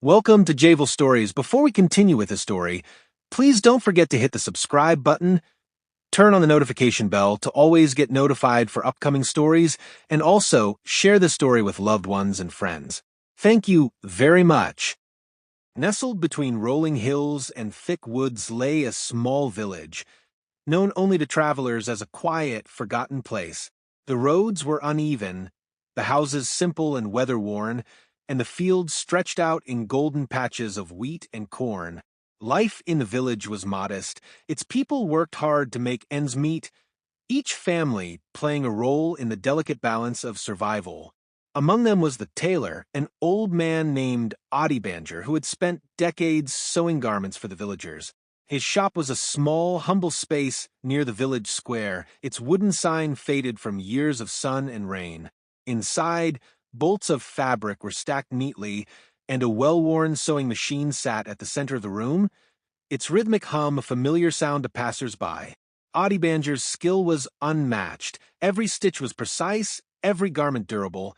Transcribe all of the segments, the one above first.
Welcome to Javel Stories. Before we continue with the story, please don't forget to hit the subscribe button, turn on the notification bell to always get notified for upcoming stories, and also share the story with loved ones and friends. Thank you very much. Nestled between rolling hills and thick woods lay a small village, known only to travelers as a quiet, forgotten place. The roads were uneven, the houses simple and weather-worn, and the fields stretched out in golden patches of wheat and corn. Life in the village was modest. Its people worked hard to make ends meet, each family playing a role in the delicate balance of survival. Among them was the tailor, an old man named Adebanjo, who had spent decades sewing garments for the villagers. His shop was a small, humble space near the village square, its wooden sign faded from years of sun and rain. Inside, bolts of fabric were stacked neatly, and a well-worn sewing machine sat at the center of the room, its rhythmic hum a familiar sound to passers-by. Adebanjo's skill was unmatched. Every stitch was precise, every garment durable,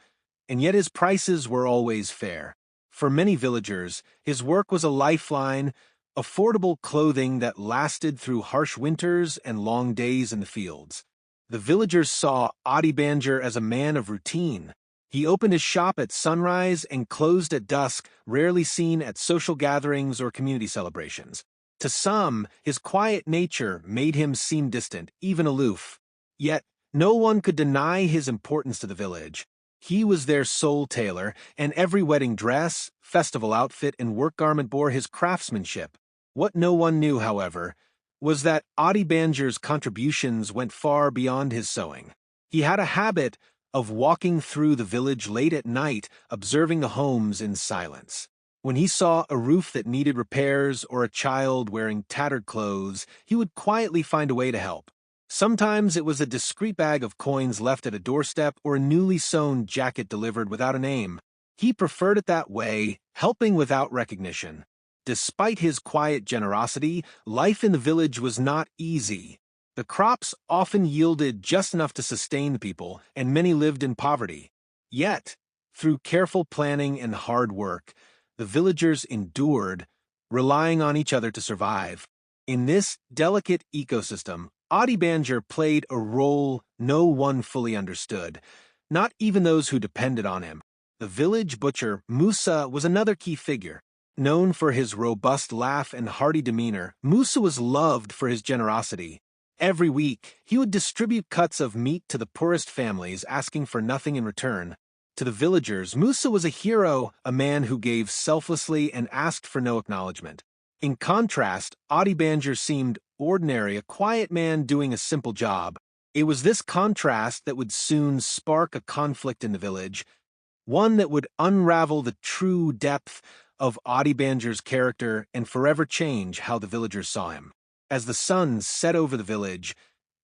and yet his prices were always fair. For many villagers, his work was a lifeline, affordable clothing that lasted through harsh winters and long days in the fields. The villagers saw Adebanjo as a man of routine. He opened his shop at sunrise and closed at dusk, rarely seen at social gatherings or community celebrations. To some, his quiet nature made him seem distant, even aloof. Yet, no one could deny his importance to the village. He was their sole tailor, and every wedding dress, festival outfit, and work garment bore his craftsmanship. What no one knew, however, was that Adebanjo's contributions went far beyond his sewing. He had a habit of walking through the village late at night, observing the homes in silence. When he saw a roof that needed repairs or a child wearing tattered clothes, he would quietly find a way to help. Sometimes it was a discreet bag of coins left at a doorstep or a newly sewn jacket delivered without a name. He preferred it that way, helping without recognition. Despite his quiet generosity, life in the village was not easy. The crops often yielded just enough to sustain the people, and many lived in poverty. Yet, through careful planning and hard work, the villagers endured, relying on each other to survive. In this delicate ecosystem, Adebanjo played a role no one fully understood, not even those who depended on him. The village butcher, Musa, was another key figure. Known for his robust laugh and hearty demeanor, Musa was loved for his generosity. Every week, he would distribute cuts of meat to the poorest families, asking for nothing in return. To the villagers, Musa was a hero, a man who gave selflessly and asked for no acknowledgement. In contrast, Adebanjo seemed ordinary, a quiet man doing a simple job. It was this contrast that would soon spark a conflict in the village, one that would unravel the true depth of Adebanjo's character and forever change how the villagers saw him. As the sun set over the village,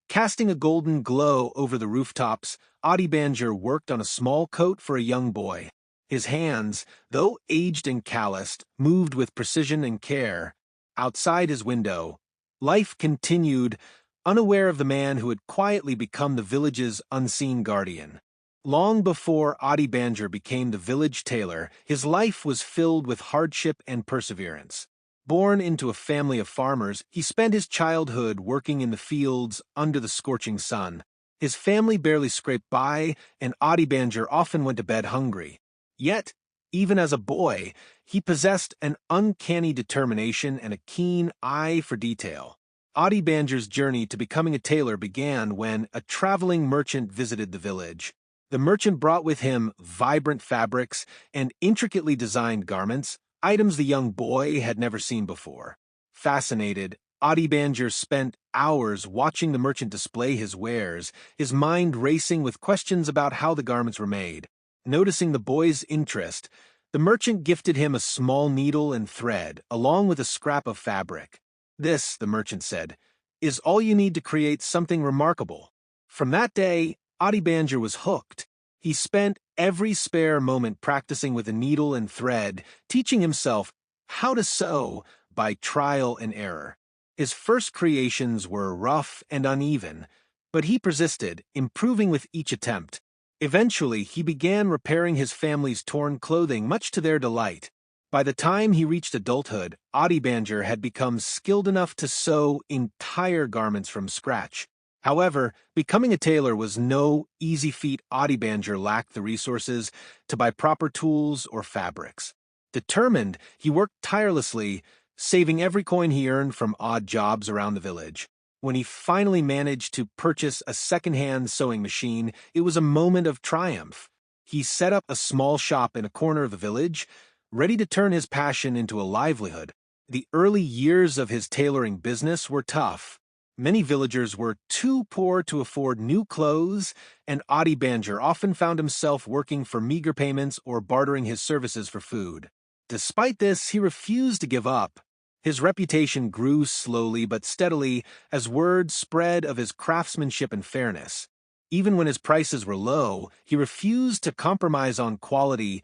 casting a golden glow over the rooftops, Adebanjo worked on a small coat for a young boy. His hands, though aged and calloused, moved with precision and care. Outside his window, life continued, unaware of the man who had quietly become the village's unseen guardian. Long before Adebanjo became the village tailor, his life was filled with hardship and perseverance. Born into a family of farmers, he spent his childhood working in the fields under the scorching sun. His family barely scraped by, and Adebanjo often went to bed hungry. Yet, even as a boy, he possessed an uncanny determination and a keen eye for detail. Adebanjo's journey to becoming a tailor began when a traveling merchant visited the village. The merchant brought with him vibrant fabrics and intricately designed garments, items the young boy had never seen before. Fascinated, Adebanjo spent hours watching the merchant display his wares, his mind racing with questions about how the garments were made. Noticing the boy's interest, the merchant gifted him a small needle and thread, along with a scrap of fabric. "This," the merchant said, "is all you need to create something remarkable." From that day, Adebanjo was hooked. He spent every spare moment practicing with a needle and thread, teaching himself how to sew by trial and error. His first creations were rough and uneven, but he persisted, improving with each attempt. Eventually, he began repairing his family's torn clothing, much to their delight. By the time he reached adulthood, Adebanjo had become skilled enough to sew entire garments from scratch. However, becoming a tailor was no easy feat. Adebanjo lacked the resources to buy proper tools or fabrics. Determined, he worked tirelessly, saving every coin he earned from odd jobs around the village. When he finally managed to purchase a second-hand sewing machine, it was a moment of triumph. He set up a small shop in a corner of the village, ready to turn his passion into a livelihood. The early years of his tailoring business were tough. Many villagers were too poor to afford new clothes, and Adebanjo often found himself working for meager payments or bartering his services for food. Despite this, he refused to give up. His reputation grew slowly but steadily as word spread of his craftsmanship and fairness. Even when his prices were low, he refused to compromise on quality,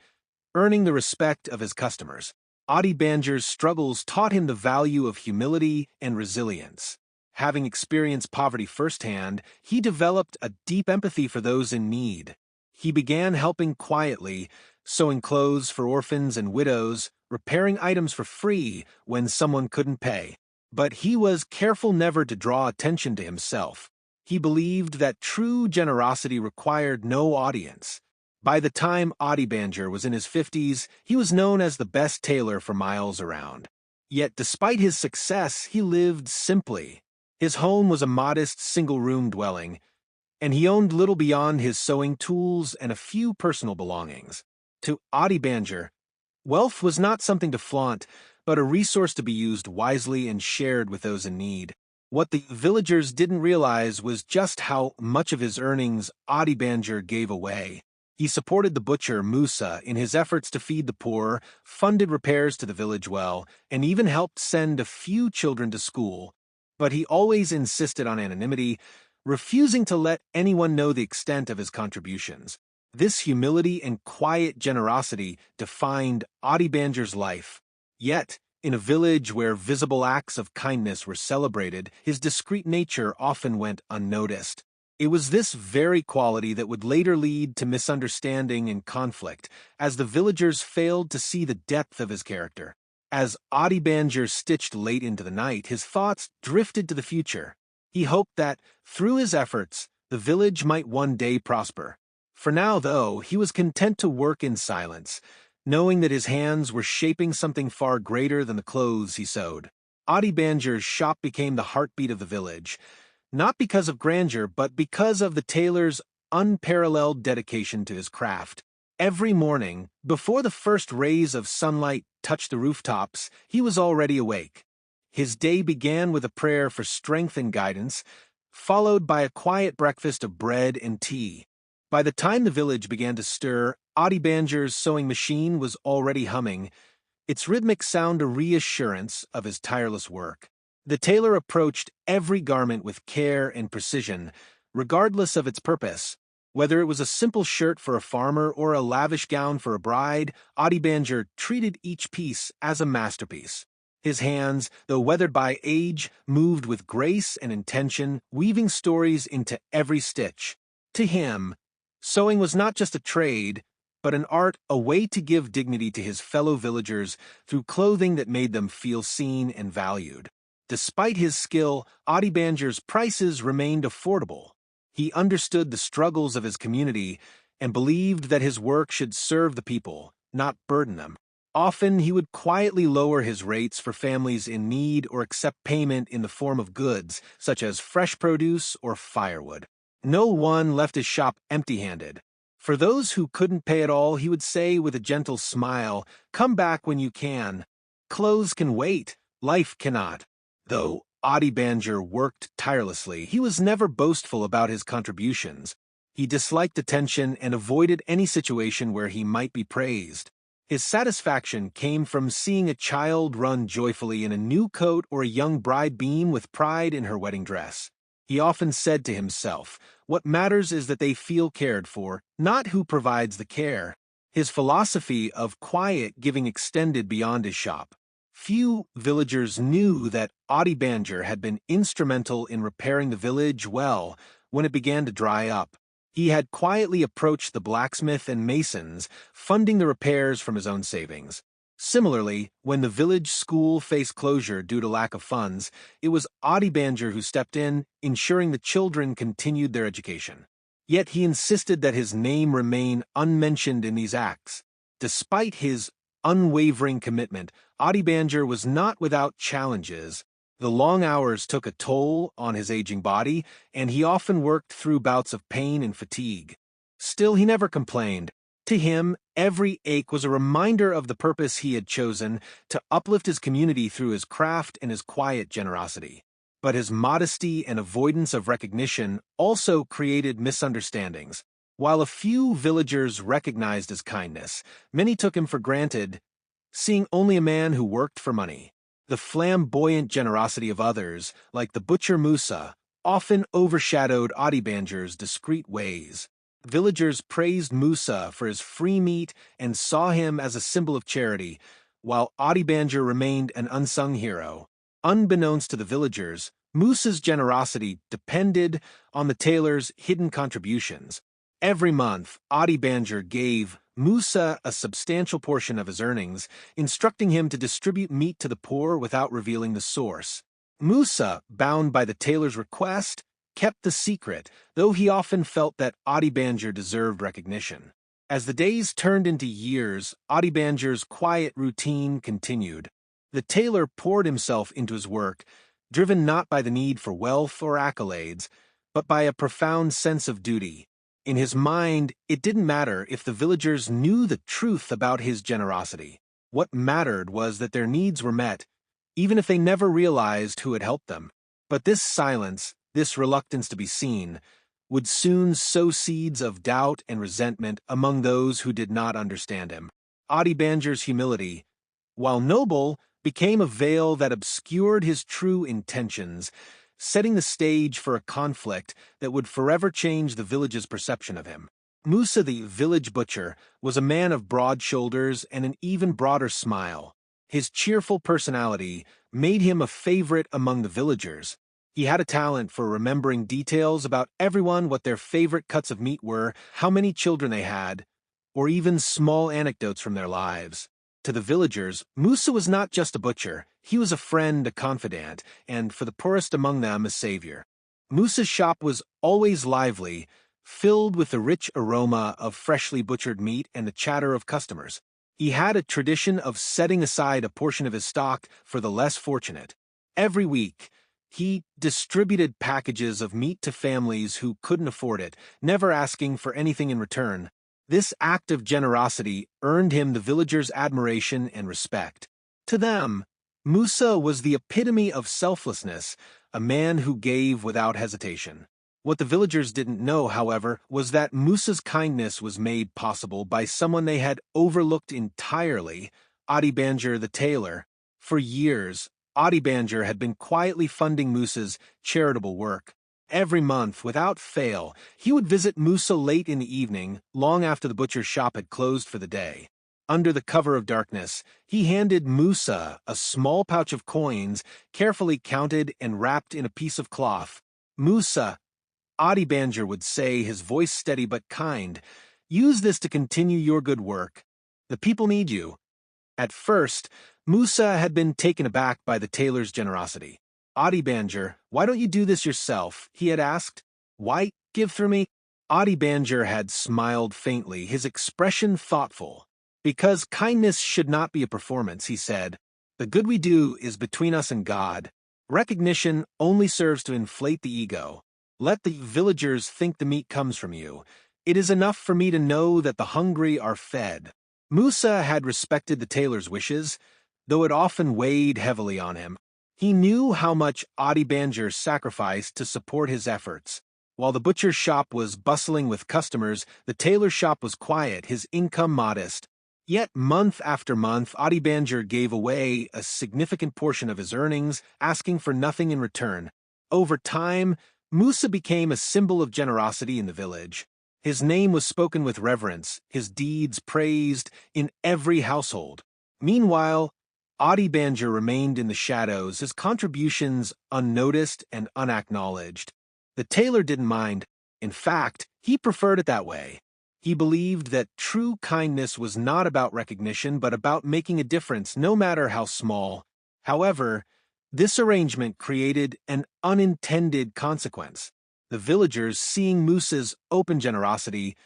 earning the respect of his customers. Adebanjo's struggles taught him the value of humility and resilience. Having experienced poverty firsthand, he developed a deep empathy for those in need. He began helping quietly, sewing clothes for orphans and widows, repairing items for free when someone couldn't pay. But he was careful never to draw attention to himself. He believed that true generosity required no audience. By the time Adebanjo was in his 50s, he was known as the best tailor for miles around. Yet despite his success, he lived simply. His home was a modest single-room dwelling, and he owned little beyond his sewing tools and a few personal belongings. To Adebanjo, wealth was not something to flaunt, but a resource to be used wisely and shared with those in need. What the villagers didn't realize was just how much of his earnings Adebanjo gave away. He supported the butcher Musa in his efforts to feed the poor, funded repairs to the village well, and even helped send a few children to school. But he always insisted on anonymity, refusing to let anyone know the extent of his contributions. This humility and quiet generosity defined Adebanjo's life. Yet, in a village where visible acts of kindness were celebrated, his discreet nature often went unnoticed. It was this very quality that would later lead to misunderstanding and conflict, as the villagers failed to see the depth of his character. As Adebanjo stitched late into the night, his thoughts drifted to the future. He hoped that, through his efforts, the village might one day prosper. For now, though, he was content to work in silence, knowing that his hands were shaping something far greater than the clothes he sewed. Adebanjo's shop became the heartbeat of the village, not because of grandeur, but because of the tailor's unparalleled dedication to his craft. Every morning, before the first rays of sunlight touched the rooftops, he was already awake. His day began with a prayer for strength and guidance, followed by a quiet breakfast of bread and tea. By the time the village began to stir, Adebanjo's sewing machine was already humming, its rhythmic sound a reassurance of his tireless work. The tailor approached every garment with care and precision, regardless of its purpose. Whether it was a simple shirt for a farmer or a lavish gown for a bride, Adebanjo treated each piece as a masterpiece. His hands, though weathered by age, moved with grace and intention, weaving stories into every stitch. To him, sewing was not just a trade, but an art, a way to give dignity to his fellow villagers through clothing that made them feel seen and valued. Despite his skill, Adebanjo's prices remained affordable. He understood the struggles of his community and believed that his work should serve the people, not burden them. Often, he would quietly lower his rates for families in need or accept payment in the form of goods, such as fresh produce or firewood. No one left his shop empty-handed. For those who couldn't pay at all, he would say with a gentle smile, "Come back when you can. Clothes can wait, life cannot." Though Adebanjo worked tirelessly, he was never boastful about his contributions. He disliked attention and avoided any situation where he might be praised. His satisfaction came from seeing a child run joyfully in a new coat or a young bride beam with pride in her wedding dress. He often said to himself, "What matters is that they feel cared for, not who provides the care." His philosophy of quiet giving extended beyond his shop. Few villagers knew that Adebanjo had been instrumental in repairing the village well when it began to dry up. He had quietly approached the blacksmith and masons, funding the repairs from his own savings. Similarly, when the village school faced closure due to lack of funds, it was Adebanjo who stepped in, ensuring the children continued their education. Yet he insisted that his name remain unmentioned in these acts. Despite his unwavering commitment, Adebanjo was not without challenges. The long hours took a toll on his aging body, and he often worked through bouts of pain and fatigue. Still, he never complained. To him, every ache was a reminder of the purpose he had chosen to uplift his community through his craft and his quiet generosity. But his modesty and avoidance of recognition also created misunderstandings. While a few villagers recognized his kindness, many took him for granted, seeing only a man who worked for money. The flamboyant generosity of others, like the butcher Musa, often overshadowed Adebanjo's discreet ways. Villagers praised Musa for his free meat and saw him as a symbol of charity, while Adebanjo remained an unsung hero. Unbeknownst to the villagers, Musa's generosity depended on the tailor's hidden contributions. Every month, Adebanjo gave Musa a substantial portion of his earnings, instructing him to distribute meat to the poor without revealing the source. Musa, bound by the tailor's request, kept the secret, though he often felt that Adebanjo deserved recognition. As the days turned into years, Adebanjo's quiet routine continued. The tailor poured himself into his work, driven not by the need for wealth or accolades, but by a profound sense of duty. In his mind, it didn't matter if the villagers knew the truth about his generosity. What mattered was that their needs were met, even if they never realized who had helped them. But this silence, this reluctance to be seen, would soon sow seeds of doubt and resentment among those who did not understand him. Adebanjo's humility, while noble, became a veil that obscured his true intentions, setting the stage for a conflict that would forever change the village's perception of him. Musa the village butcher was a man of broad shoulders and an even broader smile. His cheerful personality made him a favorite among the villagers. He had a talent for remembering details about everyone, what their favorite cuts of meat were, how many children they had, or even small anecdotes from their lives. To the villagers, Musa was not just a butcher, he was a friend, a confidant, and for the poorest among them, a savior. Musa's shop was always lively, filled with the rich aroma of freshly butchered meat and the chatter of customers. He had a tradition of setting aside a portion of his stock for the less fortunate. Every week, he distributed packages of meat to families who couldn't afford it, never asking for anything in return. This act of generosity earned him the villagers' admiration and respect. To them, Musa was the epitome of selflessness, a man who gave without hesitation. What the villagers didn't know, however, was that Musa's kindness was made possible by someone they had overlooked entirely, Adebanjo the tailor. For years, Adebanjo had been quietly funding Musa's charitable work. Every month, without fail, he would visit Musa late in the evening, long after the butcher's shop had closed for the day. Under the cover of darkness, he handed Musa a small pouch of coins, carefully counted and wrapped in a piece of cloth. "Musa," Adebanjo would say, his voice steady but kind, "use this to continue your good work. The people need you." At first, Musa had been taken aback by the tailor's generosity. "Adebanjo, why don't you do this yourself?" he had asked. "Why give through me?" Adebanjo had smiled faintly, his expression thoughtful. "Because kindness should not be a performance," he said. "The good we do is between us and God. Recognition only serves to inflate the ego. Let the villagers think the meat comes from you. It is enough for me to know that the hungry are fed." Musa had respected the tailor's wishes, though it often weighed heavily on him. He knew how much Adebanjo sacrificed to support his efforts. While the butcher's shop was bustling with customers, the tailor's shop was quiet, his income modest. Yet month after month, Adebanjo gave away a significant portion of his earnings, asking for nothing in return. Over time, Musa became a symbol of generosity in the village. His name was spoken with reverence, his deeds praised in every household. Meanwhile, Adebanjo remained in the shadows, his contributions unnoticed and unacknowledged. The tailor didn't mind. In fact, he preferred it that way. He believed that true kindness was not about recognition but about making a difference, no matter how small. However, this arrangement created an unintended consequence. The villagers, seeing Musa's open generosity,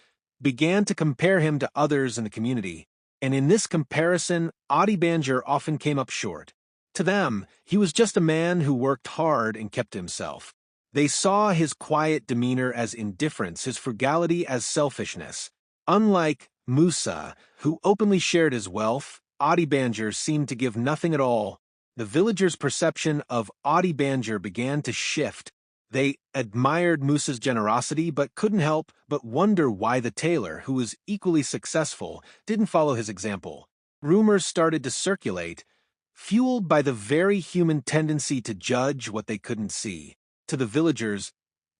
began to compare him to others in the community, and in this comparison, Adebanjo often came up short. To them, he was just a man who worked hard and kept to himself. They saw his quiet demeanor as indifference, his frugality as selfishness. Unlike Musa, who openly shared his wealth, Adebanjo seemed to give nothing at all. The villagers' perception of Adebanjo began to shift. They admired Musa's generosity but couldn't help but wonder why the tailor, who was equally successful, didn't follow his example. Rumors started to circulate, fueled by the very human tendency to judge what they couldn't see. To the villagers,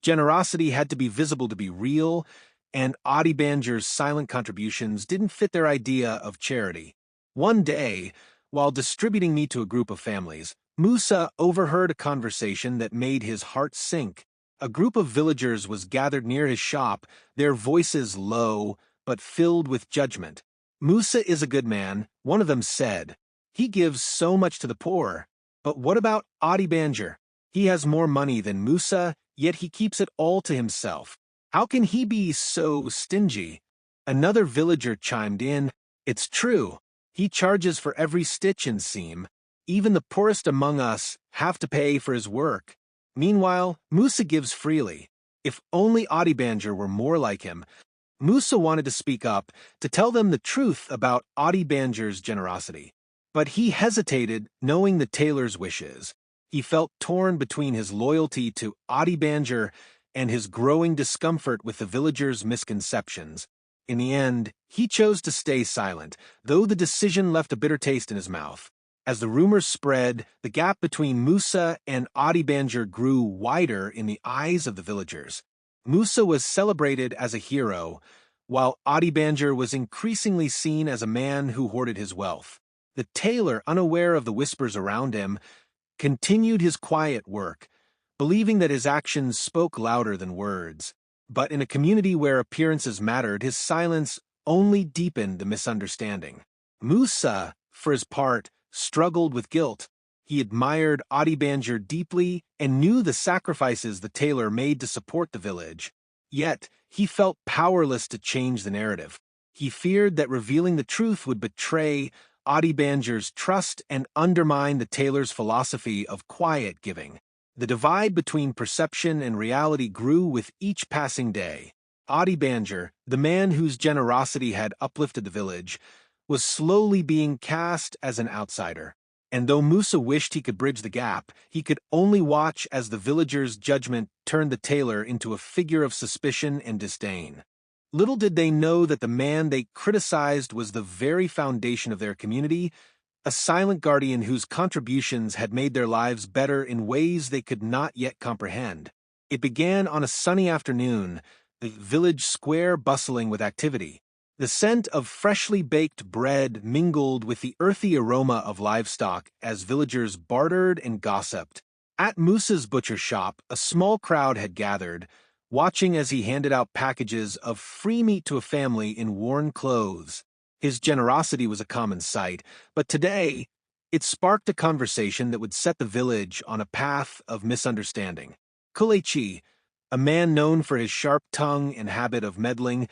generosity had to be visible to be real, and Adebanjo's silent contributions didn't fit their idea of charity. One day, while distributing meat to a group of families, Musa overheard a conversation that made his heart sink. A group of villagers was gathered near his shop, their voices low but filled with judgment. "Musa is a good man," one of them said. "He gives so much to the poor. But what about Adebanjo? He has more money than Musa, yet he keeps it all to himself. How can he be so stingy?" Another villager chimed in, "It's true. He charges for every stitch and seam. Even the poorest among us have to pay for his work. Meanwhile, Musa gives freely. If only Adebanjo were more like him." Musa wanted to speak up, to tell them the truth about Adebanjo's generosity. But he hesitated, knowing the tailor's wishes. He felt torn between his loyalty to Adebanjo and his growing discomfort with the villagers' misconceptions. In the end, he chose to stay silent, though the decision left a bitter taste in his mouth. As the rumors spread, the gap between Musa and Adebanjo grew wider in the eyes of the villagers. Musa was celebrated as a hero, while Adebanjo was increasingly seen as a man who hoarded his wealth. The tailor, unaware of the whispers around him, continued his quiet work, believing that his actions spoke louder than words. But in a community where appearances mattered, his silence only deepened the misunderstanding. Musa, for his part, struggled with guilt. He admired Adebanjo deeply and knew the sacrifices the tailor made to support the village. Yet, he felt powerless to change the narrative. He feared that revealing the truth would betray Adebanjo's trust and undermine the tailor's philosophy of quiet giving. The divide between perception and reality grew with each passing day. Adebanjo, the man whose generosity had uplifted the village, was slowly being cast as an outsider. And though Musa wished he could bridge the gap, he could only watch as the villagers' judgment turned the tailor into a figure of suspicion and disdain. Little did they know that the man they criticized was the very foundation of their community, a silent guardian whose contributions had made their lives better in ways they could not yet comprehend. It began on a sunny afternoon, the village square bustling with activity. The scent of freshly baked bread mingled with the earthy aroma of livestock as villagers bartered and gossiped. At Musa's butcher shop, a small crowd had gathered, watching as he handed out packages of free meat to a family in worn clothes. His generosity was a common sight, but today, it sparked a conversation that would set the village on a path of misunderstanding. Kulechi, a man known for his sharp tongue and habit of meddling,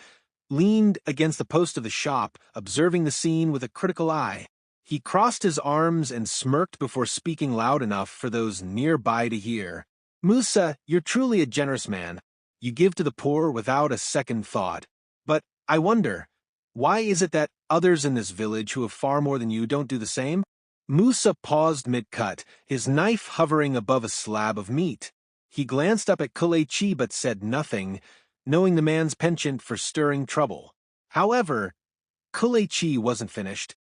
leaned against the post of the shop, observing the scene with a critical eye. He crossed his arms and smirked before speaking loud enough for those nearby to hear. "Musa, you're truly a generous man. You give to the poor without a second thought. But I wonder, why is it that others in this village who have far more than you don't do the same?" Musa paused mid-cut, his knife hovering above a slab of meat. He glanced up at Kulechi but said nothing, knowing the man's penchant for stirring trouble. However, Kulechi wasn't finished.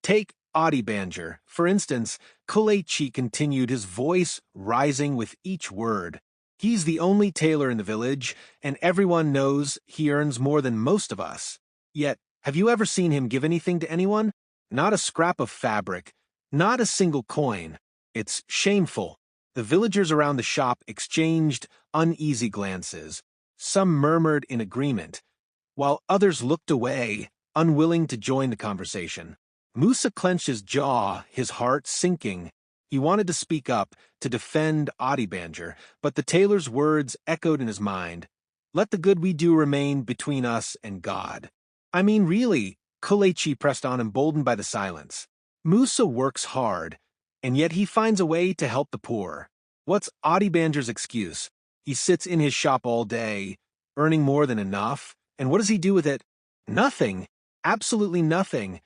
Take Adebanjo, for instance. Kulechi continued, his voice rising with each word. "He's the only tailor in the village, and everyone knows he earns more than most of us. Yet, have you ever seen him give anything to anyone? Not a scrap of fabric, not a single coin. It's shameful." The villagers around the shop exchanged uneasy glances. Some murmured in agreement, while others looked away, unwilling to join the conversation. Musa clenched his jaw, his heart sinking. He wanted to speak up, to defend Adebanjo, but the tailor's words echoed in his mind. Let the good we do remain between us and God. I mean, really, Kelechi pressed on, emboldened by the silence. Musa works hard, and yet he finds a way to help the poor. What's Adebanjo's excuse? He sits in his shop all day, earning more than enough, and what does he do with it? Nothing. Absolutely nothing.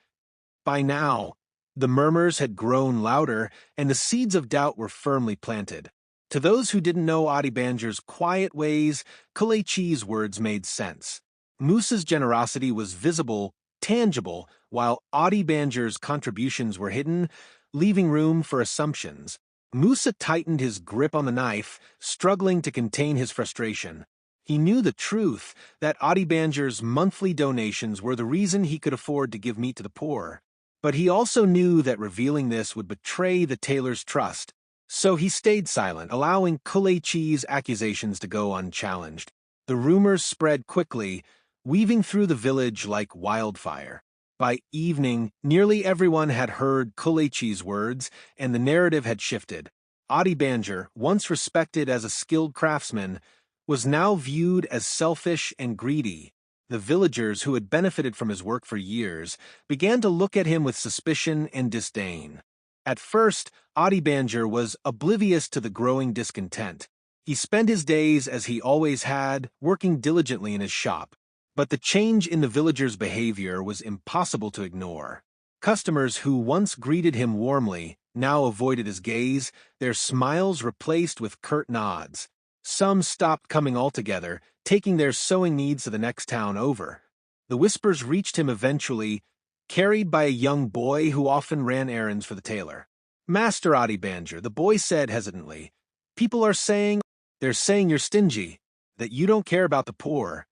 By now, the murmurs had grown louder, and the seeds of doubt were firmly planted. To those who didn't know Adebanjo's quiet ways, Kelechi's words made sense. Musa's generosity was visible, tangible, while Adebanjo's contributions were hidden, leaving room for assumptions. Musa tightened his grip on the knife, struggling to contain his frustration. He knew the truth, that Adebanjo's monthly donations were the reason he could afford to give meat to the poor. But he also knew that revealing this would betray the tailor's trust. So he stayed silent, allowing Kelechi's accusations to go unchallenged. The rumors spread quickly, weaving through the village like wildfire. By evening, nearly everyone had heard Kelechi's words, and the narrative had shifted. Adebanjo, once respected as a skilled craftsman, was now viewed as selfish and greedy. The villagers who had benefited from his work for years began to look at him with suspicion and disdain. At first, Adebanjo was oblivious to the growing discontent. He spent his days as he always had, working diligently in his shop. But the change in the villagers' behavior was impossible to ignore. Customers who once greeted him warmly now avoided his gaze, their smiles replaced with curt nods. Some stopped coming altogether, taking their sewing needs to the next town over. The whispers reached him eventually, carried by a young boy who often ran errands for the tailor. Master Adebanjo, the boy said hesitantly, people are saying, they're saying you're stingy, that you don't care about the poor.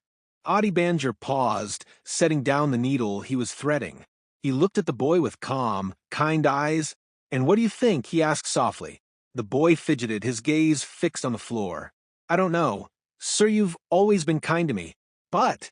Adebanjo paused, setting down the needle he was threading. He looked at the boy with calm, kind eyes. And what do you think? He asked softly. The boy fidgeted, his gaze fixed on the floor. I don't know. Sir, you've always been kind to me. But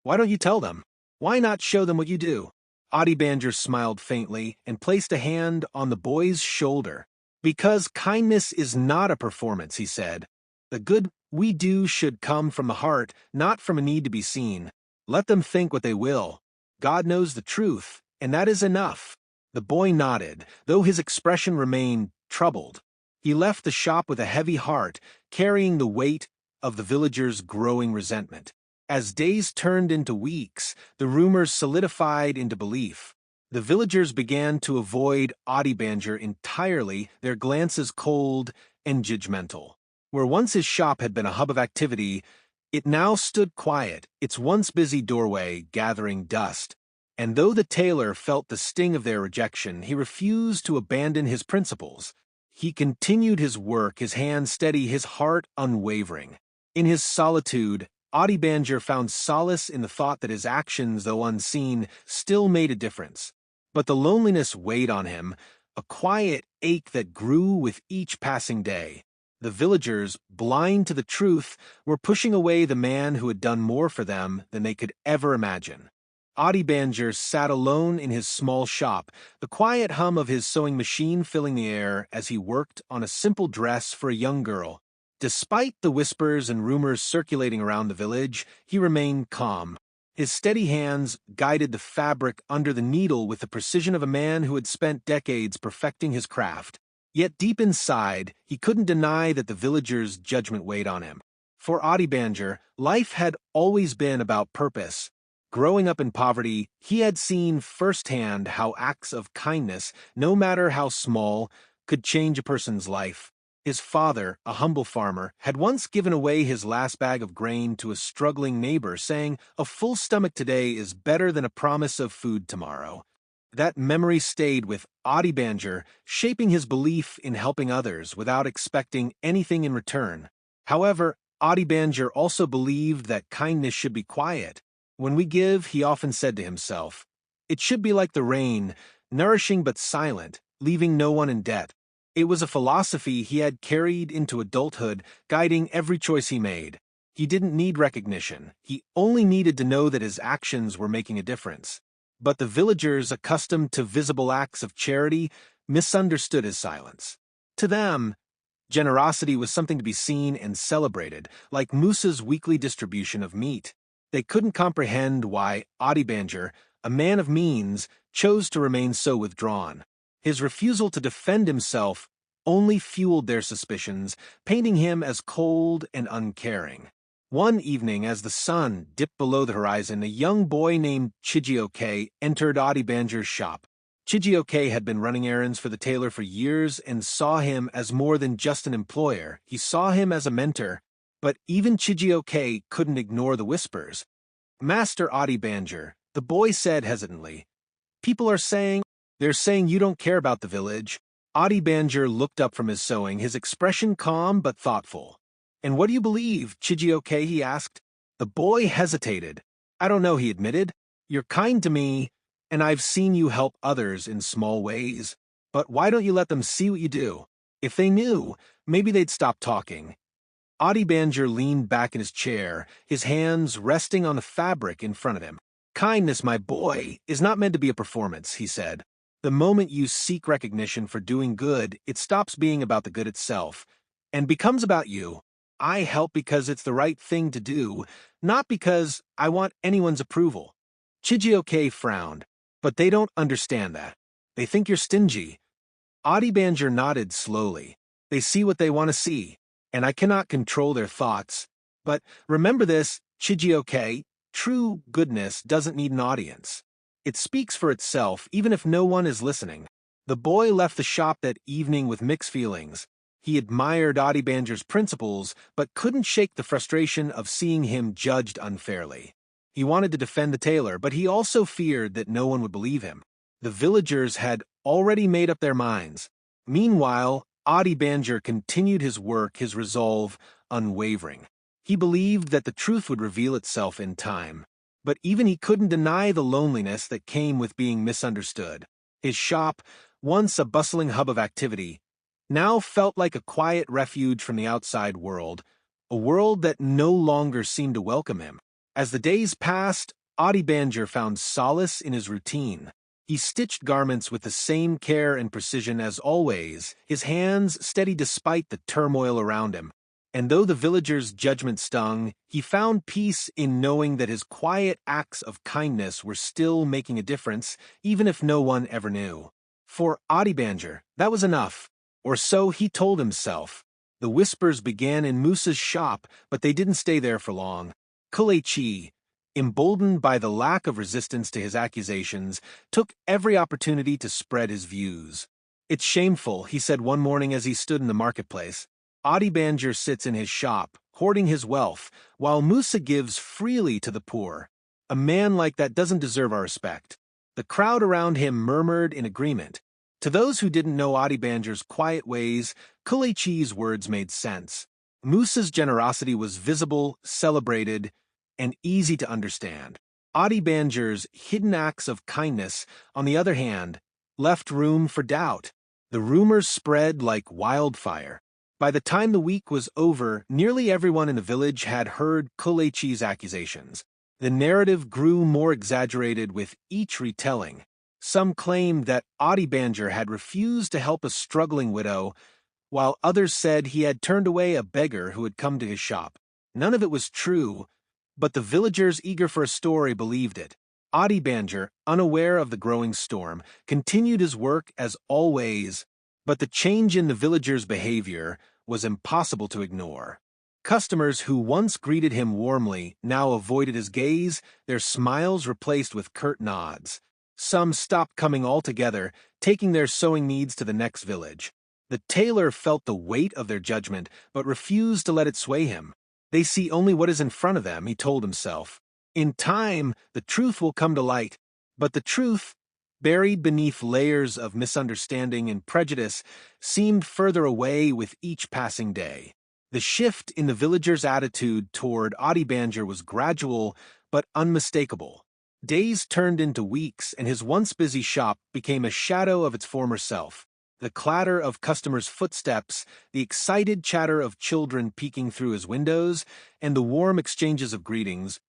why don't you tell them? Why not show them what you do? Adebanjo smiled faintly and placed a hand on the boy's shoulder. Because kindness is not a performance, he said. The good we do should come from the heart, not from a need to be seen. Let them think what they will. God knows the truth, and that is enough. The boy nodded, though his expression remained troubled. He left the shop with a heavy heart, carrying the weight of the villagers' growing resentment. As days turned into weeks, the rumors solidified into belief. The villagers began to avoid Adebanjo entirely, their glances cold and judgmental. Where once his shop had been a hub of activity, it now stood quiet, its once busy doorway gathering dust. And though the tailor felt the sting of their rejection, he refused to abandon his principles. He continued his work, his hand steady, his heart unwavering. In his solitude, Adebanjo found solace in the thought that his actions, though unseen, still made a difference. But the loneliness weighed on him, a quiet ache that grew with each passing day. The villagers, blind to the truth, were pushing away the man who had done more for them than they could ever imagine. Adebanjo sat alone in his small shop, the quiet hum of his sewing machine filling the air as he worked on a simple dress for a young girl. Despite the whispers and rumors circulating around the village, he remained calm. His steady hands guided the fabric under the needle with the precision of a man who had spent decades perfecting his craft. Yet deep inside, he couldn't deny that the villagers' judgment weighed on him. For Adebanjo, life had always been about purpose. Growing up in poverty, he had seen firsthand how acts of kindness, no matter how small, could change a person's life. His father, a humble farmer, had once given away his last bag of grain to a struggling neighbor, saying, "A full stomach today is better than a promise of food tomorrow." That memory stayed with Adebanjo, shaping his belief in helping others without expecting anything in return. However, Adebanjo also believed that kindness should be quiet. When we give, he often said to himself, it should be like the rain, nourishing but silent, leaving no one in debt. It was a philosophy he had carried into adulthood, guiding every choice he made. He didn't need recognition. He only needed to know that his actions were making a difference. But the villagers, accustomed to visible acts of charity, misunderstood his silence. To them, generosity was something to be seen and celebrated, like Musa's weekly distribution of meat. They couldn't comprehend why Adebanjo, a man of means, chose to remain so withdrawn. His refusal to defend himself only fueled their suspicions, painting him as cold and uncaring. One evening, as the sun dipped below the horizon, a young boy named Chijioke entered Adebanjo's shop. Chijioke had been running errands for the tailor for years and saw him as more than just an employer. He saw him as a mentor, but even Chijioke couldn't ignore the whispers. "Master Adebanjo," the boy said hesitantly, "they're saying you don't care about the village." Adebanjo looked up from his sewing, his expression calm but thoughtful. "And what do you believe, Chijioke?" he asked. The boy hesitated. "I don't know," he admitted. "You're kind to me, and I've seen you help others in small ways. But why don't you let them see what you do? If they knew, maybe they'd stop talking." Adebanjo leaned back in his chair, his hands resting on the fabric in front of him. "Kindness, my boy, is not meant to be a performance," he said. "The moment you seek recognition for doing good, it stops being about the good itself and becomes about you. I help because it's the right thing to do, not because I want anyone's approval." Chijioke frowned. "But they don't understand that. They think you're stingy." Adebanjo nodded slowly. "They see what they want to see, and I cannot control their thoughts. But remember this, Chijioke, true goodness doesn't need an audience. It speaks for itself, even if no one is listening." The boy left the shop that evening with mixed feelings. He admired Adebanjo's principles, but couldn't shake the frustration of seeing him judged unfairly. He wanted to defend the tailor, but he also feared that no one would believe him. The villagers had already made up their minds. Meanwhile, Adebanjo continued his work, his resolve unwavering. He believed that the truth would reveal itself in time. But even he couldn't deny the loneliness that came with being misunderstood. His shop, once a bustling hub of activity, now felt like a quiet refuge from the outside world, a world that no longer seemed to welcome him. As the days passed, Adebanjo found solace in his routine. He stitched garments with the same care and precision as always, his hands steady despite the turmoil around him. And though the villagers' judgment stung, he found peace in knowing that his quiet acts of kindness were still making a difference, even if no one ever knew. For Adebanjo, that was enough. Or so he told himself. The whispers began in Musa's shop, but they didn't stay there for long. Kelechi, emboldened by the lack of resistance to his accusations, took every opportunity to spread his views. "It's shameful," he said one morning as he stood in the marketplace. "Adebanjo sits in his shop, hoarding his wealth, while Musa gives freely to the poor. A man like that doesn't deserve our respect." The crowd around him murmured in agreement. To those who didn't know Adebanjo's quiet ways, Kelechi's words made sense. Musa's generosity was visible, celebrated, and easy to understand. Adebanjo's hidden acts of kindness, on the other hand, left room for doubt. The rumors spread like wildfire. By the time the week was over, nearly everyone in the village had heard Kelechi's accusations. The narrative grew more exaggerated with each retelling. Some claimed that Adebanjo had refused to help a struggling widow, while others said he had turned away a beggar who had come to his shop. None of it was true, but the villagers eager for a story believed it. Adebanjo, unaware of the growing storm, continued his work as always, but the change in the villagers' behavior was impossible to ignore. Customers who once greeted him warmly now avoided his gaze, their smiles replaced with curt nods. Some stopped coming altogether, taking their sewing needs to the next village. The tailor felt the weight of their judgment, but refused to let it sway him. They see only what is in front of them, he told himself. In time, the truth will come to light. But the truth, buried beneath layers of misunderstanding and prejudice, seemed further away with each passing day. The shift in the villagers' attitude toward Adebanjo was gradual but unmistakable. Days turned into weeks, and his once busy shop became a shadow of its former self. The clatter of customers' footsteps, the excited chatter of children peeking through his windows, and the warm exchanges of greetings,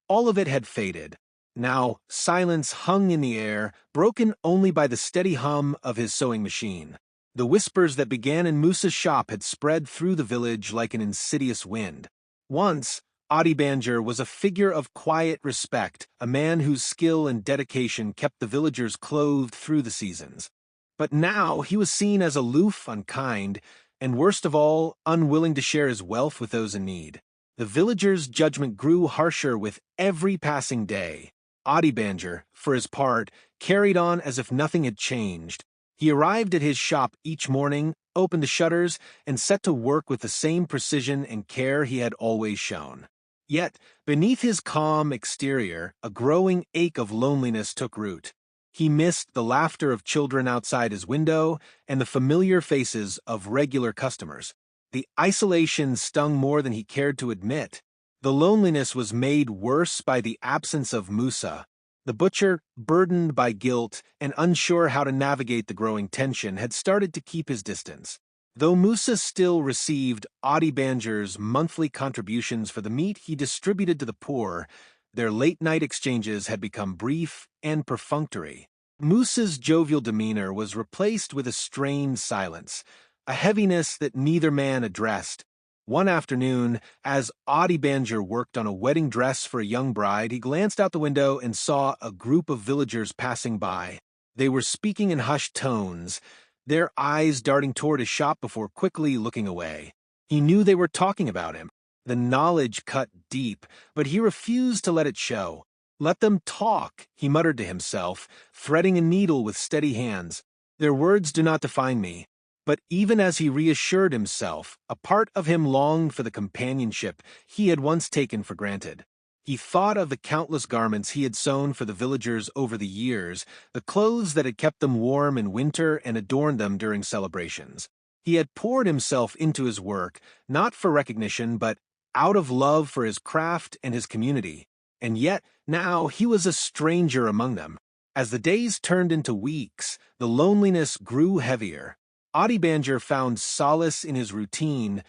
all of it had faded. Now, silence hung in the air, broken only by the steady hum of his sewing machine. The whispers that began in Musa's shop had spread through the village like an insidious wind. Once, Adebanjo was a figure of quiet respect, a man whose skill and dedication kept the villagers clothed through the seasons. But now he was seen as aloof, unkind, and worst of all, unwilling to share his wealth with those in need. The villagers' judgment grew harsher with every passing day. Adebanjo, for his part, carried on as if nothing had changed. He arrived at his shop each morning, opened the shutters, and set to work with the same precision and care he had always shown. Yet, beneath his calm exterior, a growing ache of loneliness took root. He missed the laughter of children outside his window and the familiar faces of regular customers. The isolation stung more than he cared to admit. The loneliness was made worse by the absence of Musa. The butcher, burdened by guilt and unsure how to navigate the growing tension, had started to keep his distance. Though Musa still received Adebanjo's monthly contributions for the meat he distributed to the poor, their late-night exchanges had become brief and perfunctory. Musa's jovial demeanor was replaced with a strained silence, a heaviness that neither man addressed. One afternoon, as Adebanjo worked on a wedding dress for a young bride, he glanced out the window and saw a group of villagers passing by. They were speaking in hushed tones, their eyes darting toward his shop before quickly looking away. He knew they were talking about him. The knowledge cut deep, but he refused to let it show. "Let them talk," he muttered to himself, threading a needle with steady hands. "Their words do not define me." But even as he reassured himself, a part of him longed for the companionship he had once taken for granted. He thought of the countless garments he had sewn for the villagers over the years, the clothes that had kept them warm in winter and adorned them during celebrations. He had poured himself into his work, not for recognition, but out of love for his craft and his community. And yet, now he was a stranger among them. As the days turned into weeks, the loneliness grew heavier. Adebanjo found solace in his routine,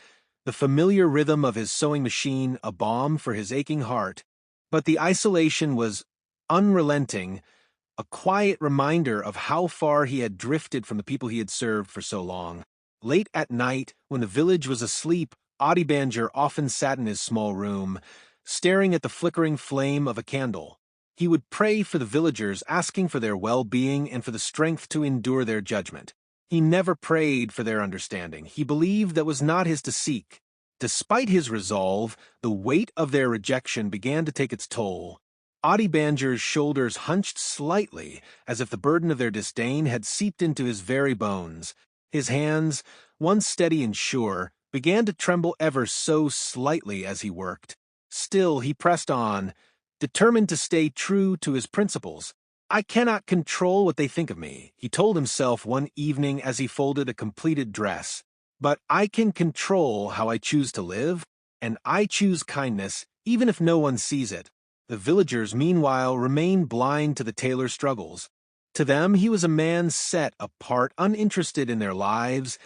the familiar rhythm of his sewing machine a balm for his aching heart. But the isolation was unrelenting, a quiet reminder of how far he had drifted from the people he had served for so long. Late at night, when the village was asleep, Adebanjo often sat in his small room, staring at the flickering flame of a candle. He would pray for the villagers, asking for their well-being and for the strength to endure their judgment. He never prayed for their understanding. He believed that was not his to seek. Despite his resolve, the weight of their rejection began to take its toll. Adebanjo's shoulders hunched slightly, as if the burden of their disdain had seeped into his very bones. His hands, once steady and sure, began to tremble ever so slightly as he worked. Still, he pressed on, determined to stay true to his principles. "I cannot control what they think of me," he told himself one evening as he folded a completed dress. "But I can control how I choose to live, and I choose kindness, even if no one sees it." The villagers, meanwhile, remained blind to the tailor's struggles. To them, he was a man set apart, uninterested in their lives,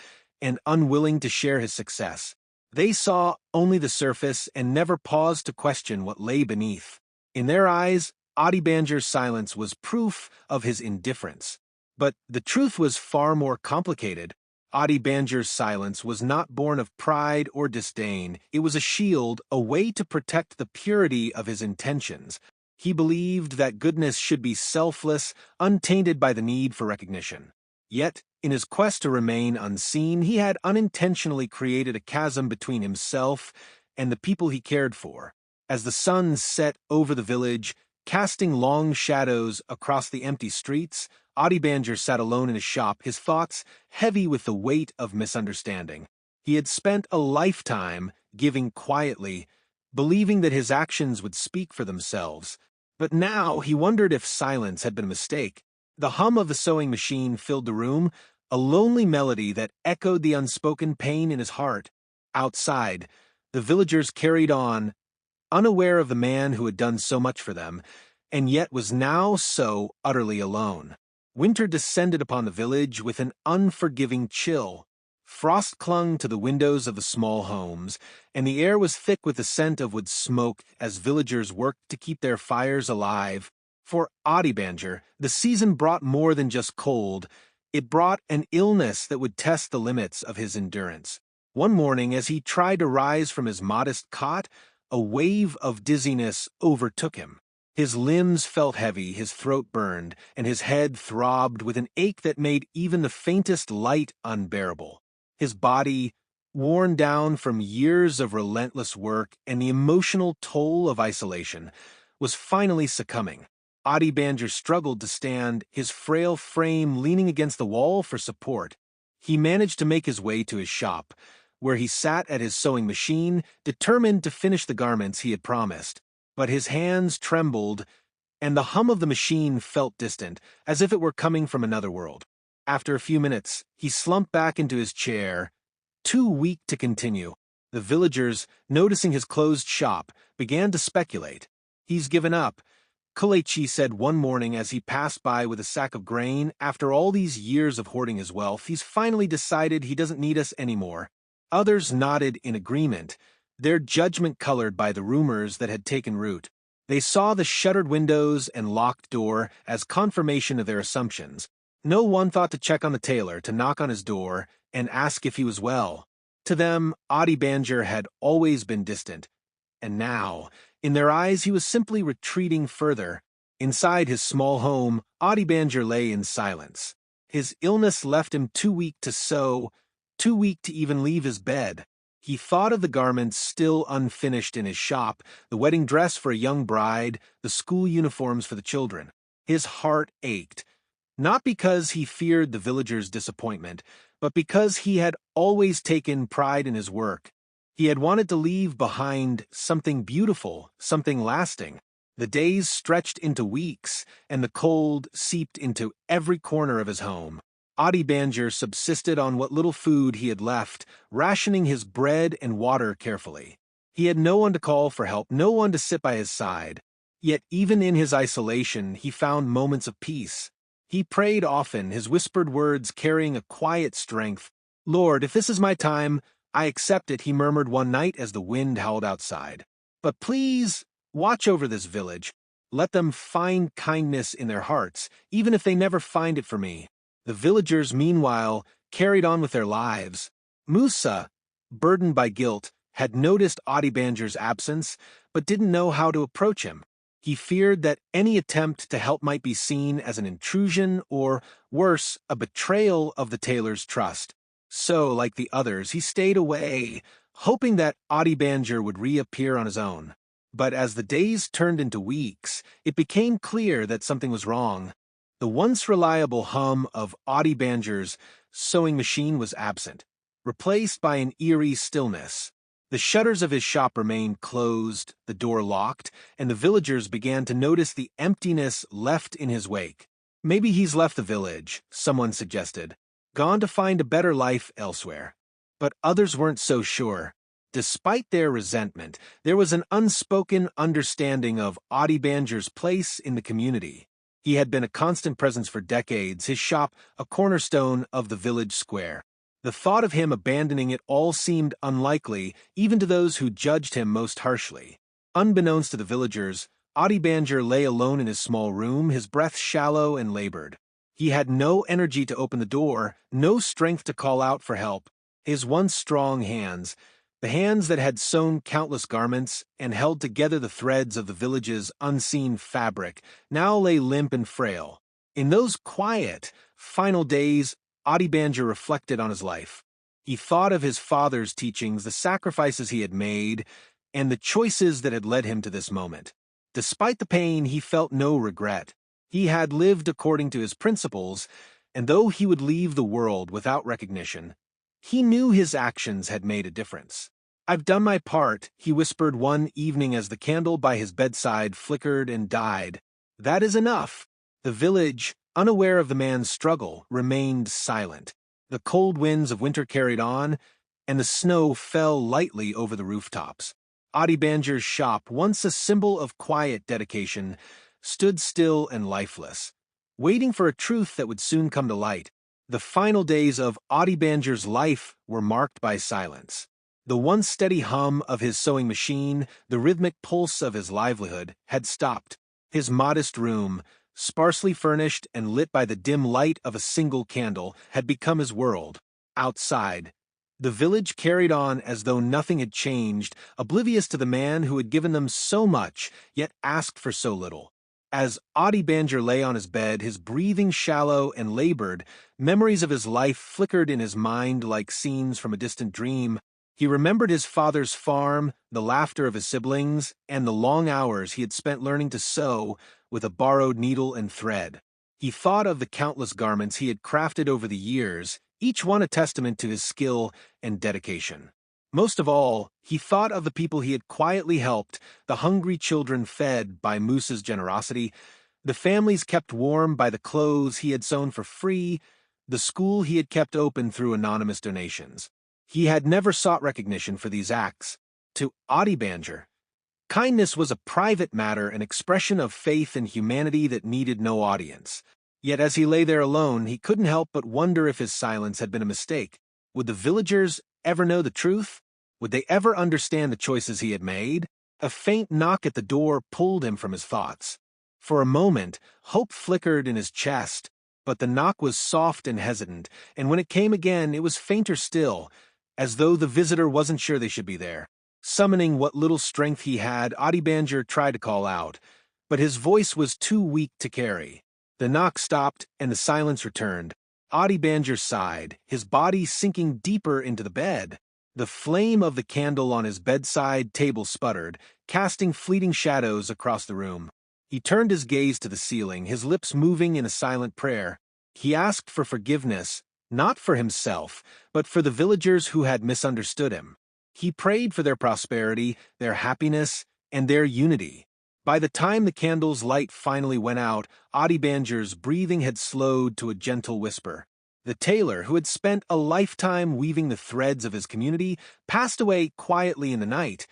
and unwilling to share his success. They saw only the surface and never paused to question what lay beneath. In their eyes, Adebanjo's silence was proof of his indifference. But the truth was far more complicated. Adebanjo's silence was not born of pride or disdain. It was a shield, a way to protect the purity of his intentions. He believed that goodness should be selfless, untainted by the need for recognition. Yet, in his quest to remain unseen, he had unintentionally created a chasm between himself and the people he cared for. As the sun set over the village, casting long shadows across the empty streets, Adebanjo sat alone in his shop, his thoughts heavy with the weight of misunderstanding. He had spent a lifetime giving quietly, believing that his actions would speak for themselves. But now he wondered if silence had been a mistake. The hum of the sewing machine filled the room, a lonely melody that echoed the unspoken pain in his heart. Outside, the villagers carried on, unaware of the man who had done so much for them, and yet was now so utterly alone. Winter descended upon the village with an unforgiving chill. Frost clung to the windows of the small homes, and the air was thick with the scent of wood smoke as villagers worked to keep their fires alive. For Adebanjo, the season brought more than just cold. It brought an illness that would test the limits of his endurance. One morning, as he tried to rise from his modest cot, a wave of dizziness overtook him. His limbs felt heavy, his throat burned, and his head throbbed with an ache that made even the faintest light unbearable. His body, worn down from years of relentless work and the emotional toll of isolation, was finally succumbing. Adebanjo struggled to stand, his frail frame leaning against the wall for support. He managed to make his way to his shop, where he sat at his sewing machine, determined to finish the garments he had promised. But his hands trembled, and the hum of the machine felt distant, as if it were coming from another world. After a few minutes, he slumped back into his chair, too weak to continue. The villagers, noticing his closed shop, began to speculate. "He's given up," Kalechi said one morning as he passed by with a sack of grain. "After all these years of hoarding his wealth, he's finally decided he doesn't need us anymore." Others nodded in agreement, their judgment colored by the rumors that had taken root. They saw the shuttered windows and locked door as confirmation of their assumptions. No one thought to check on the tailor, to knock on his door, and ask if he was well. To them, Adebanjo had always been distant, and now, in their eyes, he was simply retreating further. Inside his small home, Adebanjo lay in silence. His illness left him too weak to sew, too weak to even leave his bed. He thought of the garments still unfinished in his shop, the wedding dress for a young bride, the school uniforms for the children. His heart ached, not because he feared the villagers' disappointment, but because he had always taken pride in his work. He had wanted to leave behind something beautiful, something lasting. The days stretched into weeks, and the cold seeped into every corner of his home. Adebanjo subsisted on what little food he had left, rationing his bread and water carefully. He had no one to call for help, no one to sit by his side. Yet even in his isolation, he found moments of peace. He prayed often, his whispered words carrying a quiet strength. "Lord, if this is my time, I accept it," he murmured one night as the wind howled outside. "But please, watch over this village. Let them find kindness in their hearts, even if they never find it for me." The villagers, meanwhile, carried on with their lives. Musa, burdened by guilt, had noticed Adebanjo's absence, but didn't know how to approach him. He feared that any attempt to help might be seen as an intrusion or, worse, a betrayal of the tailor's trust. So, like the others, he stayed away, hoping that Adebanjo would reappear on his own. But as the days turned into weeks, it became clear that something was wrong. The once reliable hum of Adebanjo's sewing machine was absent, replaced by an eerie stillness. The shutters of his shop remained closed, the door locked, and the villagers began to notice the emptiness left in his wake. "Maybe he's left the village," someone suggested, "gone to find a better life elsewhere." But others weren't so sure. Despite their resentment, there was an unspoken understanding of Adebanjo's place in the community. He had been a constant presence for decades, his shop a cornerstone of the village square. The thought of him abandoning it all seemed unlikely, even to those who judged him most harshly. Unbeknownst to the villagers, Adebanjo lay alone in his small room, his breath shallow and labored. He had no energy to open the door, no strength to call out for help. His once strong hands, the hands that had sewn countless garments and held together the threads of the village's unseen fabric, now lay limp and frail. In those quiet, final days, Adebanjo reflected on his life. He thought of his father's teachings, the sacrifices he had made, and the choices that had led him to this moment. Despite the pain, he felt no regret. He had lived according to his principles, and though he would leave the world without recognition, he knew his actions had made a difference. "I've done my part," he whispered one evening as the candle by his bedside flickered and died. "That is enough." The village, unaware of the man's struggle, remained silent. The cold winds of winter carried on, and the snow fell lightly over the rooftops. Adebanjo's shop, once a symbol of quiet dedication, stood still and lifeless. waiting for a truth that would soon come to light. The final days of Adebanjo's life were marked by silence. The once steady hum of his sewing machine, the rhythmic pulse of his livelihood, had stopped. His modest room, sparsely furnished and lit by the dim light of a single candle, had become his world. Outside, the village carried on as though nothing had changed, oblivious to the man who had given them so much, yet asked for so little. As Adebanjo lay on his bed, his breathing shallow and labored, memories of his life flickered in his mind like scenes from a distant dream. He remembered his father's farm, the laughter of his siblings, and the long hours he had spent learning to sew with a borrowed needle and thread. He thought of the countless garments he had crafted over the years, each one a testament to his skill and dedication. Most of all, he thought of the people he had quietly helped, the hungry children fed by Moose's generosity, the families kept warm by the clothes he had sewn for free, the school he had kept open through anonymous donations. He had never sought recognition for these acts. To Adebanjo, kindness was a private matter, an expression of faith and humanity that needed no audience. Yet as he lay there alone, he couldn't help but wonder if his silence had been a mistake. Would the villagers ever know the truth? Would they ever understand the choices he had made? A faint knock at the door pulled him from his thoughts. For a moment, hope flickered in his chest, but the knock was soft and hesitant, and when it came again, it was fainter still, as though the visitor wasn't sure they should be there. Summoning what little strength he had, Adebanjo tried to call out, but his voice was too weak to carry. The knock stopped, and the silence returned. Adebanjo sighed, his body sinking deeper into the bed. The flame of the candle on his bedside table sputtered, casting fleeting shadows across the room. He turned his gaze to the ceiling, his lips moving in a silent prayer. He asked for forgiveness, not for himself, but for the villagers who had misunderstood him. He prayed for their prosperity, their happiness, and their unity. By the time the candle's light finally went out, Adebanjo's breathing had slowed to a gentle whisper. The tailor, who had spent a lifetime weaving the threads of his community, passed away quietly in the night,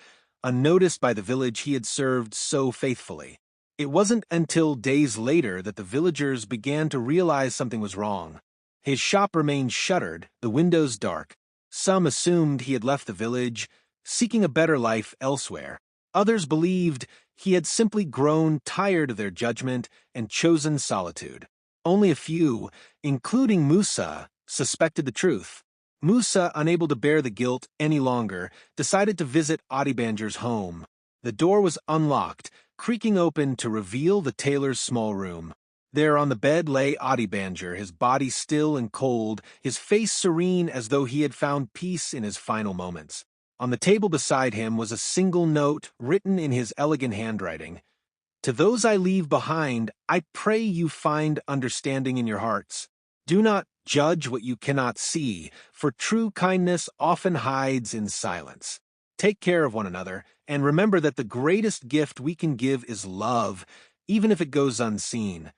unnoticed by the village he had served so faithfully. It wasn't until days later that the villagers began to realize something was wrong. His shop remained shuttered, the windows dark. Some assumed he had left the village, seeking a better life elsewhere. Others believed he had simply grown tired of their judgment and chosen solitude. Only a few, including Musa, suspected the truth. Musa, unable to bear the guilt any longer, decided to visit Adebanjo's home. The door was unlocked, creaking open to reveal the tailor's small room. There on the bed lay Adebanjo, his body still and cold, his face serene as though he had found peace in his final moments. On the table beside him was a single note written in his elegant handwriting. To those I leave behind, I pray you find understanding in your hearts. Do not judge what you cannot see, for true kindness often hides in silence. Take care of one another, and remember that the greatest gift we can give is love, even if it goes unseen.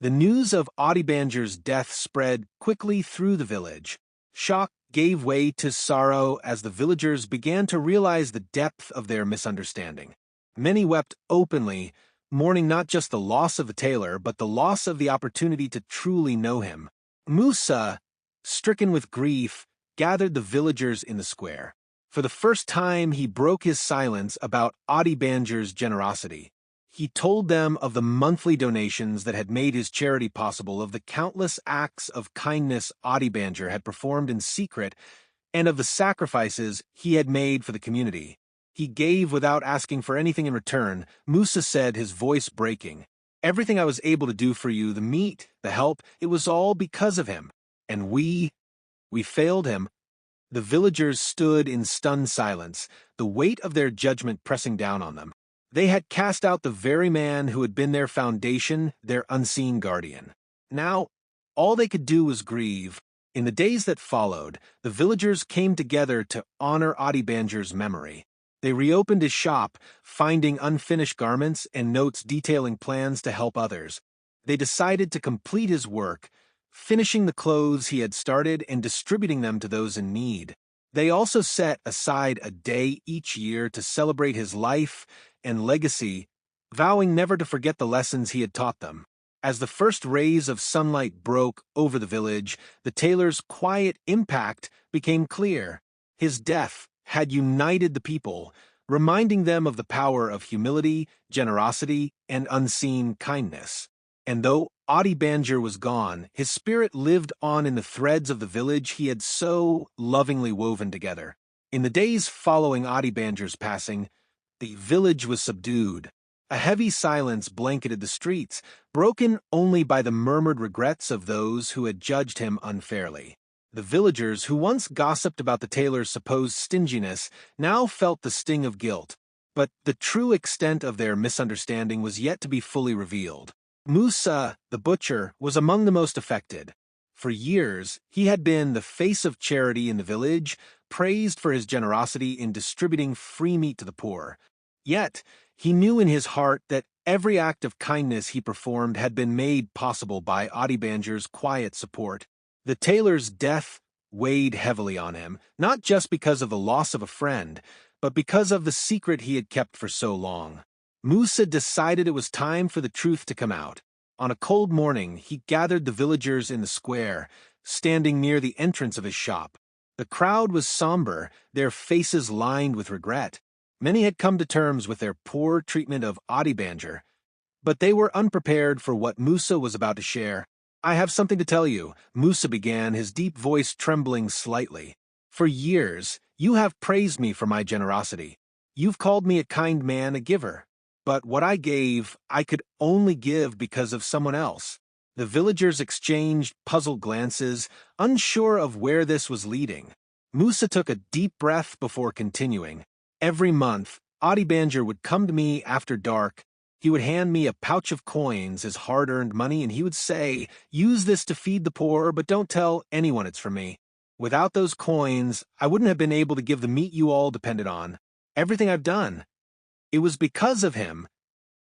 The news of Adebanjo's death spread quickly through the village. Shock gave way to sorrow as the villagers began to realize the depth of their misunderstanding. Many wept openly, mourning not just the loss of the tailor, but the loss of the opportunity to truly know him. Musa, stricken with grief, gathered the villagers in the square. For the first time, he broke his silence about Adebanjo's generosity. He told them of the monthly donations that had made his charity possible, of the countless acts of kindness Adebanjo had performed in secret, and of the sacrifices he had made for the community. He gave without asking for anything in return. Musa said, his voice breaking, "Everything I was able to do for you, the meat, the help, it was all because of him. And we failed him." The villagers stood in stunned silence, the weight of their judgment pressing down on them. They had cast out the very man who had been their foundation, their unseen guardian. Now, all they could do was grieve. In the days that followed, the villagers came together to honor Adebanjo's memory. They reopened his shop, finding unfinished garments and notes detailing plans to help others. They decided to complete his work, finishing the clothes he had started and distributing them to those in need. They also set aside a day each year to celebrate his life and legacy, vowing never to forget the lessons he had taught them. As the first rays of sunlight broke over the village, the tailor's quiet impact became clear. His death had united the people, reminding them of the power of humility, generosity, and unseen kindness. And though Adebanjo was gone, his spirit lived on in the threads of the village he had so lovingly woven together. In the days following Adebanjo's passing, the village was subdued. A heavy silence blanketed the streets, broken only by the murmured regrets of those who had judged him unfairly. The villagers who once gossiped about the tailor's supposed stinginess now felt the sting of guilt, but the true extent of their misunderstanding was yet to be fully revealed. Musa, the butcher, was among the most affected. For years, he had been the face of charity in the village, praised for his generosity in distributing free meat to the poor. Yet, he knew in his heart that every act of kindness he performed had been made possible by Adebanjo's quiet support. The tailor's death weighed heavily on him, not just because of the loss of a friend, but because of the secret he had kept for so long. Musa decided it was time for the truth to come out. On a cold morning, he gathered the villagers in the square, standing near the entrance of his shop. The crowd was somber, their faces lined with regret. Many had come to terms with their poor treatment of Adebanjo, but they were unprepared for what Musa was about to share. "I have something to tell you," Musa began, his deep voice trembling slightly. "For years, you have praised me for my generosity. You've called me a kind man, a giver. But what I gave, I could only give because of someone else." The villagers exchanged puzzled glances, unsure of where this was leading. Musa took a deep breath before continuing. "Every month, Adebanjo would come to me after dark. He would hand me a pouch of coins, his hard-earned money, and he would say, 'Use this to feed the poor, but don't tell anyone it's from me.' Without those coins, I wouldn't have been able to give the meat you all depended on. Everything I've done. It was because of him."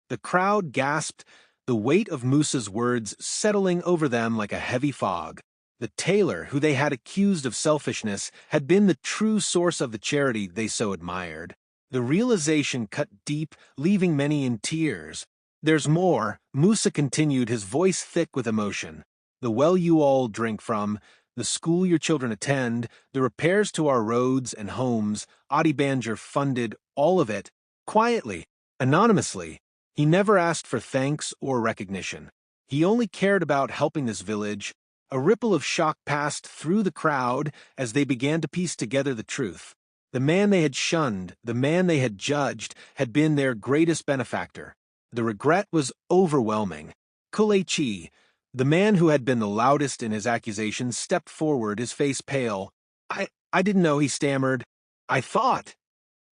The crowd gasped, the weight of Musa's words settling over them like a heavy fog. The tailor, who they had accused of selfishness, had been the true source of the charity they so admired. The realization cut deep, leaving many in tears. "There's more," Musa continued, his voice thick with emotion. "The well you all drink from, the school your children attend, the repairs to our roads and homes, Adebanjo funded all of it, quietly, anonymously. He never asked for thanks or recognition. He only cared about helping this village." A ripple of shock passed through the crowd as they began to piece together the truth. The man they had shunned, the man they had judged, had been their greatest benefactor. The regret was overwhelming. Kuleichi, the man who had been the loudest in his accusations, stepped forward, his face pale. I didn't know," he stammered. I thought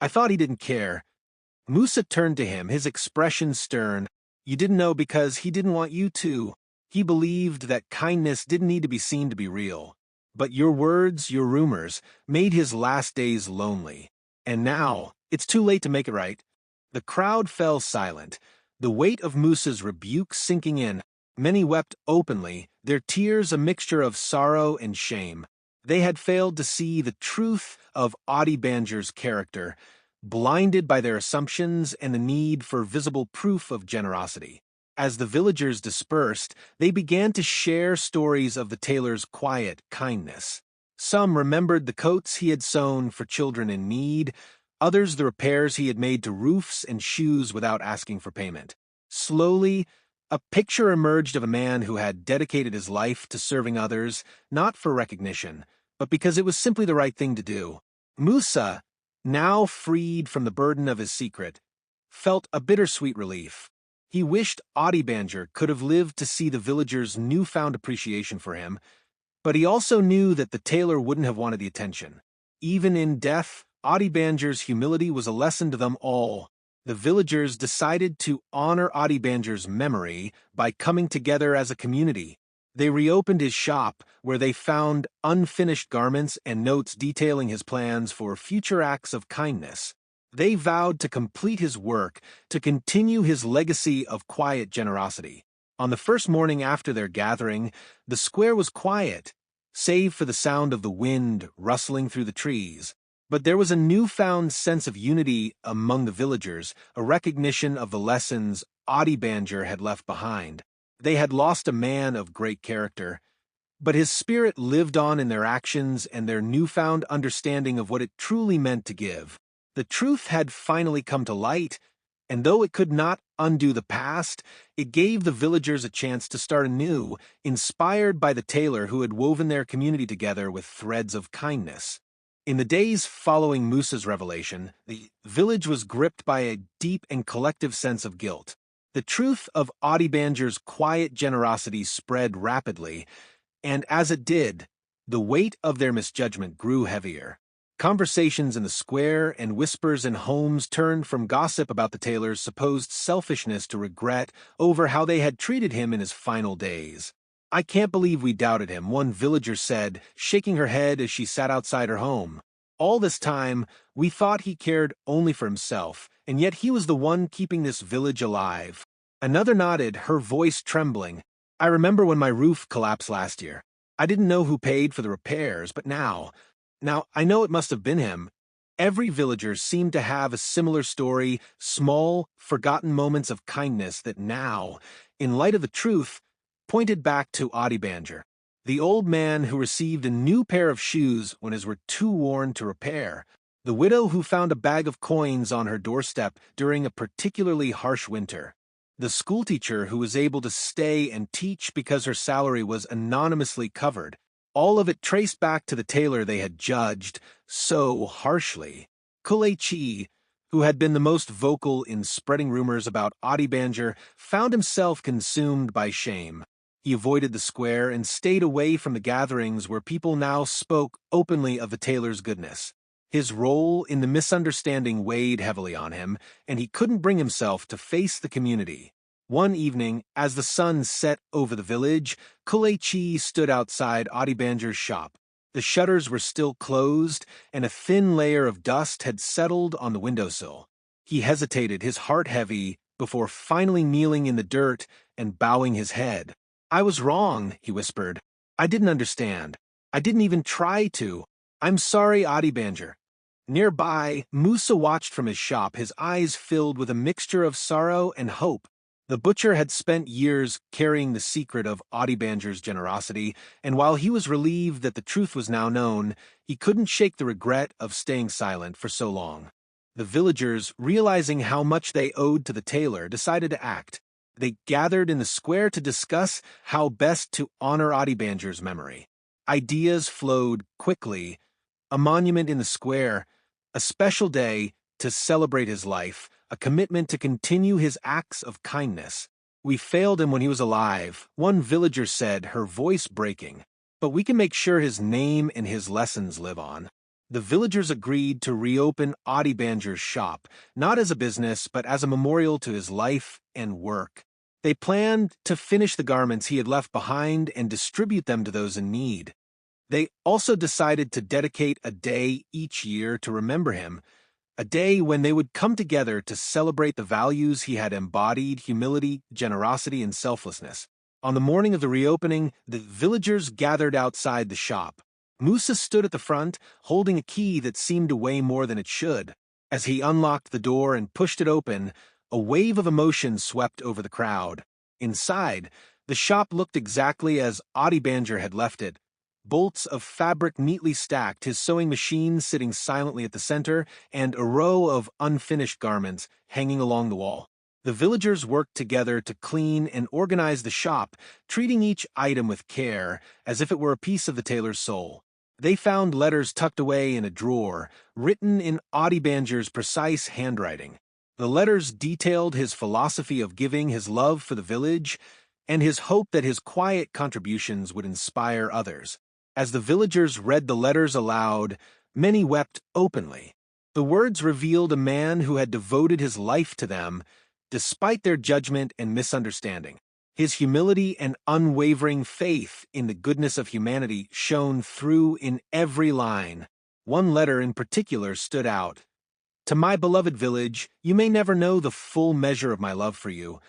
he didn't care." Musa turned to him, his expression stern. "You didn't know because he didn't want you to. He believed that kindness didn't need to be seen to be real. But your words, your rumors, made his last days lonely. And now, it's too late to make it right." The crowd fell silent, the weight of Musa's rebuke sinking in. Many wept openly, their tears a mixture of sorrow and shame. They had failed to see the truth of Adebanjo's character, blinded by their assumptions and the need for visible proof of generosity. As the villagers dispersed, they began to share stories of the tailor's quiet kindness. Some remembered the coats he had sewn for children in need, others the repairs he had made to roofs and shoes without asking for payment. Slowly, a picture emerged of a man who had dedicated his life to serving others, not for recognition, but because it was simply the right thing to do. Musa, now freed from the burden of his secret, felt a bittersweet relief. He wished Adebanjo could have lived to see the villagers' newfound appreciation for him, but he also knew that the tailor wouldn't have wanted the attention. Even in death, Adebanjo's humility was a lesson to them all. The villagers decided to honor Adebanjo's memory by coming together as a community. They reopened his shop, where they found unfinished garments and notes detailing his plans for future acts of kindness. They vowed to complete his work, to continue his legacy of quiet generosity. On the first morning after their gathering, the square was quiet, save for the sound of the wind rustling through the trees. But there was a newfound sense of unity among the villagers, a recognition of the lessons Adebanjo had left behind. They had lost a man of great character, but his spirit lived on in their actions and their newfound understanding of what it truly meant to give. The truth had finally come to light, and though it could not undo the past, it gave the villagers a chance to start anew, inspired by the tailor who had woven their community together with threads of kindness. In the days following Musa's revelation, the village was gripped by a deep and collective sense of guilt. The truth of Adebanjo's quiet generosity spread rapidly, and as it did, the weight of their misjudgment grew heavier. Conversations in the square and whispers in homes turned from gossip about the tailor's supposed selfishness to regret over how they had treated him in his final days. "I can't believe we doubted him," one villager said, shaking her head as she sat outside her home. "All this time, we thought he cared only for himself, and yet he was the one keeping this village alive." Another nodded, her voice trembling. "I remember when my roof collapsed last year. I didn't know who paid for the repairs, but now I know it must have been him." Every villager seemed to have a similar story, small, forgotten moments of kindness that now, in light of the truth, pointed back to Adebanjo, the old man who received a new pair of shoes when his were too worn to repair, the widow who found a bag of coins on her doorstep during a particularly harsh winter, the schoolteacher who was able to stay and teach because her salary was anonymously covered, all of it traced back to the tailor they had judged so harshly. Kuleichi, who had been the most vocal in spreading rumors about Adebanjo, found himself consumed by shame. He avoided the square and stayed away from the gatherings where people now spoke openly of the tailor's goodness. His role in the misunderstanding weighed heavily on him, and he couldn't bring himself to face the community. One evening, as the sun set over the village, Kuleichi stood outside Adebanjo's shop. The shutters were still closed, and a thin layer of dust had settled on the windowsill. He hesitated, his heart heavy, before finally kneeling in the dirt and bowing his head. "I was wrong," he whispered. "I didn't understand. I didn't even try to. I'm sorry, Adebanjo." Nearby, Musa watched from his shop, his eyes filled with a mixture of sorrow and hope. The butcher had spent years carrying the secret of Adebanjo's generosity, and while he was relieved that the truth was now known, he couldn't shake the regret of staying silent for so long. The villagers, realizing how much they owed to the tailor, decided to act. They gathered in the square to discuss how best to honor Adebanjo's memory. Ideas flowed quickly. A monument in the square, a special day to celebrate his life, a commitment to continue his acts of kindness. "We failed him when he was alive," one villager said, her voice breaking. "But we can make sure his name and his lessons live on." The villagers agreed to reopen Adebanjo's shop, not as a business, but as a memorial to his life and work. They planned to finish the garments he had left behind and distribute them to those in need. They also decided to dedicate a day each year to remember him, a day when they would come together to celebrate the values he had embodied: humility, generosity, and selflessness. On the morning of the reopening, the villagers gathered outside the shop. Musa stood at the front, holding a key that seemed to weigh more than it should. As he unlocked the door and pushed it open, a wave of emotion swept over the crowd. Inside, the shop looked exactly as Adebanjo had left it. Bolts of fabric neatly stacked, his sewing machine sitting silently at the center, and a row of unfinished garments hanging along the wall. The villagers worked together to clean and organize the shop, treating each item with care, as if it were a piece of the tailor's soul. They found letters tucked away in a drawer, written in Adebanjo's precise handwriting. The letters detailed his philosophy of giving, his love for the village, and his hope that his quiet contributions would inspire others. As the villagers read the letters aloud, many wept openly. The words revealed a man who had devoted his life to them, despite their judgment and misunderstanding. His humility and unwavering faith in the goodness of humanity shone through in every line. One letter in particular stood out. "To my beloved village, you may never know the full measure of my love for you,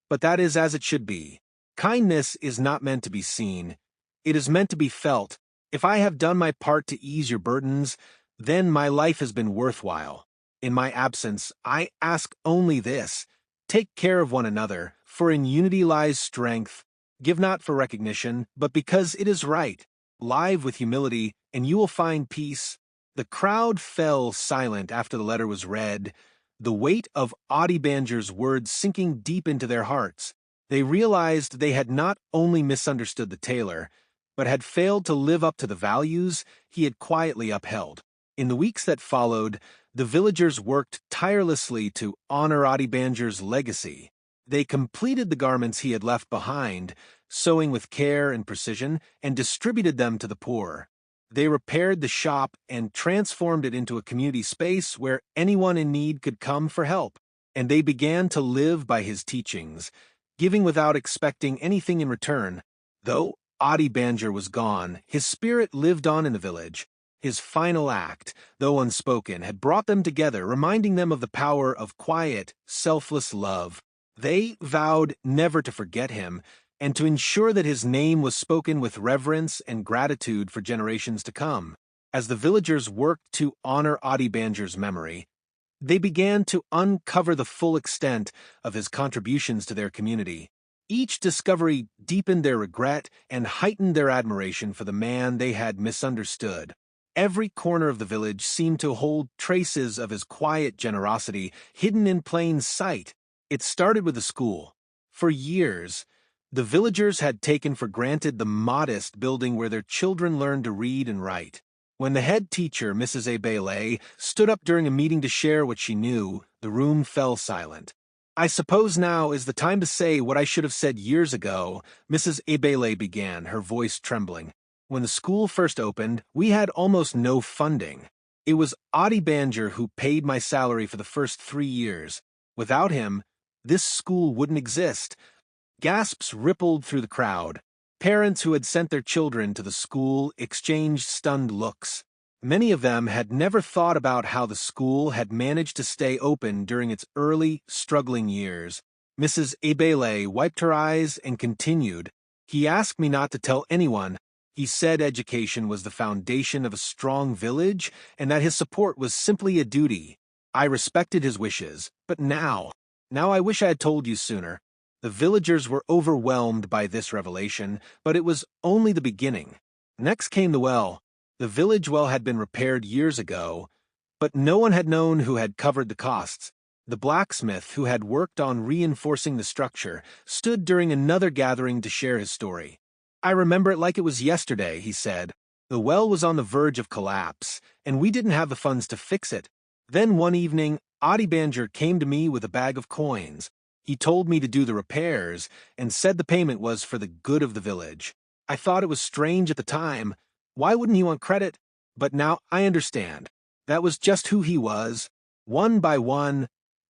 but that is as it should be. Kindness is not meant to be seen. It is meant to be felt. If I have done my part to ease your burdens, then my life has been worthwhile. In my absence, I ask only this: take care of one another, For in unity lies strength. Give not for recognition, but because it is right. Live with humility, and you will find peace. The crowd fell silent after the letter was read, the weight of Adebanjo's words sinking deep into their hearts. They realized they had not only misunderstood the tailor, but had failed to live up to the values he had quietly upheld. In the weeks that followed, the villagers worked tirelessly to honor Adebanjo's legacy. They completed the garments he had left behind, sewing with care and precision, and distributed them to the poor. They repaired the shop and transformed it into a community space where anyone in need could come for help. And they began to live by his teachings, giving without expecting anything in return. Though Adebanjo was gone, his spirit lived on in the village. His final act, though unspoken, had brought them together, reminding them of the power of quiet, selfless love. They vowed never to forget him, and to ensure that his name was spoken with reverence and gratitude for generations to come. As the villagers worked to honor Adebanjo's memory, they began to uncover the full extent of his contributions to their community. Each discovery deepened their regret and heightened their admiration for the man they had misunderstood. Every corner of the village seemed to hold traces of his quiet generosity, hidden in plain sight. It started with the school. For years, the villagers had taken for granted the modest building where their children learned to read and write. When the head teacher, Mrs. Adebanjo, stood up during a meeting to share what she knew, the room fell silent. "I suppose now is the time to say what I should have said years ago," Mrs. Adebanjo began, her voice trembling. "When the school first opened, we had almost no funding. It was Adebanjo who paid my salary for the first 3 years. Without him, this school wouldn't exist." Gasps rippled through the crowd. Parents who had sent their children to the school exchanged stunned looks. Many of them had never thought about how the school had managed to stay open during its early, struggling years. Mrs. Adebanjo wiped her eyes and continued, "He asked me not to tell anyone. He said education was the foundation of a strong village and that his support was simply a duty. I respected his wishes, but now I wish I had told you sooner." The villagers were overwhelmed by this revelation, but it was only the beginning. Next came the well. The village well had been repaired years ago, but no one had known who had covered the costs. The blacksmith who had worked on reinforcing the structure stood during another gathering to share his story. "I remember it like it was yesterday," he said. "The well was on the verge of collapse, and we didn't have the funds to fix it. Then one evening, Adebanjo came to me with a bag of coins. He told me to do the repairs and said the payment was for the good of the village. I thought it was strange at the time. Why wouldn't he want credit? But now I understand. That was just who he was." One by one,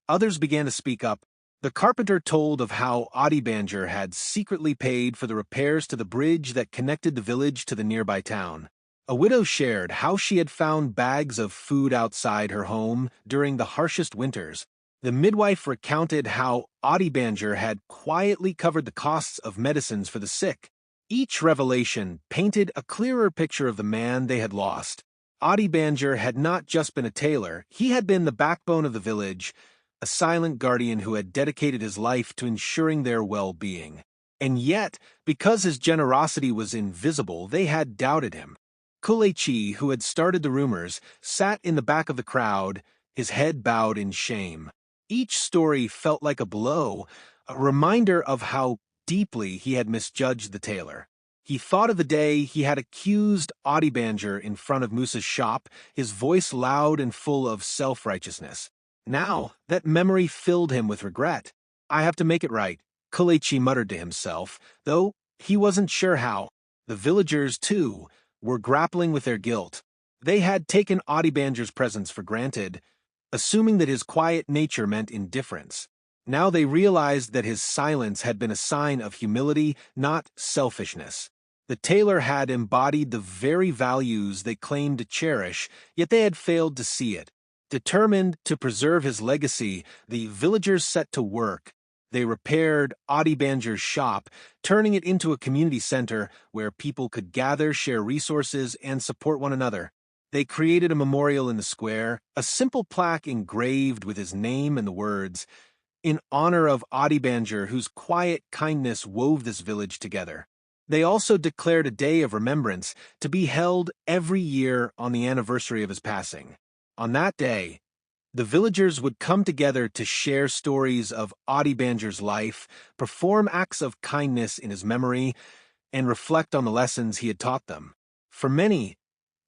others began to speak up. The carpenter told of how Adebanjo had secretly paid for the repairs to the bridge that connected the village to the nearby town. A widow shared how she had found bags of food outside her home during the harshest winters. The midwife recounted how Adebanjo had quietly covered the costs of medicines for the sick. Each revelation painted a clearer picture of the man they had lost. Adebanjo had not just been a tailor, he had been the backbone of the village, a silent guardian who had dedicated his life to ensuring their well-being. And yet, because his generosity was invisible, they had doubted him. Kulechi, who had started the rumors, sat in the back of the crowd, his head bowed in shame. Each story felt like a blow, a reminder of how deeply he had misjudged the tailor. He thought of the day he had accused Adebanjo in front of Musa's shop, his voice loud and full of self-righteousness. Now, that memory filled him with regret. "I have to make it right," Kulechi muttered to himself, though he wasn't sure how. The villagers, too, were grappling with their guilt. They had taken Adebanjo's presence for granted, assuming that his quiet nature meant indifference. Now they realized that his silence had been a sign of humility, not selfishness. The tailor had embodied the very values they claimed to cherish, yet they had failed to see it. Determined to preserve his legacy, the villagers set to work. They repaired Adebanjo's shop, turning it into a community center where people could gather, share resources, and support one another. They created a memorial in the square, a simple plaque engraved with his name and the words, in honor of Adebanjo, whose quiet kindness wove this village together. They also declared a day of remembrance to be held every year on the anniversary of his passing. On that day, the villagers would come together to share stories of Adebanjo's life, perform acts of kindness in his memory, and reflect on the lessons he had taught them. For many,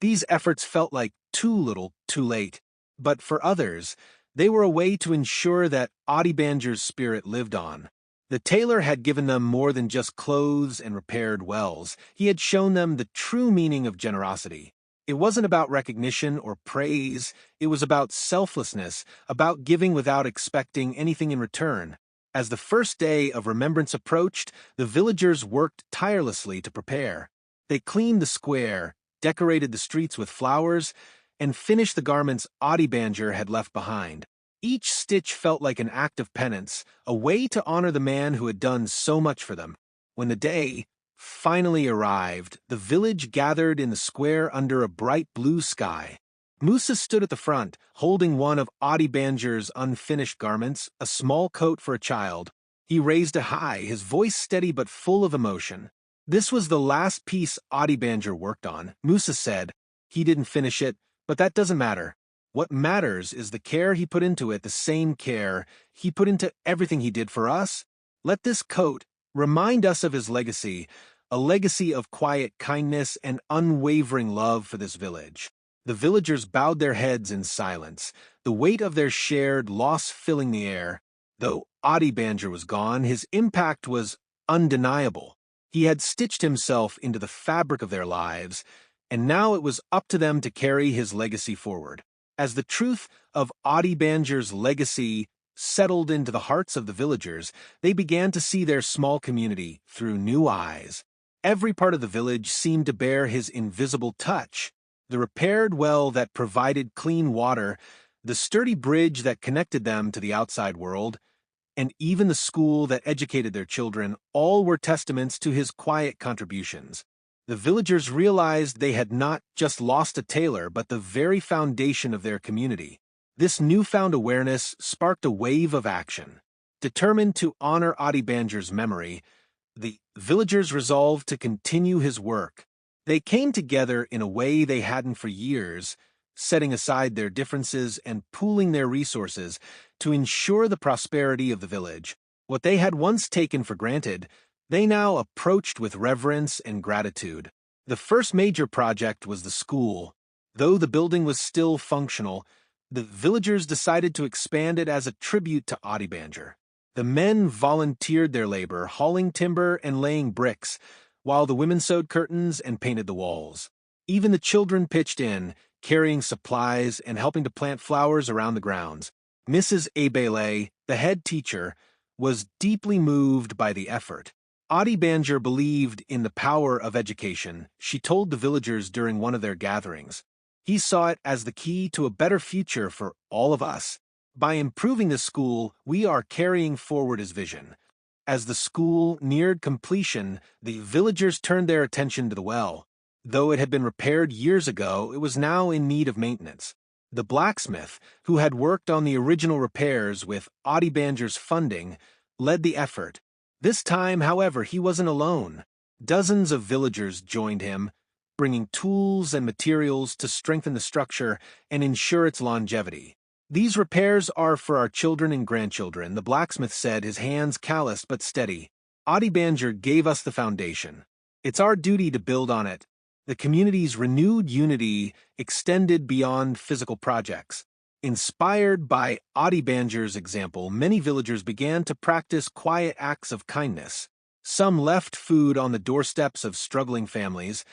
these efforts felt like too little, too late, but for others, they were a way to ensure that Adebanjo's spirit lived on. The tailor had given them more than just clothes and repaired wells. He had shown them the true meaning of generosity. It wasn't about recognition or praise. It was about selflessness, about giving without expecting anything in return. As the first day of remembrance approached, the villagers worked tirelessly to prepare. They cleaned the square, decorated the streets with flowers, and finished the garments Adebanjo had left behind. Each stitch felt like an act of penance, a way to honor the man who had done so much for them. When the day finally arrived, the village gathered in the square under a bright blue sky. Musa stood at the front, holding one of Adebanjo's unfinished garments, a small coat for a child. He raised it high, his voice steady but full of emotion. This was the last piece Adebanjo worked on. Musa said, "He didn't finish it, but that doesn't matter. What matters is the care he put into it, the same care he put into everything he did for us. Let this coat remind us of his legacy, a legacy of quiet kindness and unwavering love for this village." The villagers bowed their heads in silence, the weight of their shared loss filling the air. Though Adebanjo was gone, his impact was undeniable. He had stitched himself into the fabric of their lives, and now it was up to them to carry his legacy forward. As the truth of Adebanjo's legacy settled into the hearts of the villagers, they began to see their small community through new eyes. Every part of the village seemed to bear his invisible touch. The repaired well that provided clean water, the sturdy bridge that connected them to the outside world, and even the school that educated their children, all were testaments to his quiet contributions. The villagers realized they had not just lost a tailor, but the very foundation of their community. This newfound awareness sparked a wave of action. Determined to honor Adebanjo's memory, the villagers resolved to continue his work. They came together in a way they hadn't for years, setting aside their differences and pooling their resources to ensure the prosperity of the village. What they had once taken for granted, they now approached with reverence and gratitude. The first major project was the school. Though the building was still functional, the villagers decided to expand it as a tribute to Adebanjo. The men volunteered their labor, hauling timber and laying bricks, while the women sewed curtains and painted the walls. Even the children pitched in, carrying supplies and helping to plant flowers around the grounds. Mrs. Abele, the head teacher, was deeply moved by the effort. Adebanjo believed in the power of education, she told the villagers during one of their gatherings. He saw it as the key to a better future for all of us. By improving the school, we are carrying forward his vision. As the school neared completion, the villagers turned their attention to the well. Though it had been repaired years ago, it was now in need of maintenance. The blacksmith, who had worked on the original repairs with Adebanjo's funding, led the effort. This time, however, he wasn't alone. Dozens of villagers joined him, bringing tools and materials to strengthen the structure and ensure its longevity. "These repairs are for our children and grandchildren," the blacksmith said, his hands calloused but steady. "Adebanjo gave us the foundation. It's our duty to build on it." The community's renewed unity extended beyond physical projects. Inspired by Adebanjo's example, many villagers began to practice quiet acts of kindness. Some left food on the doorsteps of struggling families,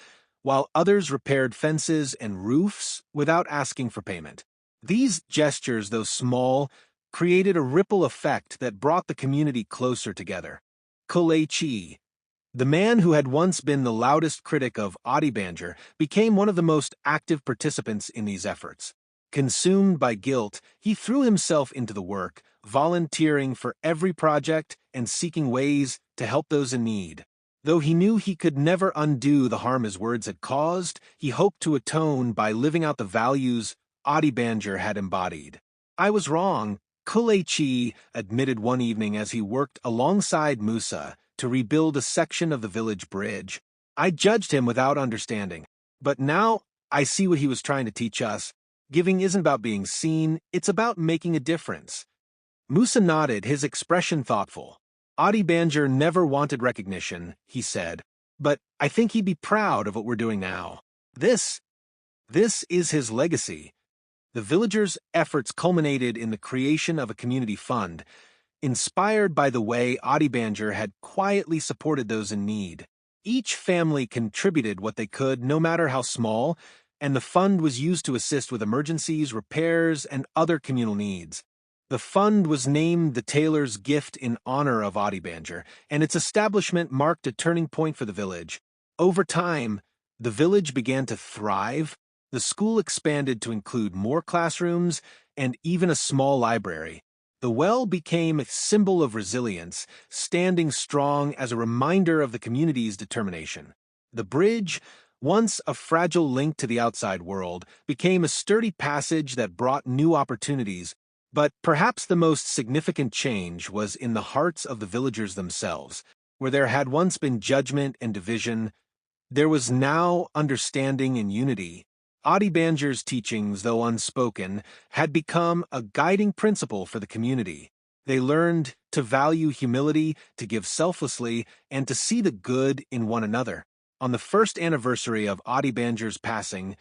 while others repaired fences and roofs without asking for payment. These gestures, though small, created a ripple effect that brought the community closer together. Kolechi, the man who had once been the loudest critic of Adebanjo, became one of the most active participants in these efforts. Consumed by guilt, he threw himself into the work, volunteering for every project and seeking ways to help those in need. Though he knew he could never undo the harm his words had caused, he hoped to atone by living out the values Adebanjo had embodied. "I was wrong," Kuleichi admitted one evening as he worked alongside Musa to rebuild a section of the village bridge. I judged him without understanding, but now I see what he was trying to teach us. Giving isn't about being seen, it's about making a difference. Musa nodded, his expression thoughtful. Adebanjo never wanted recognition, he said, but I think he'd be proud of what we're doing now. This is his legacy. The villagers' efforts culminated in the creation of a community fund, inspired by the way Adebanjo had quietly supported those in need. Each family contributed what they could, no matter how small, and the fund was used to assist with emergencies, repairs, and other communal needs. The fund was named the Tailor's Gift in honor of Adebanjo, and its establishment marked a turning point for the village. Over time, the village began to thrive. The school expanded to include more classrooms and even a small library. The well became a symbol of resilience, standing strong as a reminder of the community's determination. The bridge, once a fragile link to the outside world, became a sturdy passage that brought new opportunities. But perhaps the most significant change was in the hearts of the villagers themselves. Where there had once been judgment and division, there was now understanding and unity. Adebanjo's teachings, though unspoken, had become a guiding principle for the community. They learned to value humility, to give selflessly, and to see the good in one another. On the first anniversary of Adebanjo's passing,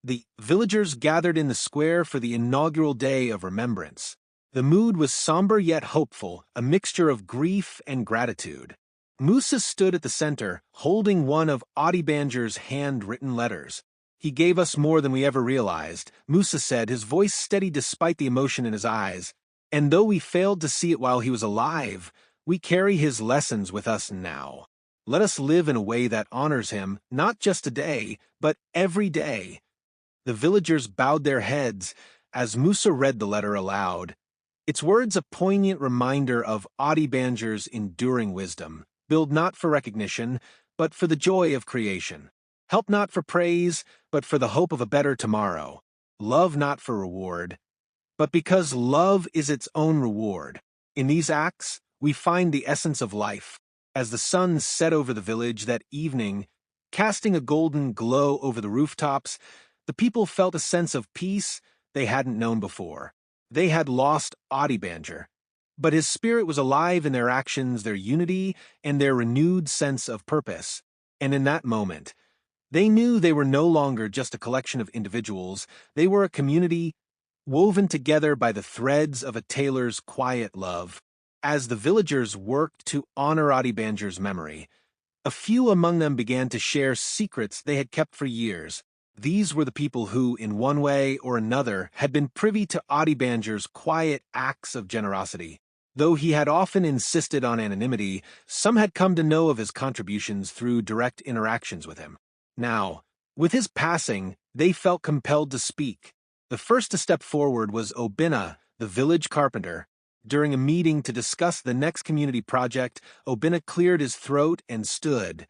the villagers gathered in the square for the inaugural day of remembrance. The mood was somber yet hopeful, a mixture of grief and gratitude. Musa stood at the center, holding one of Adebanjo's handwritten letters. He gave us more than we ever realized, Musa said, his voice steady despite the emotion in his eyes. And though we failed to see it while he was alive, we carry his lessons with us now. Let us live in a way that honors him, not just today, but every day. The villagers bowed their heads as Musa read the letter aloud. Its words a poignant reminder of Adebanjo's enduring wisdom. Build not for recognition, but for the joy of creation. Help not for praise, but for the hope of a better tomorrow. Love not for reward, but because love is its own reward. In these acts, we find the essence of life. As the sun set over the village that evening, casting a golden glow over the rooftops, the people felt a sense of peace they hadn't known before. They had lost Adebanjo, but his spirit was alive in their actions, their unity, and their renewed sense of purpose. And in that moment, they knew they were no longer just a collection of individuals. They were a community woven together by the threads of a tailor's quiet love. As the villagers worked to honor Adebanjo's memory, a few among them began to share secrets they had kept for years. These were the people who, in one way or another, had been privy to Adebanjo's quiet acts of generosity. Though he had often insisted on anonymity, some had come to know of his contributions through direct interactions with him. Now, with his passing, they felt compelled to speak. The first to step forward was Obinna, the village carpenter. During a meeting to discuss the next community project, Obinna cleared his throat and stood,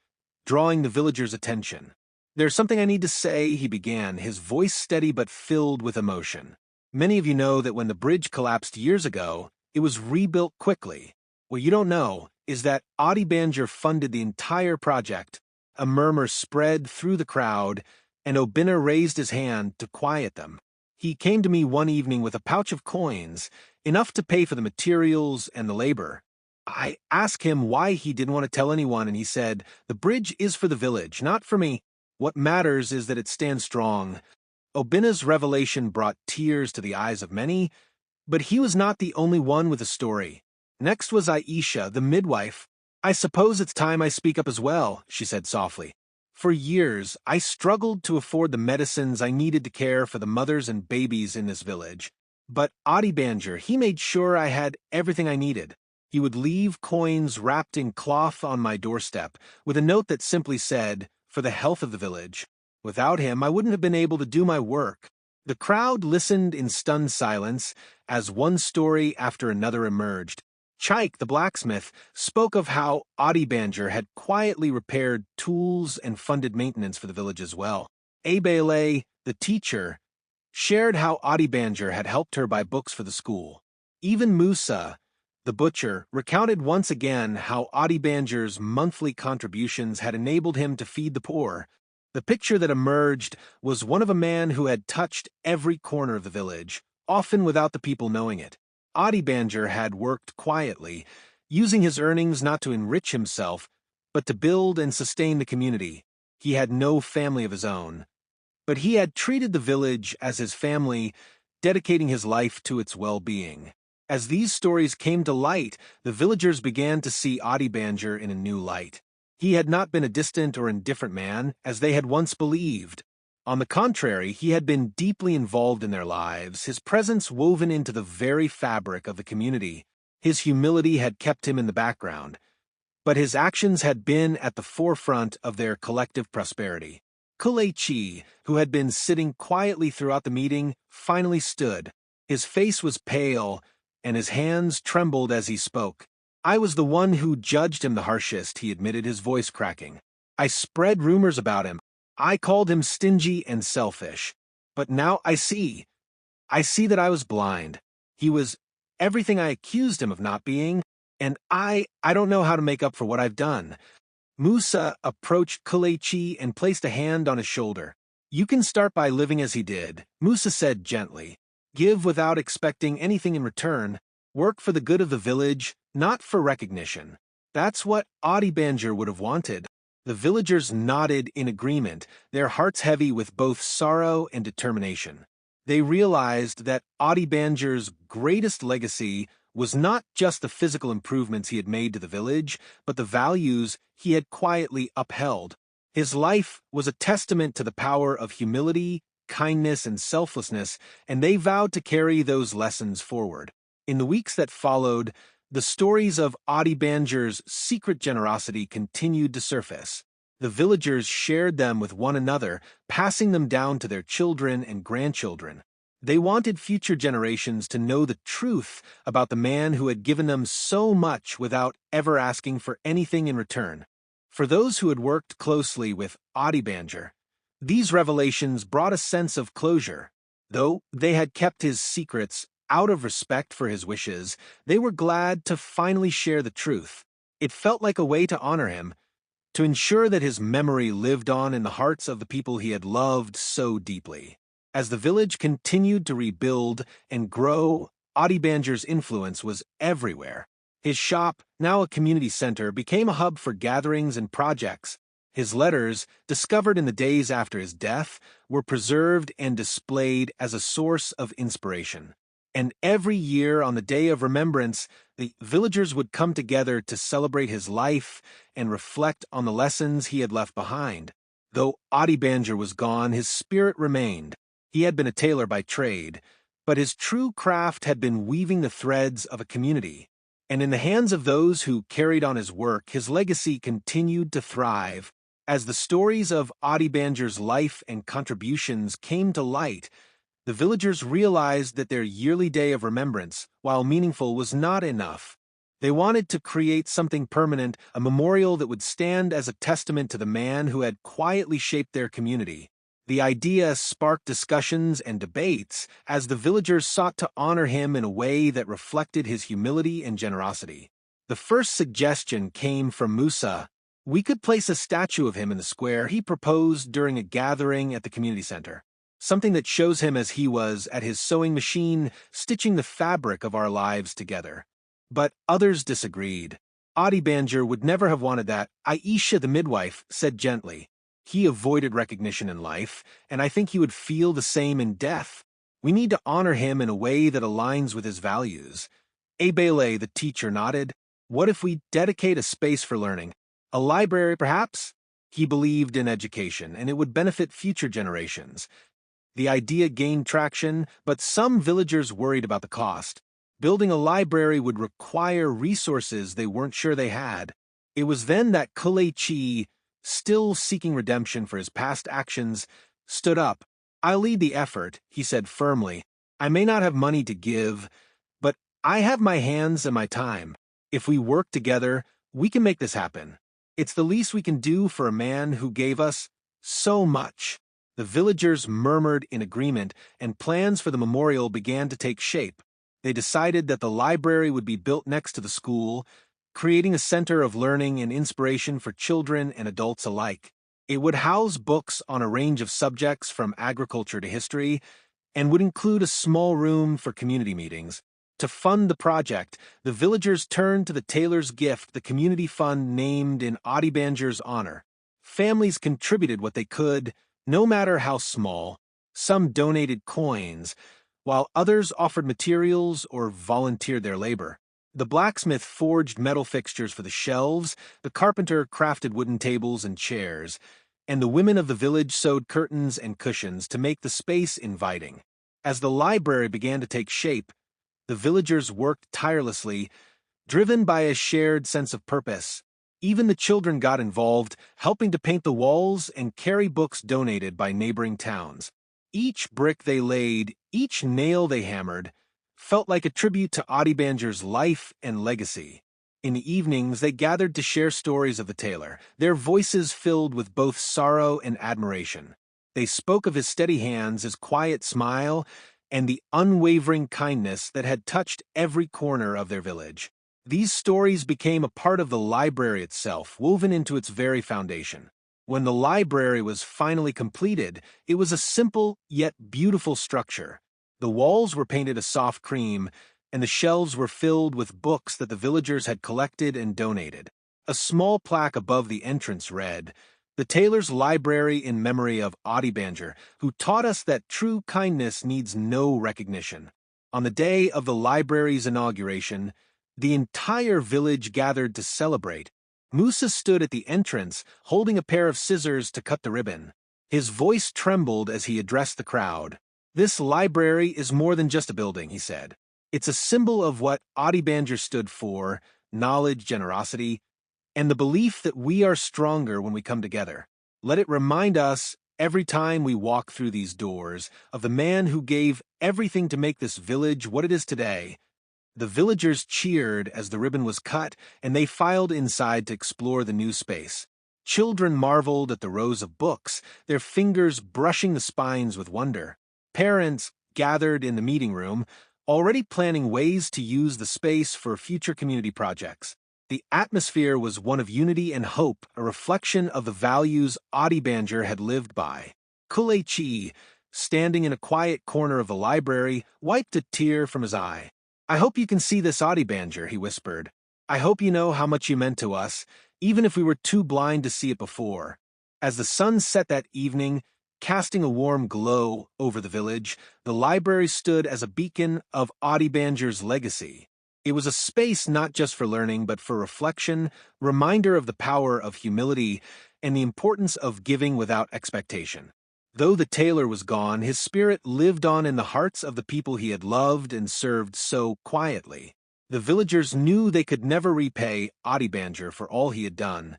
drawing the villagers' attention. "There's something I need to say," he began, his voice steady but filled with emotion. "Many of you know that when the bridge collapsed years ago, it was rebuilt quickly. What you don't know is that Adebanjo funded the entire project." A murmur spread through the crowd, and Obinna raised his hand to quiet them. He came to me one evening with a pouch of coins, enough to pay for the materials and the labor. I asked him why he didn't want to tell anyone, and he said, "The bridge is for the village, not for me. What matters is that it stands strong." Obinna's revelation brought tears to the eyes of many, but he was not the only one with a story. Next was Aisha, the midwife. "I suppose it's time I speak up as well," she said softly. "For years, I struggled to afford the medicines I needed to care for the mothers and babies in this village. But Adebanjo, he made sure I had everything I needed. He would leave coins wrapped in cloth on my doorstep, with a note that simply said, 'For the health of the village.' Without him, I wouldn't have been able to do my work." The crowd listened in stunned silence as one story after another emerged. Chaik, the blacksmith, spoke of how Adebanjo had quietly repaired tools and funded maintenance for the village as well. Abele, the teacher, shared how Adebanjo had helped her buy books for the school. Even Musa, the butcher, recounted once again how Adebanjo's monthly contributions had enabled him to feed the poor. The picture that emerged was one of a man who had touched every corner of the village, often without the people knowing it. Adebanjo had worked quietly, using his earnings not to enrich himself, but to build and sustain the community. He had no family of his own, but he had treated the village as his family, dedicating his life to its well-being. As these stories came to light, the villagers began to see Adebanjo in a new light. He had not been a distant or indifferent man, as they had once believed. On the contrary, he had been deeply involved in their lives, his presence woven into the very fabric of the community. His humility had kept him in the background, but his actions had been at the forefront of their collective prosperity. Kelechi, who had been sitting quietly throughout the meeting, finally stood. His face was pale, and his hands trembled as he spoke. "I was the one who judged him the harshest," he admitted, his voice cracking. "I spread rumors about him. I called him stingy and selfish. But now I see that I was blind. He was everything I accused him of not being, and I don't know how to make up for what I've done." Musa approached Kelechi and placed a hand on his shoulder. "You can start by living as he did," Musa said gently. "Give without expecting anything in return. Work for the good of the village, not for recognition." That's what Adebanjo would have wanted. The villagers nodded in agreement, their hearts heavy with both sorrow and determination. They realized that Adebanjo's greatest legacy was not just the physical improvements he had made to the village, but the values he had quietly upheld. His life was a testament to the power of humility, kindness, and selflessness, and they vowed to carry those lessons forward. In the weeks that followed, the stories of Adebanjo's secret generosity continued to surface. The villagers shared them with one another, passing them down to their children and grandchildren. They wanted future generations to know the truth about the man who had given them so much without ever asking for anything in return. For those who had worked closely with Adebanjo, these revelations brought a sense of closure. Though they had kept his secrets out of respect for his wishes, they were glad to finally share the truth. It felt like a way to honor him, to ensure that his memory lived on in the hearts of the people he had loved so deeply. As the village continued to rebuild and grow, Adebanjo's influence was everywhere. His shop, now a community center, became a hub for gatherings and projects. His letters, discovered in the days after his death, were preserved and displayed as a source of inspiration. And every year on the Day of Remembrance, the villagers would come together to celebrate his life and reflect on the lessons he had left behind. Though Adebanjo was gone, his spirit remained. He had been a tailor by trade, but his true craft had been weaving the threads of a community. And in the hands of those who carried on his work, his legacy continued to thrive. As the stories of Adebanjo's life and contributions came to light, the villagers realized that their yearly day of remembrance, while meaningful, was not enough. They wanted to create something permanent, a memorial that would stand as a testament to the man who had quietly shaped their community. The idea sparked discussions and debates as the villagers sought to honor him in a way that reflected his humility and generosity. The first suggestion came from Musa. "We could place a statue of him in the square," he proposed during a gathering at the community center. "Something that shows him as he was at his sewing machine, stitching the fabric of our lives together." But others disagreed. Adebanjo would never have wanted that. Aisha, the midwife, said gently. "He avoided recognition in life, and I think he would feel the same in death. We need to honor him in a way that aligns with his values." Ebele, the teacher, nodded. "What if we dedicate a space for learning? A library, perhaps?" He believed in education, and it would benefit future generations. The idea gained traction, but some villagers worried about the cost. Building a library would require resources they weren't sure they had. It was then that Kelechi, still seeking redemption for his past actions, stood up. "I'll lead the effort," he said firmly. "I may not have money to give, but I have my hands and my time. If we work together, we can make this happen. It's the least we can do for a man who gave us so much." The villagers murmured in agreement, and plans for the memorial began to take shape. They decided that the library would be built next to the school, creating a center of learning and inspiration for children and adults alike. It would house books on a range of subjects from agriculture to history, and would include a small room for community meetings. To fund the project, the villagers turned to the Tailor's Gift, the community fund named in Adebanjo's honor. Families contributed what they could, no matter how small. Some donated coins, while others offered materials or volunteered their labor. The blacksmith forged metal fixtures for the shelves, the carpenter crafted wooden tables and chairs, and the women of the village sewed curtains and cushions to make the space inviting. As the library began to take shape, the villagers worked tirelessly, driven by a shared sense of purpose. Even the children got involved, helping to paint the walls and carry books donated by neighboring towns. Each brick they laid, each nail they hammered, felt like a tribute to Adebanjo's life and legacy. In the evenings, they gathered to share stories of the tailor, their voices filled with both sorrow and admiration. They spoke of his steady hands, his quiet smile, and the unwavering kindness that had touched every corner of their village. These stories became a part of the library itself, woven into its very foundation. When the library was finally completed, it was a simple yet beautiful structure. The walls were painted a soft cream, and the shelves were filled with books that the villagers had collected and donated. A small plaque above the entrance read, "The Tailor's Library in memory of Adebanjo, who taught us that true kindness needs no recognition." On the day of the library's inauguration, the entire village gathered to celebrate. Musa stood at the entrance, holding a pair of scissors to cut the ribbon. His voice trembled as he addressed the crowd. "This library is more than just a building," he said. "It's a symbol of what Adebanjo stood for: knowledge, generosity, and the belief that we are stronger when we come together. Let it remind us, every time we walk through these doors, of the man who gave everything to make this village what it is today." The villagers cheered as the ribbon was cut, and they filed inside to explore the new space. Children marveled at the rows of books, their fingers brushing the spines with wonder. Parents gathered in the meeting room, already planning ways to use the space for future community projects. The atmosphere was one of unity and hope, a reflection of the values Adebanjo had lived by. Kulechi, standing in a quiet corner of the library, wiped a tear from his eye. "I hope you can see this, Adebanjo," he whispered. "I hope you know how much you meant to us, even if we were too blind to see it before." As the sun set that evening, casting a warm glow over the village, the library stood as a beacon of Adebanjo's legacy. It was a space not just for learning, but for reflection, reminder of the power of humility and the importance of giving without expectation. Though the tailor was gone, his spirit lived on in the hearts of the people he had loved and served so quietly. The villagers knew they could never repay Adebanjo for all he had done,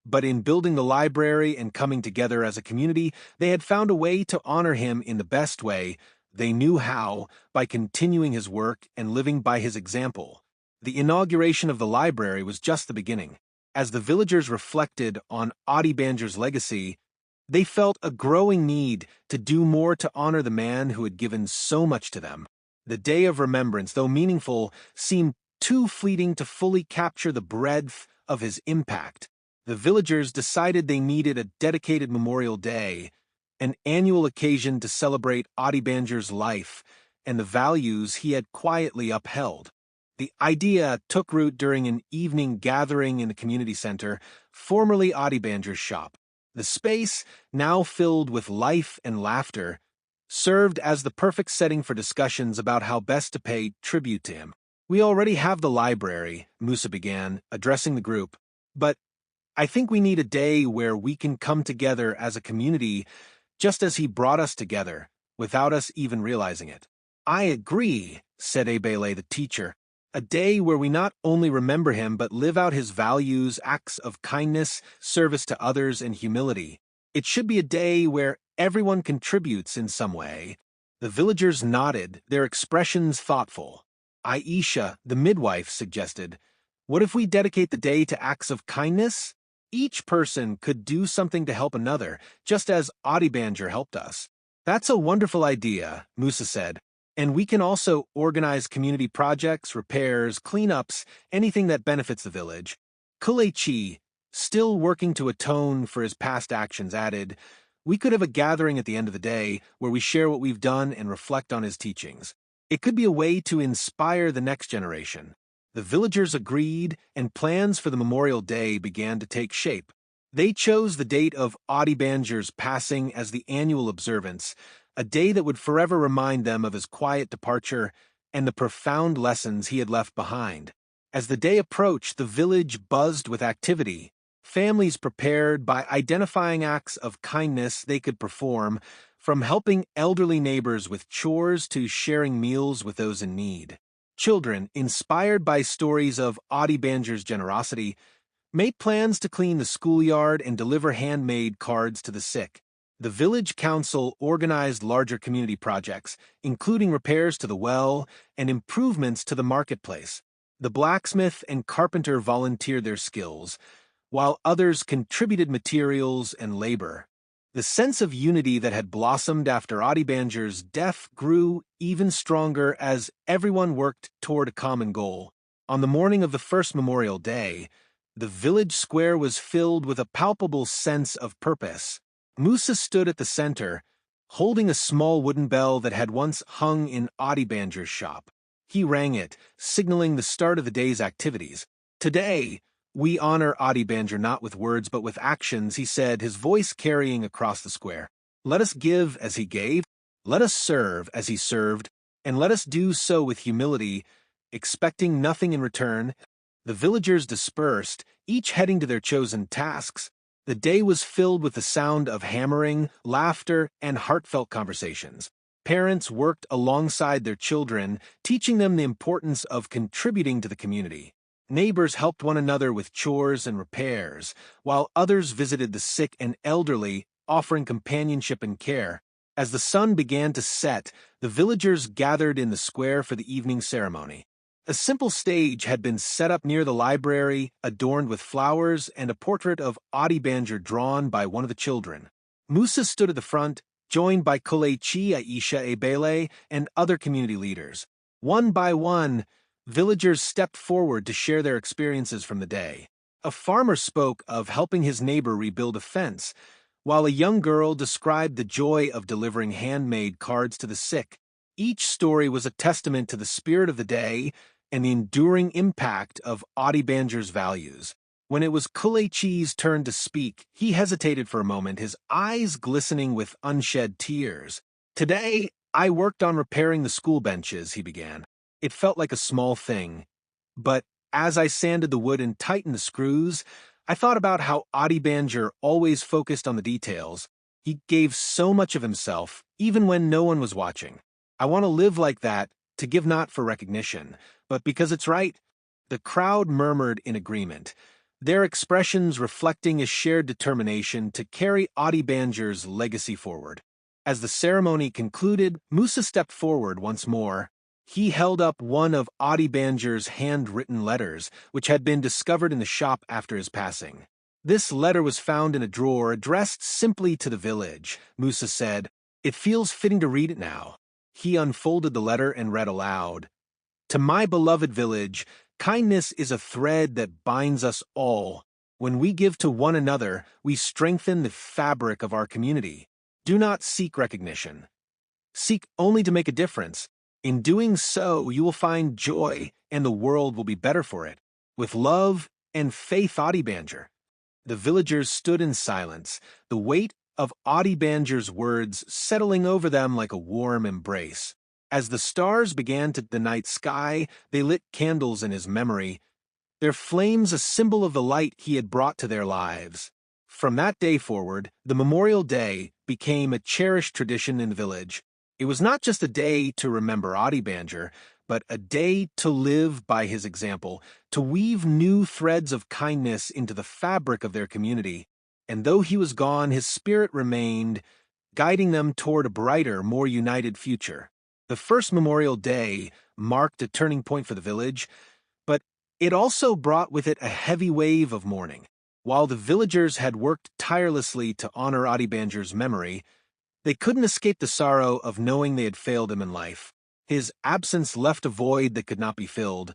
but in building the library and coming together as a community, they had found a way to honor him in the best way they knew how, by continuing his work and living by his example. The inauguration of the library was just the beginning. As the villagers reflected on Adebanjo's legacy, they felt a growing need to do more to honor the man who had given so much to them. The day of remembrance, though meaningful, seemed too fleeting to fully capture the breadth of his impact. The villagers decided they needed a dedicated Memorial Day, an annual occasion to celebrate Adebanjo's life and the values he had quietly upheld. The idea took root during an evening gathering in the community center, formerly Adebanjo's shop. The space, now filled with life and laughter, served as the perfect setting for discussions about how best to pay tribute to him. "We already have the library," Musa began, addressing the group, "but I think we need a day where we can come together as a community just as he brought us together, without us even realizing it." "I agree," said Ebele, the teacher. "A day where we not only remember him but live out his values, acts of kindness, service to others, and humility. It should be a day where everyone contributes in some way." The villagers nodded, their expressions thoughtful. Aisha, the midwife, suggested, "What if we dedicate the day to acts of kindness? Each person could do something to help another, just as Adebanjo helped us." "That's a wonderful idea," Musa said. And we can also organize community projects, repairs, cleanups, anything that benefits the village. Kuleichi, still working to atone for his past actions, added, "We could have a gathering at the end of the day where we share what we've done and reflect on his teachings. It could be a way to inspire the next generation." The villagers agreed, and plans for the Memorial Day began to take shape. They chose the date of Adebanjo's passing as the annual observance, a day that would forever remind them of his quiet departure and the profound lessons he had left behind. As the day approached, the village buzzed with activity. Families prepared by identifying acts of kindness they could perform, from helping elderly neighbors with chores to sharing meals with those in need. Children, inspired by stories of Adebanjo's generosity, made plans to clean the schoolyard and deliver handmade cards to the sick. The village council organized larger community projects, including repairs to the well and improvements to the marketplace. The blacksmith and carpenter volunteered their skills, while others contributed materials and labor. The sense of unity that had blossomed after Adebanjo's death grew even stronger as everyone worked toward a common goal. On the morning of the first Memorial Day, the village square was filled with a palpable sense of purpose. Musa stood at the center, holding a small wooden bell that had once hung in Adebanjo's shop. He rang it, signaling the start of the day's activities. "Today, we honor Adebanjo not with words but with actions," he said, his voice carrying across the square. "Let us give as he gave, let us serve as he served, and let us do so with humility, expecting nothing in return." The villagers dispersed, each heading to their chosen tasks. The day was filled with the sound of hammering, laughter, and heartfelt conversations. Parents worked alongside their children, teaching them the importance of contributing to the community. Neighbors helped one another with chores and repairs, while others visited the sick and elderly, offering companionship and care. As the sun began to set, the villagers gathered in the square for the evening ceremony. A simple stage had been set up near the library, adorned with flowers and a portrait of Adebanjo drawn by one of the children. Musa stood at the front, joined by Kuleichi, Aisha Ebele, and other community leaders. One by one, villagers stepped forward to share their experiences from the day. A farmer spoke of helping his neighbor rebuild a fence, while a young girl described the joy of delivering handmade cards to the sick. Each story was a testament to the spirit of the day and the enduring impact of Adebanjo's values. When it was Kuleichi's turn to speak, he hesitated for a moment, his eyes glistening with unshed tears. "Today, I worked on repairing the school benches," he began. "It felt like a small thing, but as I sanded the wood and tightened the screws, I thought about how Adebanjo always focused on the details. He gave so much of himself, even when no one was watching. I want to live like that, to give not for recognition, but because it's right." The crowd murmured in agreement, their expressions reflecting a shared determination to carry Adebanjo's legacy forward. As the ceremony concluded, Musa stepped forward once more. He held up one of Adebanjo's handwritten letters, which had been discovered in the shop after his passing. "This letter was found in a drawer addressed simply to the village," Musa said. "It feels fitting to read it now." He unfolded the letter and read aloud. "To my beloved village, kindness is a thread that binds us all. When we give to one another, we strengthen the fabric of our community. Do not seek recognition. Seek only to make a difference. In doing so, you will find joy, and the world will be better for it. With love and faith, Adebanjo." The villagers stood in silence, the weight of Adebanjo's words settling over them like a warm embrace. As the stars began to the night sky, they lit candles in his memory, their flames a symbol of the light he had brought to their lives. From that day forward, the Memorial Day became a cherished tradition in the village. It was not just a day to remember Adebanjo, but a day to live by his example, to weave new threads of kindness into the fabric of their community. And though he was gone, his spirit remained, guiding them toward a brighter, more united future. The first Memorial Day marked a turning point for the village, but it also brought with it a heavy wave of mourning. While the villagers had worked tirelessly to honor Adebanjo's memory, they couldn't escape the sorrow of knowing they had failed him in life. His absence left a void that could not be filled,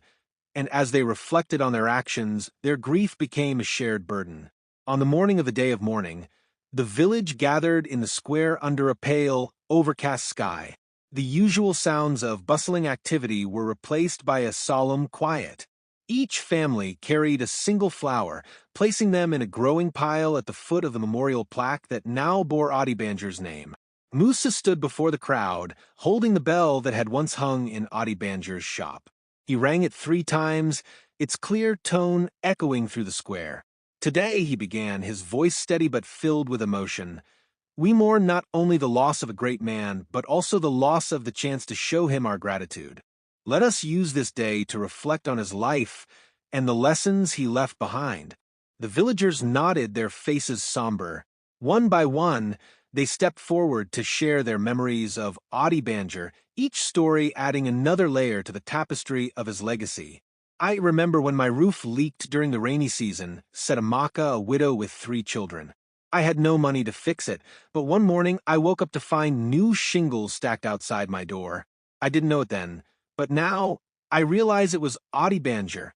and as they reflected on their actions, their grief became a shared burden. On the morning of the day of mourning, the village gathered in the square under a pale, overcast sky. The usual sounds of bustling activity were replaced by a solemn quiet. Each family carried a single flower, placing them in a growing pile at the foot of the memorial plaque that now bore Adebanjo's name. Musa stood before the crowd, holding the bell that had once hung in Adebanjo's shop. He rang it 3 times, its clear tone echoing through the square. "Today," he began, his voice steady but filled with emotion, "we mourn not only the loss of a great man, but also the loss of the chance to show him our gratitude. Let us use this day to reflect on his life and the lessons he left behind." The villagers nodded, their faces somber. One by one, they stepped forward to share their memories of Adebanjo, each story adding another layer to the tapestry of his legacy. "I remember when my roof leaked during the rainy season," said Amaka, a widow with 3 children. "I had no money to fix it, but one morning I woke up to find new shingles stacked outside my door. I didn't know it then, but now I realize it was Adebanjo."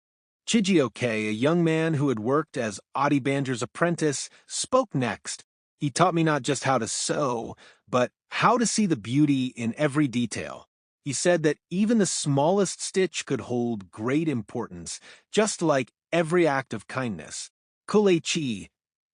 Chijioke, a young man who had worked as Adebanjo's apprentice, spoke next. "He taught me not just how to sew, but how to see the beauty in every detail. He said that even the smallest stitch could hold great importance, just like every act of kindness." Kuleichi,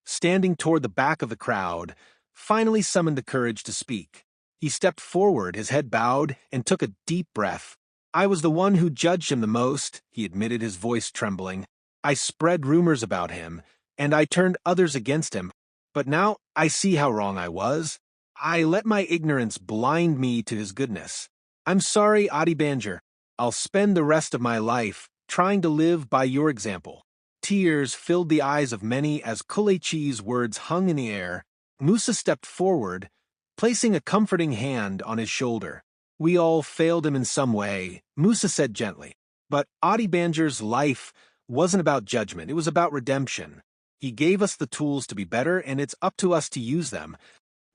standing toward the back of the crowd, finally summoned the courage to speak. He stepped forward, his head bowed, and took a deep breath. "I was the one who judged him the most," he admitted, his voice trembling. "I spread rumors about him, and I turned others against him. But now I see how wrong I was. I let my ignorance blind me to his goodness. I'm sorry, Adebanjo. I'll spend the rest of my life trying to live by your example." Tears filled the eyes of many as Kuleichi's words hung in the air. Musa stepped forward, placing a comforting hand on his shoulder. "We all failed him in some way," Musa said gently. "But Adebanjo's life wasn't about judgment, it was about redemption. He gave us the tools to be better, and it's up to us to use them."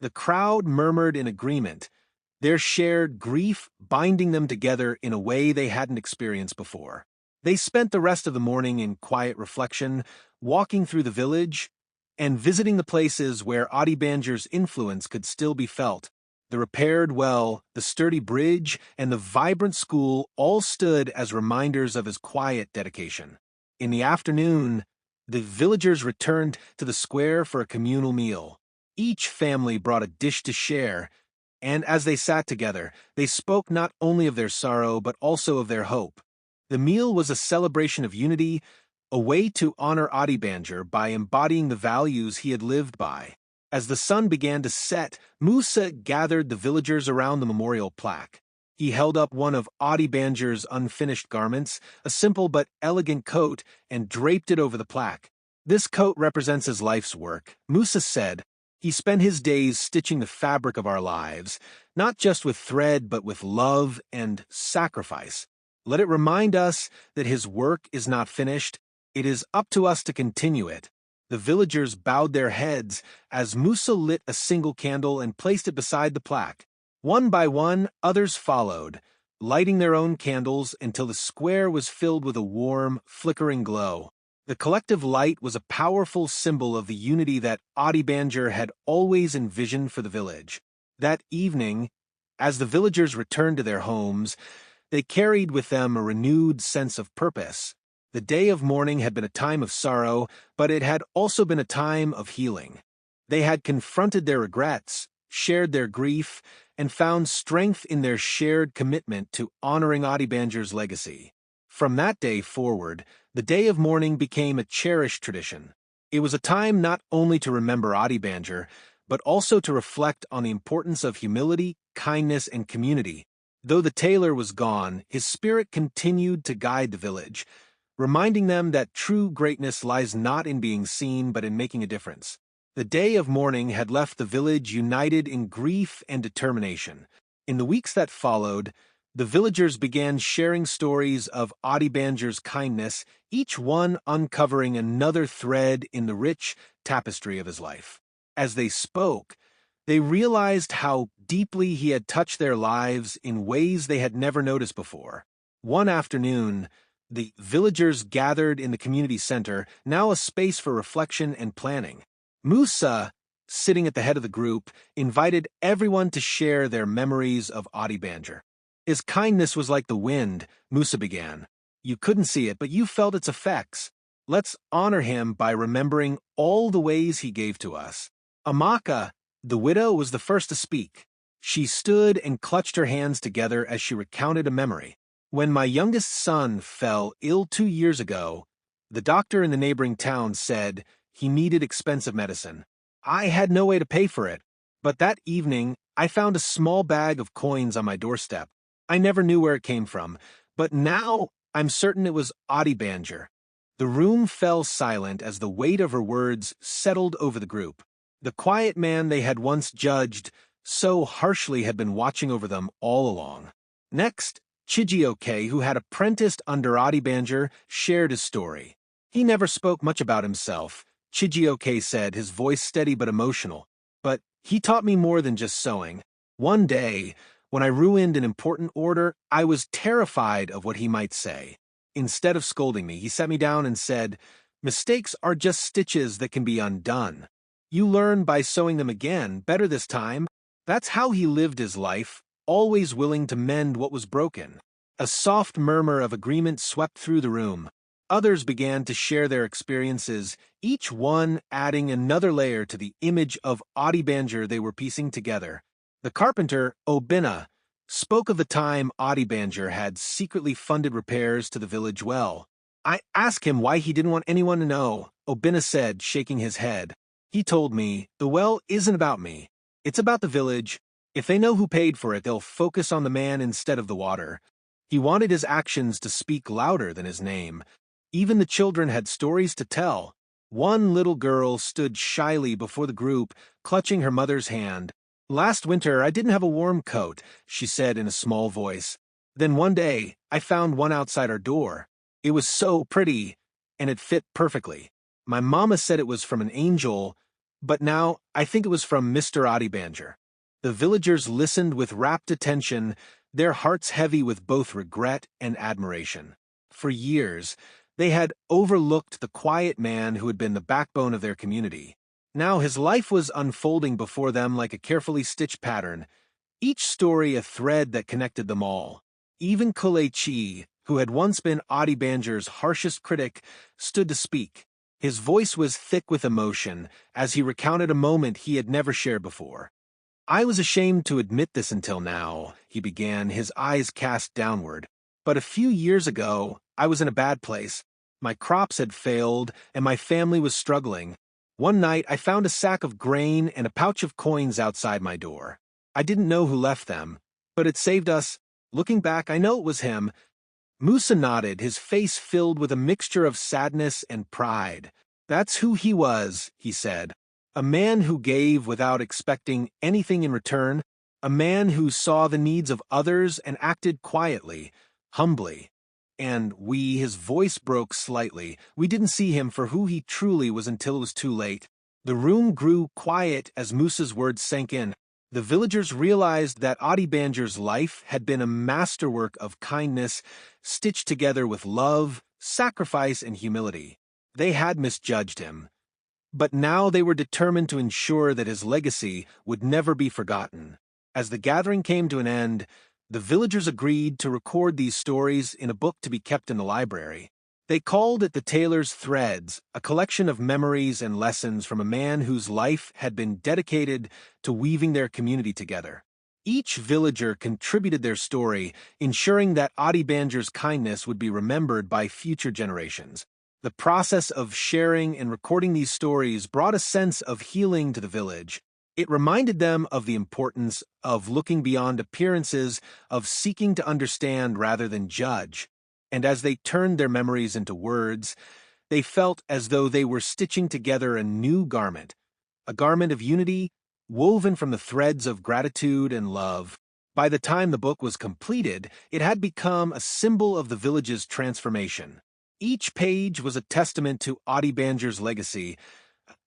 The crowd murmured in agreement, their shared grief binding them together in a way they hadn't experienced before. They spent the rest of the morning in quiet reflection, walking through the village and visiting the places where Adebanjo's influence could still be felt. The repaired well, the sturdy bridge, and the vibrant school all stood as reminders of his quiet dedication. In the afternoon, the villagers returned to the square for a communal meal. Each family brought a dish to share, and as they sat together, they spoke not only of their sorrow but also of their hope. The meal was a celebration of unity, a way to honor Adebanjo by embodying the values he had lived by. As the sun began to set, Musa gathered the villagers around the memorial plaque. He held up one of Adebanjo's unfinished garments, a simple but elegant coat, and draped it over the plaque. "This coat represents his life's work," Musa said. "He spent his days stitching the fabric of our lives, not just with thread but with love and sacrifice. Let it remind us that his work is not finished. It is up to us to continue it." The villagers bowed their heads as Musa lit a single candle and placed it beside the plaque. One by one, others followed, lighting their own candles until the square was filled with a warm, flickering glow. The collective light was a powerful symbol of the unity that Adebanjo had always envisioned for the village. That evening, as the villagers returned to their homes, they carried with them a renewed sense of purpose. The day of mourning had been a time of sorrow, but it had also been a time of healing. They had confronted their regrets, shared their grief, and found strength in their shared commitment to honoring Adebanjo's legacy. From that day forward, the day of mourning became a cherished tradition. It was a time not only to remember Adebanjo, but also to reflect on the importance of humility, kindness, and community. Though the tailor was gone, his spirit continued to guide the village, reminding them that true greatness lies not in being seen but in making a difference. The day of mourning had left the village united in grief and determination. In the weeks that followed, the villagers began sharing stories of Adebanjo's kindness, each one uncovering another thread in the rich tapestry of his life. As they spoke, They realized how deeply he had touched their lives in ways they had never noticed before. One afternoon, the villagers gathered in the community center, now a space for reflection and planning. Musa, sitting at the head of the group, invited everyone to share their memories of Adebanjo. His kindness was like the wind, Musa began. You couldn't see it, but you felt its effects. Let's honor him by remembering all the ways he gave to us. Amaka, the widow, was the first to speak. She stood and clutched her hands together as she recounted a memory. When my youngest son fell ill 2 years ago, the doctor in the neighboring town said he needed expensive medicine. I had no way to pay for it, but that evening I found a small bag of coins on my doorstep. I never knew where it came from, but now I'm certain it was Adebanjo. The room fell silent as the weight of her words settled over the group. The quiet man they had once judged so harshly had been watching over them all along. Next, Chijioke, who had apprenticed under Adebanjo, shared his story. He never spoke much about himself, Chijioke said, his voice steady but emotional. But he taught me more than just sewing. One day, when I ruined an important order, I was terrified of what he might say. Instead of scolding me, he sat me down and said, "Mistakes are just stitches that can be undone. You learn by sewing them again, better this time." That's how he lived his life, always willing to mend what was broken. A soft murmur of agreement swept through the room. Others began to share their experiences, each one adding another layer to the image of Adebanjo they were piecing together. The carpenter, Obinna, spoke of the time Adebanjo had secretly funded repairs to the village well. I asked him why he didn't want anyone to know, Obinna said, shaking his head. He told me, "The well isn't about me. It's about the village. If they know who paid for it, they'll focus on the man instead of the water." He wanted his actions to speak louder than his name. Even the children had stories to tell. One little girl stood shyly before the group, clutching her mother's hand. "Last winter, I didn't have a warm coat," she said in a small voice. "Then one day, I found one outside our door. It was so pretty, and it fit perfectly. My mama said it was from an angel, but now I think it was from Mr. Adebanjo." The villagers listened with rapt attention, their hearts heavy with both regret and admiration. For years, they had overlooked the quiet man who had been the backbone of their community. Now his life was unfolding before them like a carefully stitched pattern, each story a thread that connected them all. Even Kolechi, who had once been Adebanjo's harshest critic, stood to speak. His voice was thick with emotion as he recounted a moment he had never shared before. "I was ashamed to admit this until now," he began, his eyes cast downward. "But a few years ago, I was in a bad place. My crops had failed, and my family was struggling. One night, I found a sack of grain and a pouch of coins outside my door. I didn't know who left them, but it saved us. Looking back, I know it was him." Musa nodded, his face filled with a mixture of sadness and pride. "That's who he was," he said. "A man who gave without expecting anything in return, a man who saw the needs of others and acted quietly, humbly. And we," his voice broke slightly, "we didn't see him for who he truly was until it was too late." The room grew quiet as Musa's words sank in. The villagers realized that Adebanjo's life had been a masterwork of kindness, stitched together with love, sacrifice, and humility. They had misjudged him, but now they were determined to ensure that his legacy would never be forgotten. As the gathering came to an end, the villagers agreed to record these stories in a book to be kept in the library. They called it the Tailor's Threads, a collection of memories and lessons from a man whose life had been dedicated to weaving their community together. Each villager contributed their story, ensuring that Adebanjo's kindness would be remembered by future generations. The process of sharing and recording these stories brought a sense of healing to the village. It reminded them of the importance of looking beyond appearances, of seeking to understand rather than judge. And as they turned their memories into words, they felt as though they were stitching together a new garment, a garment of unity woven from the threads of gratitude and love. By the time the book was completed, it had become a symbol of the village's transformation. Each page was a testament to Adebanjo's legacy,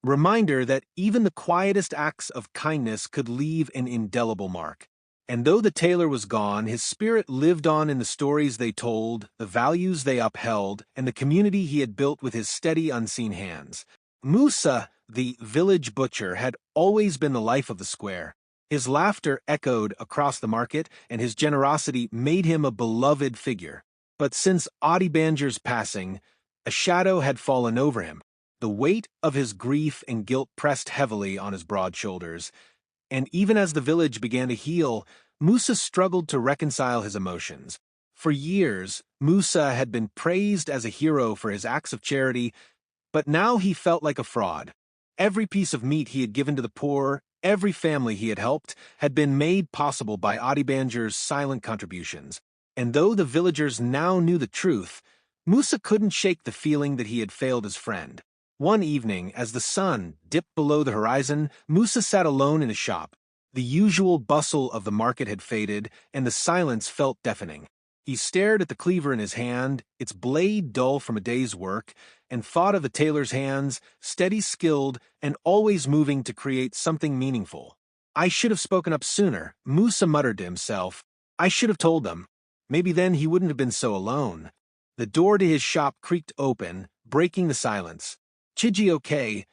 Reminder that even the quietest acts of kindness could leave an indelible mark. And though the tailor was gone, his spirit lived on in the stories they told, the values they upheld, and the community he had built with his steady, unseen hands. Musa, the village butcher, had always been the life of the square. His laughter echoed across the market, and his generosity made him a beloved figure. But since Adebanjo's passing, a shadow had fallen over him. The weight of his grief and guilt pressed heavily on his broad shoulders, and even as the village began to heal, Musa struggled to reconcile his emotions. For years, Musa had been praised as a hero for his acts of charity, but now he felt like a fraud. Every piece of meat he had given to the poor, every family he had helped, had been made possible by Adebanjo's silent contributions. And though the villagers now knew the truth, Musa couldn't shake the feeling that he had failed his friend. One evening, as the sun dipped below the horizon, Musa sat alone in his shop. The usual bustle of the market had faded, and the silence felt deafening. He stared at the cleaver in his hand, its blade dull from a day's work, and thought of the tailor's hands, steady, skilled, and always moving to create something meaningful. I should have spoken up sooner, Musa muttered to himself. I should have told them. Maybe then he wouldn't have been so alone. The door to his shop creaked open, breaking the silence. Chijioke,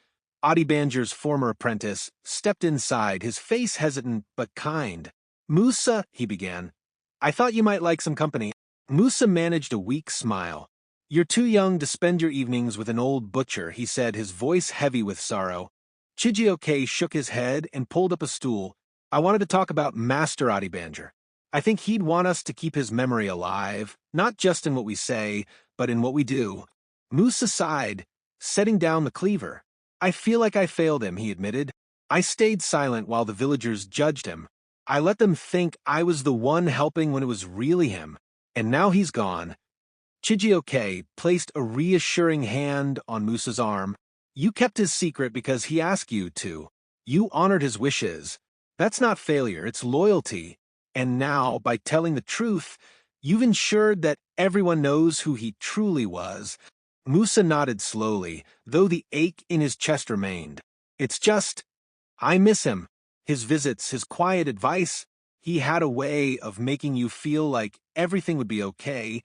Adebanjo's former apprentice, stepped inside, his face hesitant but kind. Musa, he began, I thought you might like some company. Musa managed a weak smile. You're too young to spend your evenings with an old butcher, he said, his voice heavy with sorrow. Chijioke shook his head and pulled up a stool. I wanted to talk about Master Adebanjo. I think he'd want us to keep his memory alive, not just in what we say, but in what we do. Musa sighed, setting down the cleaver. I feel like I failed him, he admitted. I stayed silent while the villagers judged him. I let them think I was the one helping when it was really him. And now he's gone. Chijioke placed a reassuring hand on Musa's arm. You kept his secret because he asked you to. You honored his wishes. That's not failure, it's loyalty. And now, by telling the truth, you've ensured that everyone knows who he truly was. Musa nodded slowly, though the ache in his chest remained. It's just, I miss him. His visits, his quiet advice. He had a way of making you feel like everything would be okay,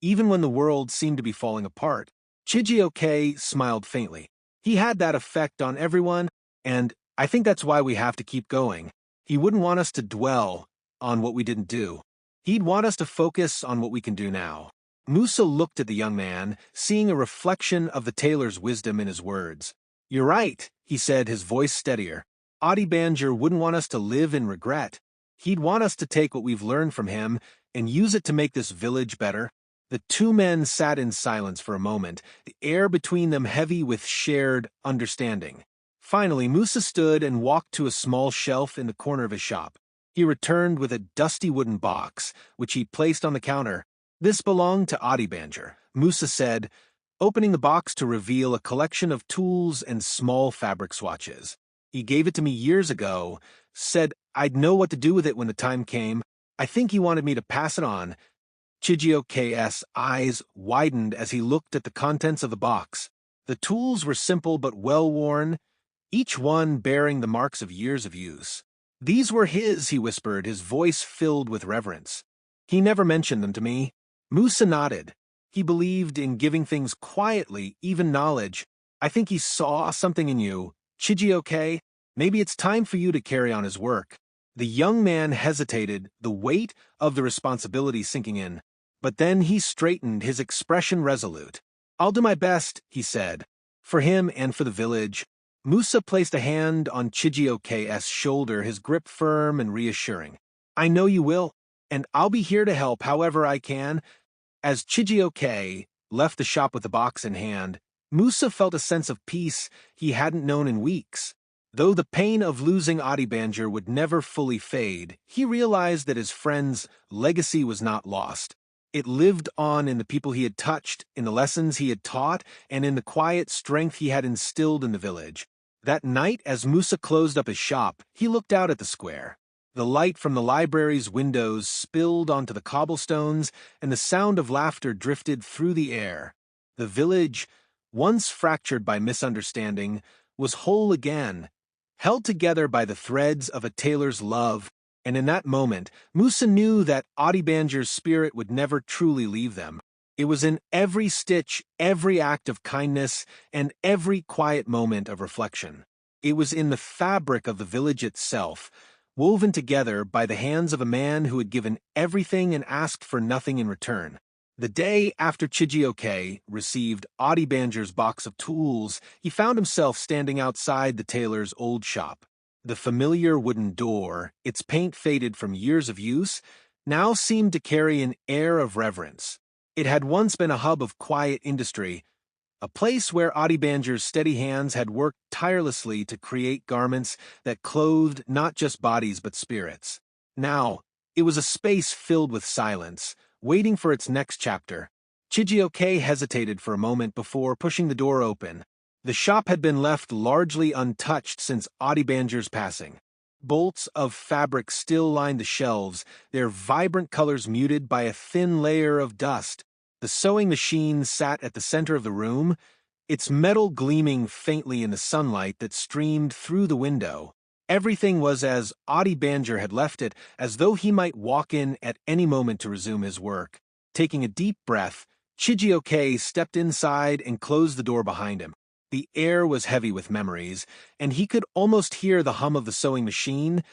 even when the world seemed to be falling apart. Chijioke smiled faintly. He had that effect on everyone, and I think that's why we have to keep going. He wouldn't want us to dwell on what we didn't do. He'd want us to focus on what we can do now. Musa looked at the young man, seeing a reflection of the tailor's wisdom in his words. You're right, he said, his voice steadier. Adebanjo wouldn't want us to live in regret. He'd want us to take what we've learned from him and use it to make this village better. The two men sat in silence for a moment, the air between them heavy with shared understanding. Finally, Musa stood and walked to a small shelf in the corner of his shop. He returned with a dusty wooden box, which he placed on the counter. This belonged to Adebanjo, Musa said, opening the box to reveal a collection of tools and small fabric swatches. He gave it to me years ago, said I'd know what to do with it when the time came. I think he wanted me to pass it on. Chijioke's eyes widened as he looked at the contents of the box. The tools were simple but well-worn, each one bearing the marks of years of use. These were his, he whispered, his voice filled with reverence. He never mentioned them to me. Musa nodded. He believed in giving things quietly, even knowledge. I think he saw something in you. Chijioke, maybe it's time for you to carry on his work. The young man hesitated, the weight of the responsibility sinking in. But then he straightened, his expression resolute. I'll do my best, he said. For him and for the village. Musa placed a hand on Chijioke's shoulder, his grip firm and reassuring. I know you will, and I'll be here to help however I can. As Chijioke left the shop with the box in hand, Musa felt a sense of peace he hadn't known in weeks. Though the pain of losing Adebanjo would never fully fade, he realized that his friend's legacy was not lost. It lived on in the people he had touched, in the lessons he had taught, and in the quiet strength he had instilled in the village. That night, as Musa closed up his shop, he looked out at the square. The light from the library's windows spilled onto the cobblestones, and the sound of laughter drifted through the air. The village, once fractured by misunderstanding, was whole again, held together by the threads of a tailor's love, and in that moment, Musa knew that Adebanjo's spirit would never truly leave them. It was in every stitch, every act of kindness, and every quiet moment of reflection. It was in the fabric of the village itself, woven together by the hands of a man who had given everything and asked for nothing in return. The day after Chijioke received Adebanjo's box of tools, he found himself standing outside the tailor's old shop. The familiar wooden door, its paint faded from years of use, now seemed to carry an air of reverence. It had once been a hub of quiet industry, a place where Adebanjo's steady hands had worked tirelessly to create garments that clothed not just bodies but spirits. Now, it was a space filled with silence, waiting for its next chapter. Chijioke hesitated for a moment before pushing the door open. The shop had been left largely untouched since Adebanjo's passing. Bolts of fabric still lined the shelves, their vibrant colors muted by a thin layer of dust. The sewing machine sat at the center of the room, its metal gleaming faintly in the sunlight that streamed through the window. Everything was as Adebanjo had left it, as though he might walk in at any moment to resume his work. Taking a deep breath, Chijioke stepped inside and closed the door behind him. The air was heavy with memories, and he could almost hear the hum of the sewing machine,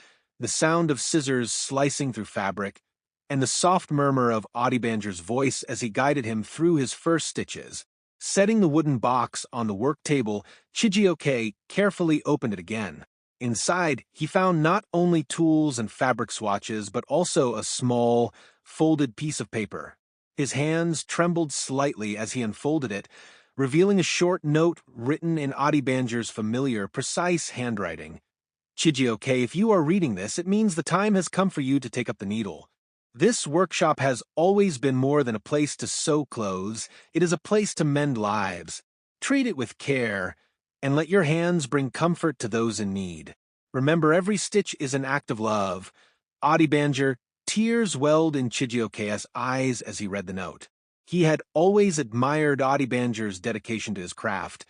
the sound of scissors slicing through fabric, and the soft murmur of Adebanjo's voice as he guided him through his first stitches. Setting the wooden box on the work table, Chijioke carefully opened it again. Inside, he found not only tools and fabric swatches, but also a small, folded piece of paper. His hands trembled slightly as he unfolded it, revealing a short note written in Adebanjo's familiar, precise handwriting. Chijioke, if you are reading this, it means the time has come for you to take up the needle. This workshop has always been more than a place to sew clothes. It is a place to mend lives. Treat it with care, and let your hands bring comfort to those in need. Remember, every stitch is an act of love. Adebanjo, tears welled in Chijioke's eyes as he read the note. He had always admired Adebanjo's dedication to his craft,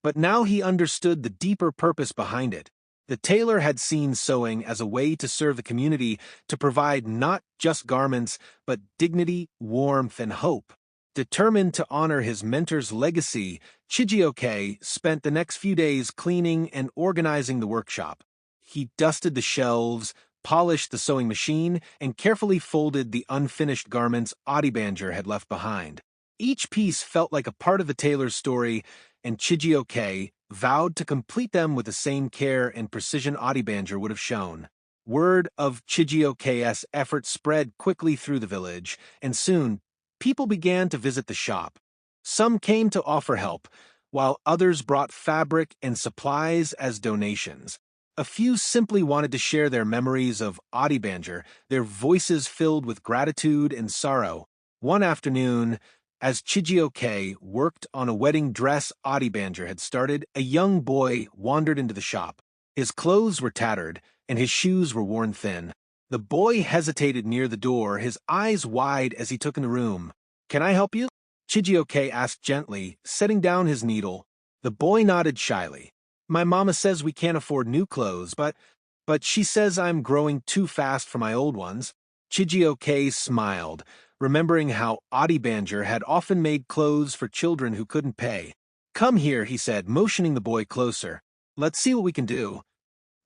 but now he understood the deeper purpose behind it. The tailor had seen sewing as a way to serve the community, to provide not just garments, but dignity, warmth, and hope. Determined to honor his mentor's legacy, Chijioke spent the next few days cleaning and organizing the workshop. He dusted the shelves, polished the sewing machine, and carefully folded the unfinished garments Adebanjo had left behind. Each piece felt like a part of the tailor's story, and Chijioke vowed to complete them with the same care and precision Adebanjo would have shown. Word of Chijioke's effort spread quickly through the village, and soon, people began to visit the shop. Some came to offer help, while others brought fabric and supplies as donations. A few simply wanted to share their memories of Adebanjo, their voices filled with gratitude and sorrow. One afternoon, as Chijioke worked on a wedding dress Adebanjo had started, a young boy wandered into the shop. His clothes were tattered, and his shoes were worn thin. The boy hesitated near the door, his eyes wide as he took in the room. "Can I help you?" Chijioke asked gently, setting down his needle. The boy nodded shyly. "My mama says we can't afford new clothes, but she says I'm growing too fast for my old ones." Chijioke smiled, remembering how Adebanjo had often made clothes for children who couldn't pay. "Come here," he said, motioning the boy closer. "Let's see what we can do."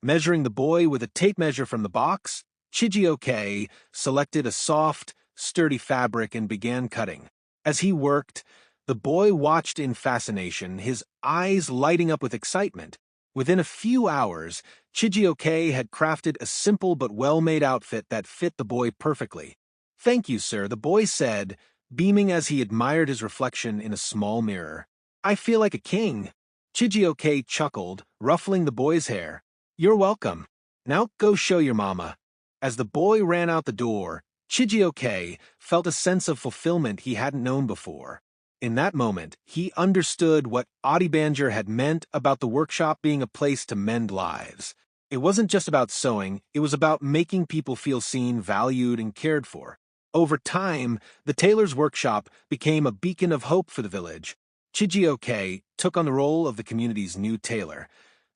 Measuring the boy with a tape measure from the box, Chijioke selected a soft, sturdy fabric and began cutting. As he worked, the boy watched in fascination, his eyes lighting up with excitement. Within a few hours, Chijioke had crafted a simple but well-made outfit that fit the boy perfectly. "Thank you, sir," the boy said, beaming as he admired his reflection in a small mirror. "I feel like a king." Chijioke chuckled, ruffling the boy's hair. "You're welcome. Now go show your mama." As the boy ran out the door, Chijioke felt a sense of fulfillment he hadn't known before. In that moment, he understood what Adebanjo had meant about the workshop being a place to mend lives. It wasn't just about sewing, it was about making people feel seen, valued, and cared for. Over time, the tailor's workshop became a beacon of hope for the village. Chijioke took on the role of the community's new tailor,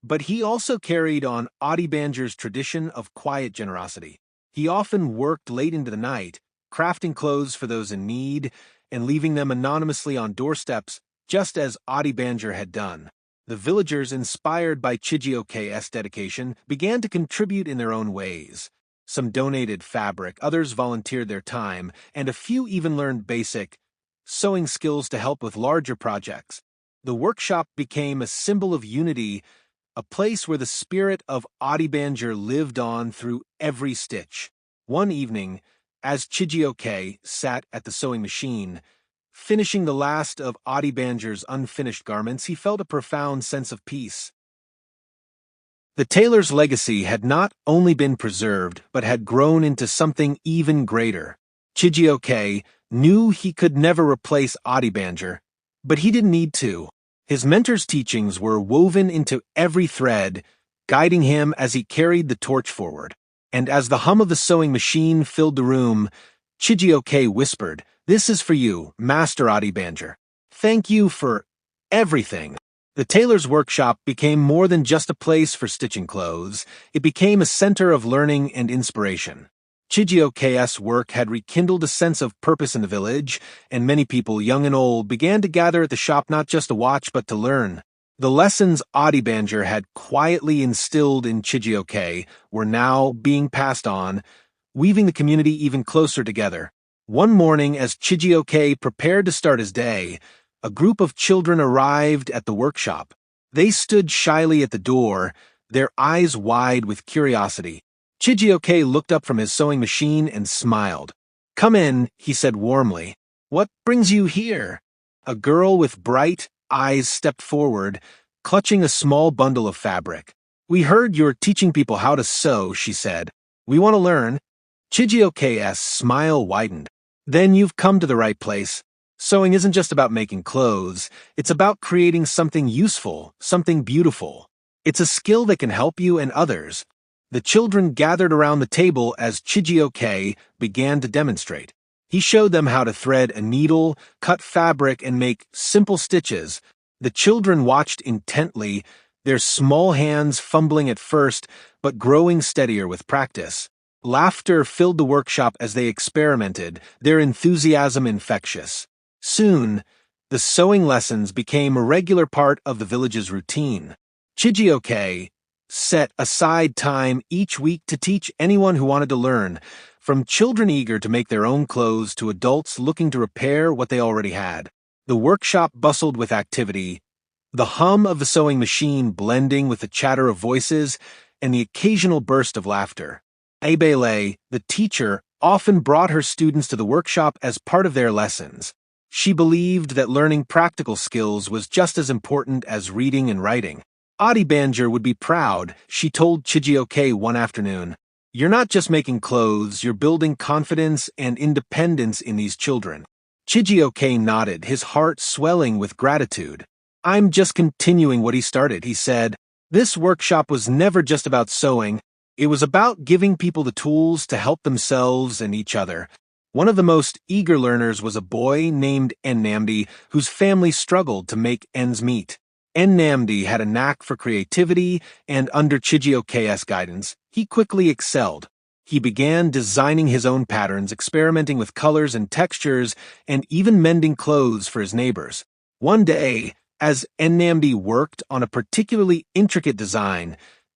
But he also carried on Adebanjo's tradition of quiet generosity. He often worked late into the night, crafting clothes for those in need and leaving them anonymously on doorsteps, just as Adebanjo had done. The villagers, inspired by Chijioke's dedication, began to contribute in their own ways. Some donated fabric, others volunteered their time, and a few even learned basic sewing skills to help with larger projects. The workshop became a symbol of unity, a place where the spirit of Adebanjo lived on through every stitch. One evening, as Chijioke sat at the sewing machine, finishing the last of Adebanjo's unfinished garments, he felt a profound sense of peace. The tailor's legacy had not only been preserved, but had grown into something even greater. Chijioke knew he could never replace Adebanjo, but he didn't need to. His mentor's teachings were woven into every thread, guiding him as he carried the torch forward. And as the hum of the sewing machine filled the room, Chijioke whispered, "This is for you, Master Adebanjo. Thank you for everything." The tailor's workshop became more than just a place for stitching clothes. It became a center of learning and inspiration. Chijioke's work had rekindled a sense of purpose in the village, and many people, young and old, began to gather at the shop not just to watch but to learn. The lessons Adebanjo had quietly instilled in Chijioke were now being passed on, weaving the community even closer together. One morning, as Chijioke prepared to start his day, a group of children arrived at the workshop. They stood shyly at the door, their eyes wide with curiosity. Chijioke looked up from his sewing machine and smiled. "Come in," he said warmly. "What brings you here?" A girl with bright eyes stepped forward, clutching a small bundle of fabric. "We heard you're teaching people how to sew," she said. "We want to learn." Chijioke's smile widened. "Then you've come to the right place. Sewing isn't just about making clothes, it's about creating something useful, something beautiful. It's a skill that can help you and others." The children gathered around the table as Chijioke began to demonstrate. He showed them how to thread a needle, cut fabric, and make simple stitches. The children watched intently, their small hands fumbling at first, but growing steadier with practice. Laughter filled the workshop as they experimented, their enthusiasm infectious. Soon, the sewing lessons became a regular part of the village's routine. Chijioke set aside time each week to teach anyone who wanted to learn, from children eager to make their own clothes to adults looking to repair what they already had. The workshop bustled with activity, the hum of the sewing machine blending with the chatter of voices and the occasional burst of laughter. Abele, the teacher, often brought her students to the workshop as part of their lessons. She believed that learning practical skills was just as important as reading and writing. Adebanjo would be proud, she told Chijioke one afternoon. "You're not just making clothes, you're building confidence and independence in these children." Chijioke nodded, his heart swelling with gratitude. "I'm just continuing what he started," he said. "This workshop was never just about sewing. It was about giving people the tools to help themselves and each other." One of the most eager learners was a boy named Nnamdi, whose family struggled to make ends meet. Nnamdi had a knack for creativity, and under Chijioke's guidance, he quickly excelled. He began designing his own patterns, experimenting with colors and textures, and even mending clothes for his neighbors. One day, as Nnamdi worked on a particularly intricate design,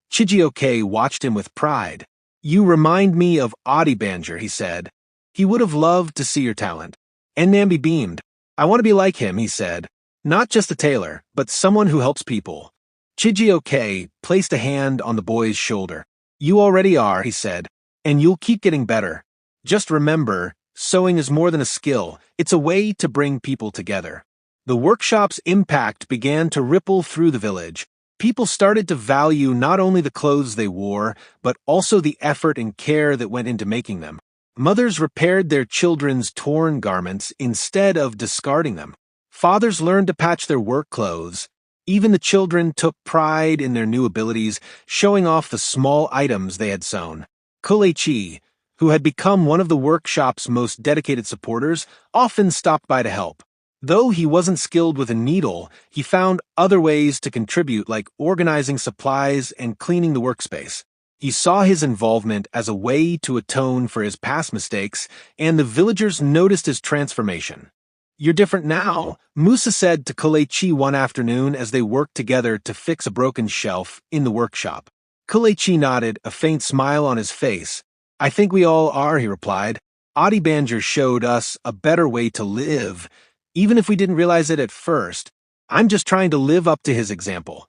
Chijioke watched him with pride. "You remind me of Adebanjo," he said. "He would have loved to see your talent." Nnamdi beamed. "I want to be like him," he said. "Not just a tailor, but someone who helps people." Chijioke placed a hand on the boy's shoulder. "You already are," he said, "and you'll keep getting better. Just remember, sewing is more than a skill, it's a way to bring people together." The workshop's impact began to ripple through the village. People started to value not only the clothes they wore, but also the effort and care that went into making them. Mothers repaired their children's torn garments instead of discarding them. Fathers learned to patch their work clothes. Even the children took pride in their new abilities, showing off the small items they had sewn. Kolechi, who had become one of the workshop's most dedicated supporters, often stopped by to help. Though he wasn't skilled with a needle, he found other ways to contribute, like organizing supplies and cleaning the workspace. He saw his involvement as a way to atone for his past mistakes, and the villagers noticed his transformation. "You're different now," Musa said to Kalechi one afternoon as they worked together to fix a broken shelf in the workshop. Kalechi nodded, a faint smile on his face. "I think we all are," he replied. "Adebanjo showed us a better way to live, even if we didn't realize it at first. I'm just trying to live up to his example."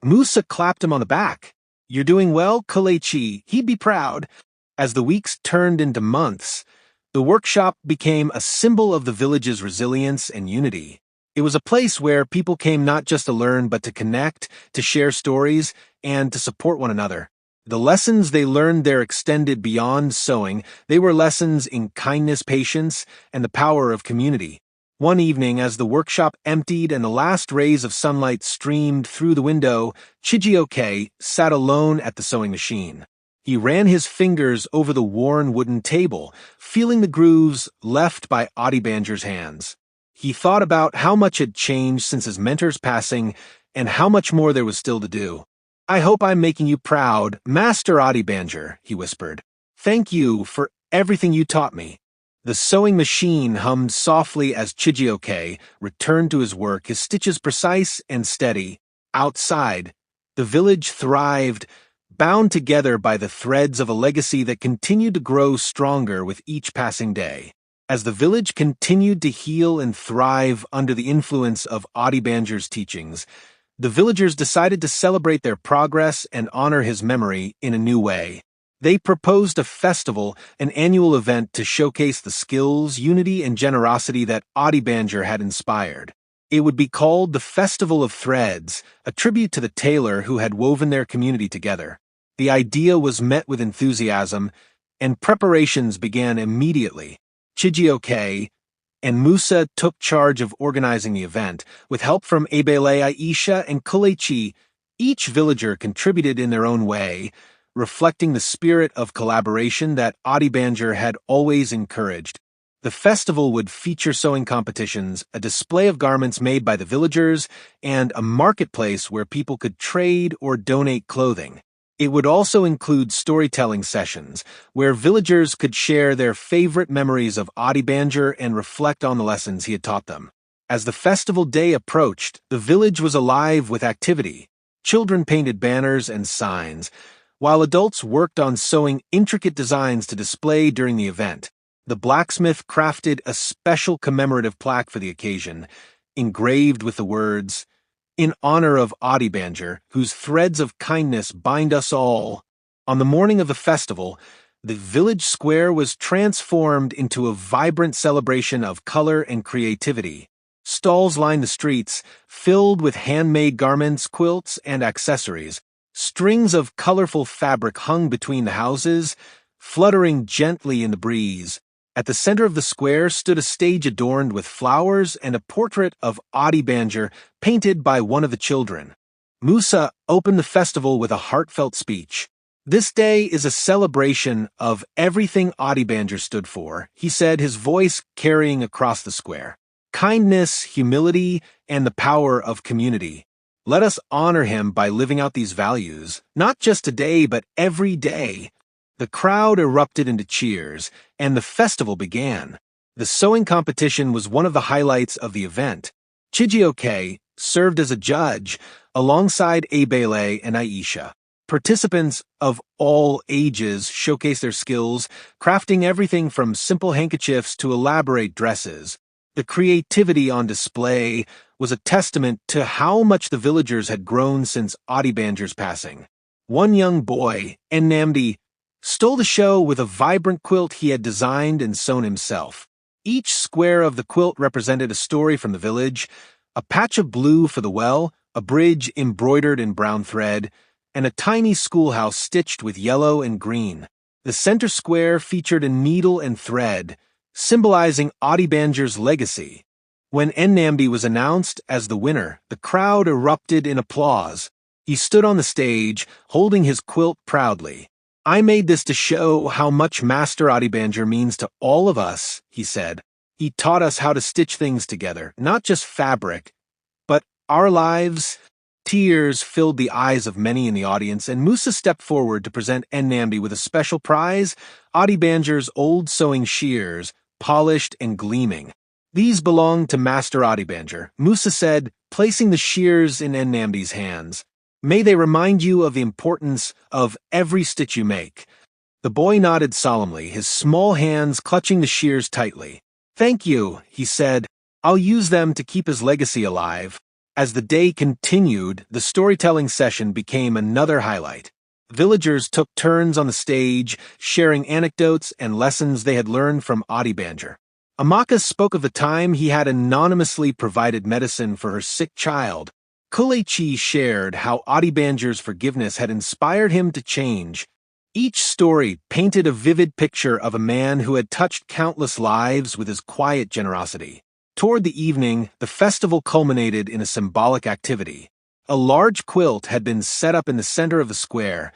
Musa clapped him on the back. "You're doing well, Kalechi. He'd be proud." As the weeks turned into months, the workshop became a symbol of the village's resilience and unity. It was a place where people came not just to learn, but to connect, to share stories, and to support one another. The lessons they learned there extended beyond sewing. They were lessons in kindness, patience, and the power of community. One evening, as the workshop emptied and the last rays of sunlight streamed through the window, Chijioke sat alone at the sewing machine. He ran his fingers over the worn wooden table, feeling the grooves left by Adebanjo's hands. He thought about how much had changed since his mentor's passing and how much more there was still to do. "I hope I'm making you proud, Master Adebanjo," he whispered. "Thank you for everything you taught me." The sewing machine hummed softly as Chijioke returned to his work, his stitches precise and steady. Outside, the village thrived, bound together by the threads of a legacy that continued to grow stronger with each passing day. As the village continued to heal and thrive under the influence of Adebanjo's teachings, the villagers decided to celebrate their progress and honor his memory in a new way. They proposed a festival, an annual event to showcase the skills, unity, and generosity that Adebanjo had inspired. It would be called the Festival of Threads, a tribute to the tailor who had woven their community together. The idea was met with enthusiasm, and preparations began immediately. Chijioke and Musa took charge of organizing the event, with help from Ebele, Aisha, and Kalechi. Each villager contributed in their own way, reflecting the spirit of collaboration that Adebanjo had always encouraged. The festival would feature sewing competitions, a display of garments made by the villagers, and a marketplace where people could trade or donate clothing. It would also include storytelling sessions, where villagers could share their favorite memories of Adebanjo and reflect on the lessons he had taught them. As the festival day approached, the village was alive with activity. Children painted banners and signs, while adults worked on sewing intricate designs to display during the event. The blacksmith crafted a special commemorative plaque for the occasion, engraved with the words, "In honor of Adebanjo, whose threads of kindness bind us all." On the morning of the festival, the village square was transformed into a vibrant celebration of color and creativity. Stalls lined the streets, filled with handmade garments, quilts, and accessories. Strings of colorful fabric hung between the houses, fluttering gently in the breeze. At the center of the square stood a stage adorned with flowers and a portrait of Adebanjo painted by one of the children. Musa opened the festival with a heartfelt speech. "This day is a celebration of everything Adebanjo stood for," he said, his voice carrying across the square. "Kindness, humility, and the power of community. Let us honor him by living out these values, not just today, but every day." The crowd erupted into cheers, and the festival began. The sewing competition was one of the highlights of the event. Chijioke served as a judge, alongside Ebele and Aisha. Participants of all ages showcased their skills, crafting everything from simple handkerchiefs to elaborate dresses. The creativity on display was a testament to how much the villagers had grown since Adebanjo's passing. One young boy, Nnamdi, stole the show with a vibrant quilt he had designed and sewn himself. Each square of the quilt represented a story from the village: a patch of blue for the well, a bridge embroidered in brown thread, and a tiny schoolhouse stitched with yellow and green. The center square featured a needle and thread, symbolizing Adebanjo's legacy. When Nnamdi was announced as the winner, the crowd erupted in applause. He stood on the stage, holding his quilt proudly. "I made this to show how much Master Adebanjo means to all of us," he said. He taught us how to stitch things together, not just fabric, but our lives. Tears filled the eyes of many in the audience, and Musa stepped forward to present Nnamdi with a special prize, Adebanjo's old sewing shears, polished and gleaming. These belonged to Master Adebanjo, Musa said, placing the shears in Nnamdi's hands. May they remind you of the importance of every stitch you make. The boy nodded solemnly, his small hands clutching the shears tightly. Thank you, he said. I'll use them to keep his legacy alive. As the day continued, the storytelling session became another highlight. Villagers took turns on the stage, sharing anecdotes and lessons they had learned from Adebanjo. Amaka spoke of the time he had anonymously provided medicine for her sick child. Kulechi shared how Adebanjo's forgiveness had inspired him to change. Each story painted a vivid picture of a man who had touched countless lives with his quiet generosity. Toward the evening, the festival culminated in a symbolic activity. A large quilt had been set up in the center of the square,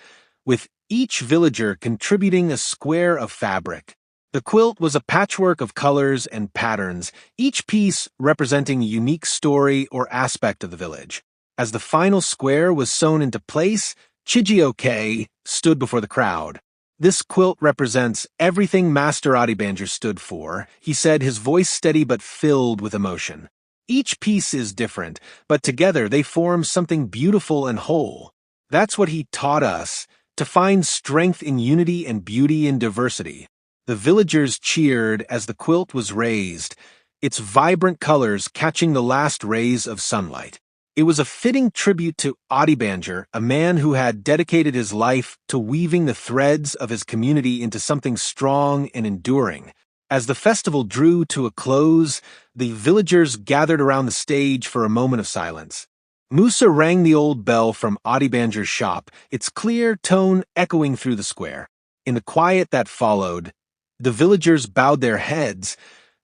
with each villager contributing a square of fabric. The quilt was a patchwork of colors and patterns, each piece representing a unique story or aspect of the village. As the final square was sewn into place, Chijioke stood before the crowd. This quilt represents everything Master Adebanjo stood for, he said, his voice steady but filled with emotion. Each piece is different, but together they form something beautiful and whole. That's what he taught us, to find strength in unity and beauty in diversity. The villagers cheered as the quilt was raised, its vibrant colors catching the last rays of sunlight. It was a fitting tribute to Adebanjo, a man who had dedicated his life to weaving the threads of his community into something strong and enduring. As the festival drew to a close, the villagers gathered around the stage for a moment of silence. Musa rang the old bell from Adebanjo's shop, its clear tone echoing through the square. In the quiet that followed, the villagers bowed their heads,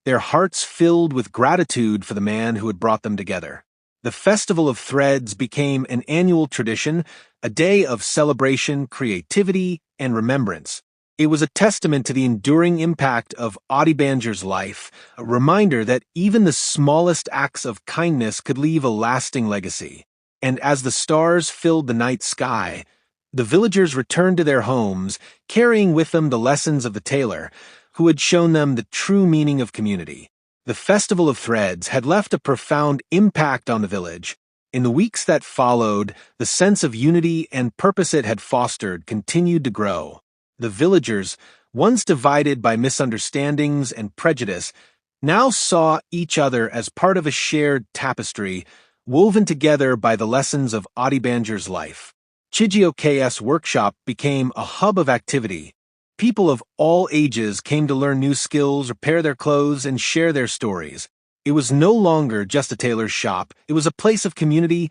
their hearts filled with gratitude for the man who had brought them together. The Festival of Threads became an annual tradition, a day of celebration, creativity, and remembrance. It was a testament to the enduring impact of Adebanjo's life, a reminder that even the smallest acts of kindness could leave a lasting legacy. And as the stars filled the night sky, the villagers returned to their homes, carrying with them the lessons of the Tailor, who had shown them the true meaning of community. The Festival of Threads had left a profound impact on the village. In the weeks that followed, the sense of unity and purpose it had fostered continued to grow. The villagers, once divided by misunderstandings and prejudice, now saw each other as part of a shared tapestry, woven together by the lessons of Adebanjo's life. Chijioke's workshop became a hub of activity. People of all ages came to learn new skills, repair their clothes, and share their stories. It was no longer just a tailor's shop. It was a place of community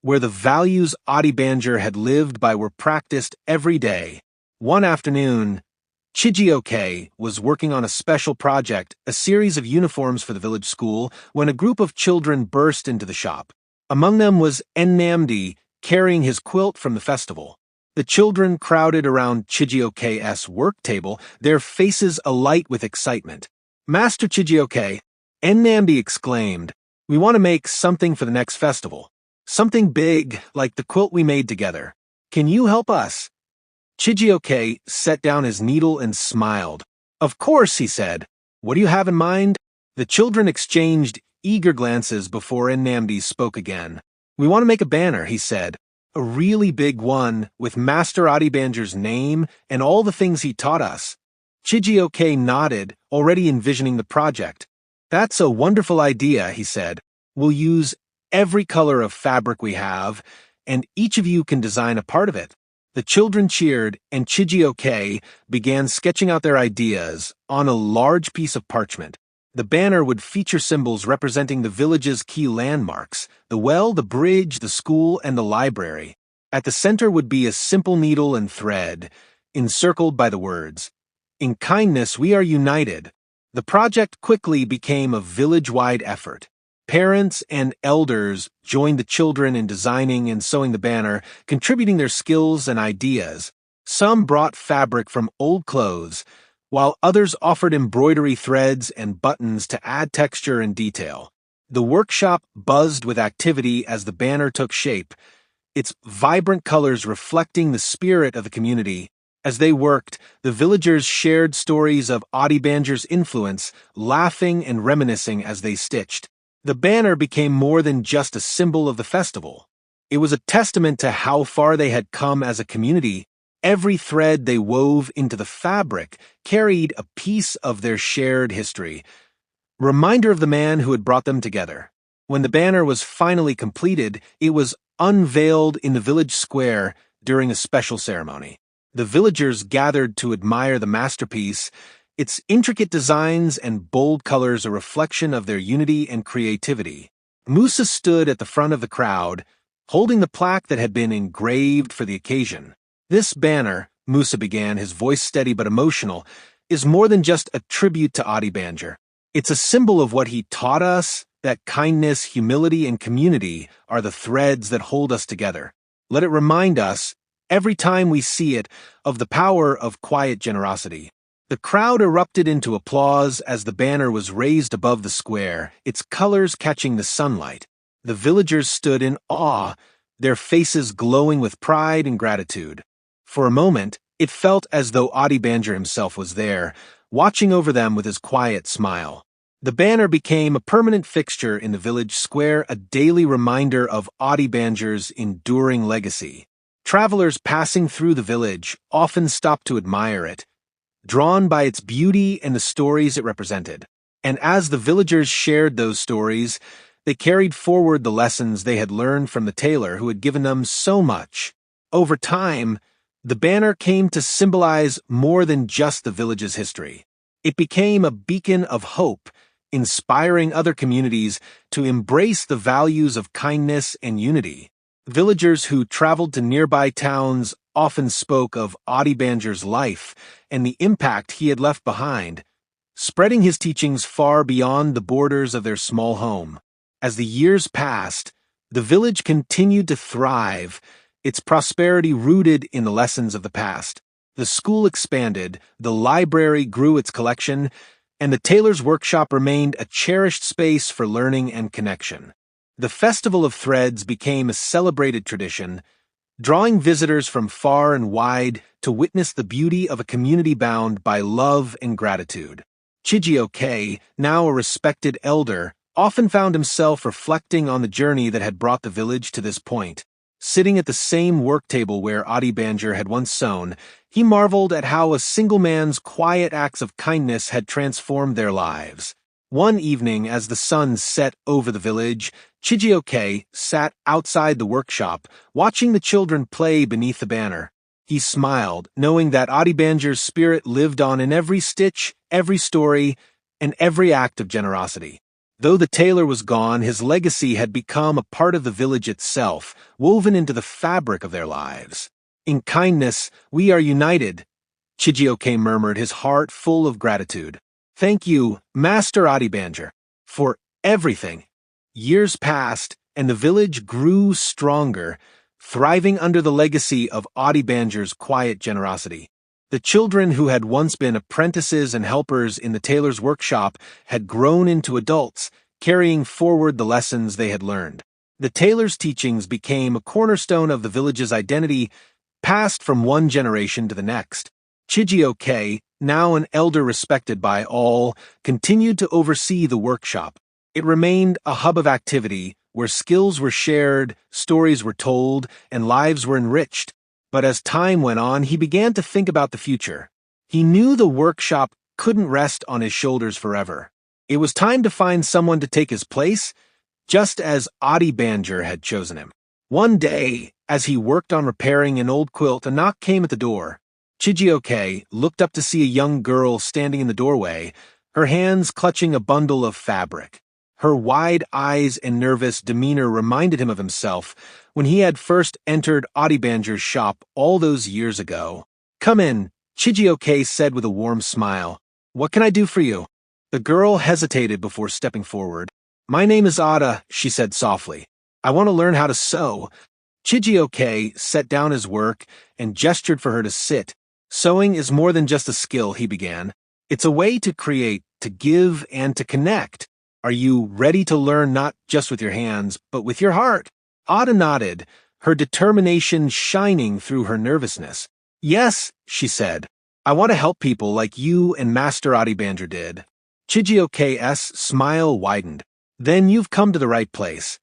where the values Adebanjo had lived by were practiced every day. One afternoon, Chijioke was working on a special project, a series of uniforms for the village school, when a group of children burst into the shop. Among them was Nnamdi, carrying his quilt from the festival. The children crowded around Chijioke's work table, their faces alight with excitement. Master Chijioke, Nnamdi exclaimed, "We want to make something for the next festival. Something big, like the quilt we made together. Can you help us?" Chijioke set down his needle and smiled. "Of course," he said. "What do you have in mind?" The children exchanged eager glances before Nnamdi spoke again. "We want to make a banner," he said. "A really big one, with Master Adebanjo's name and all the things he taught us." Chijioke nodded, already envisioning the project. "That's a wonderful idea," he said. "We'll use every color of fabric we have, and each of you can design a part of it." The children cheered, and Chijioke began sketching out their ideas on a large piece of parchment. The banner would feature symbols representing the village's key landmarks: the well, the bridge, the school, and the library. At the center would be a simple needle and thread, encircled by the words, "In kindness we are united." The project quickly became a village-wide effort. Parents and elders joined the children in designing and sewing the banner, contributing their skills and ideas. Some brought fabric from old clothes, while others offered embroidery threads and buttons to add texture and detail. The workshop buzzed with activity as the banner took shape, its vibrant colors reflecting the spirit of the community. As they worked, the villagers shared stories of Adebanjo's influence, laughing and reminiscing as they stitched. The banner became more than just a symbol of the festival. It was a testament to how far they had come as a community. Every thread they wove into the fabric carried a piece of their shared history, reminder of the man who had brought them together. When the banner was finally completed, it was unveiled in the village square during a special ceremony. The villagers gathered to admire the masterpiece, its intricate designs and bold colors a reflection of their unity and creativity. Musa stood at the front of the crowd, holding the plaque that had been engraved for the occasion. This banner, Musa began, his voice steady but emotional, is more than just a tribute to Adebanjo. It's a symbol of what he taught us, that kindness, humility, and community are the threads that hold us together. Let it remind us, every time we see it, of the power of quiet generosity. The crowd erupted into applause as the banner was raised above the square, its colors catching the sunlight. The villagers stood in awe, their faces glowing with pride and gratitude. For a moment, it felt as though Adebanjo himself was there, watching over them with his quiet smile. The banner became a permanent fixture in the village square, a daily reminder of Adebanjo's enduring legacy. Travelers passing through the village often stopped to admire it, drawn by its beauty and the stories it represented. And as the villagers shared those stories, they carried forward the lessons they had learned from the tailor who had given them so much. Over time, the banner came to symbolize more than just the village's history. It became a beacon of hope, inspiring other communities to embrace the values of kindness and unity. Villagers who traveled to nearby towns often spoke of Adebanjo's life and the impact he had left behind, spreading his teachings far beyond the borders of their small home. As the years passed, the village continued to thrive, its prosperity rooted in the lessons of the past. The school expanded, the library grew its collection, and the tailor's workshop remained a cherished space for learning and connection. The Festival of Threads became a celebrated tradition, drawing visitors from far and wide to witness the beauty of a community bound by love and gratitude. Chijioke, now a respected elder, often found himself reflecting on the journey that had brought the village to this point. Sitting at the same work table where Adebanjo had once sewn, he marveled at how a single man's quiet acts of kindness had transformed their lives. One evening, as the sun set over the village, Chijioke sat outside the workshop, watching the children play beneath the banner. He smiled, knowing that Adebanjo's spirit lived on in every stitch, every story, and every act of generosity. Though the tailor was gone, his legacy had become a part of the village itself, woven into the fabric of their lives. In kindness, we are united, Chijioke murmured, his heart full of gratitude. Thank you, Master Adebanjo, for everything. Years passed, and the village grew stronger, thriving under the legacy of Adebanjo's quiet generosity. The children who had once been apprentices and helpers in the tailor's workshop had grown into adults, carrying forward the lessons they had learned. The tailor's teachings became a cornerstone of the village's identity, passed from one generation to the next. Chijioke, now an elder respected by all, continued to oversee the workshop. It remained a hub of activity where skills were shared, stories were told, and lives were enriched. But as time went on, he began to think about the future. He knew the workshop couldn't rest on his shoulders forever. It was time to find someone to take his place, just as Adebanjo had chosen him. One day, as he worked on repairing an old quilt, a knock came at the door. Chijioke looked up to see a young girl standing in the doorway, her hands clutching a bundle of fabric. Her wide eyes and nervous demeanor reminded him of himself when he had first entered Adebanjo's shop all those years ago. "Come in," Chijioke said with a warm smile. "What can I do for you?" The girl hesitated before stepping forward. "My name is Ada," she said softly. "I want to learn how to sew." Chijioke set down his work and gestured for her to sit. "Sewing is more than just a skill," he began. It's a way to create, to give, and to connect. Are you ready to learn not just with your hands, but with your heart? Ada nodded, her determination shining through her nervousness. Yes, she said. I want to help people like you and Master Adebanjo did. Chijioke's smile widened. Then you've come to the right place.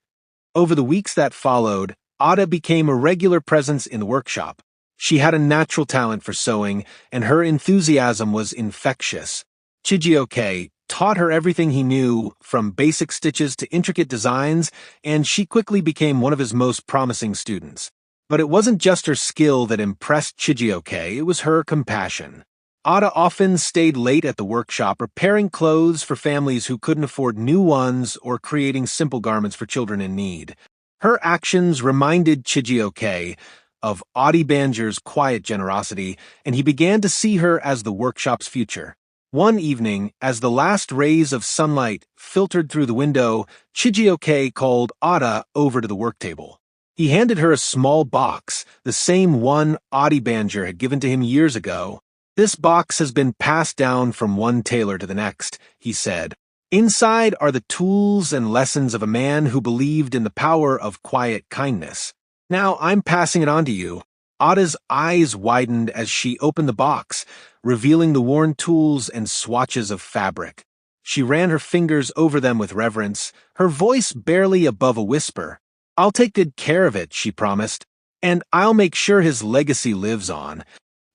Over the weeks that followed, Ada became a regular presence in the workshop. She had a natural talent for sewing, and her enthusiasm was infectious. Chijioke taught her everything he knew, from basic stitches to intricate designs, and she quickly became one of his most promising students. But it wasn't just her skill that impressed Chijioke, it was her compassion. Ada often stayed late at the workshop repairing clothes for families who couldn't afford new ones or creating simple garments for children in need. Her actions reminded Chijioke of Adebanjo's quiet generosity, and he began to see her as the workshop's future. One evening, as the last rays of sunlight filtered through the window, Chijioke called Ada over to the work table. He handed her a small box, the same one Adebanjo had given to him years ago. This box has been passed down from one tailor to the next, he said. Inside are the tools and lessons of a man who believed in the power of quiet kindness. Now I'm passing it on to you. Ada's eyes widened as she opened the box, revealing the worn tools and swatches of fabric. She ran her fingers over them with reverence, her voice barely above a whisper. I'll take good care of it, she promised, and I'll make sure his legacy lives on.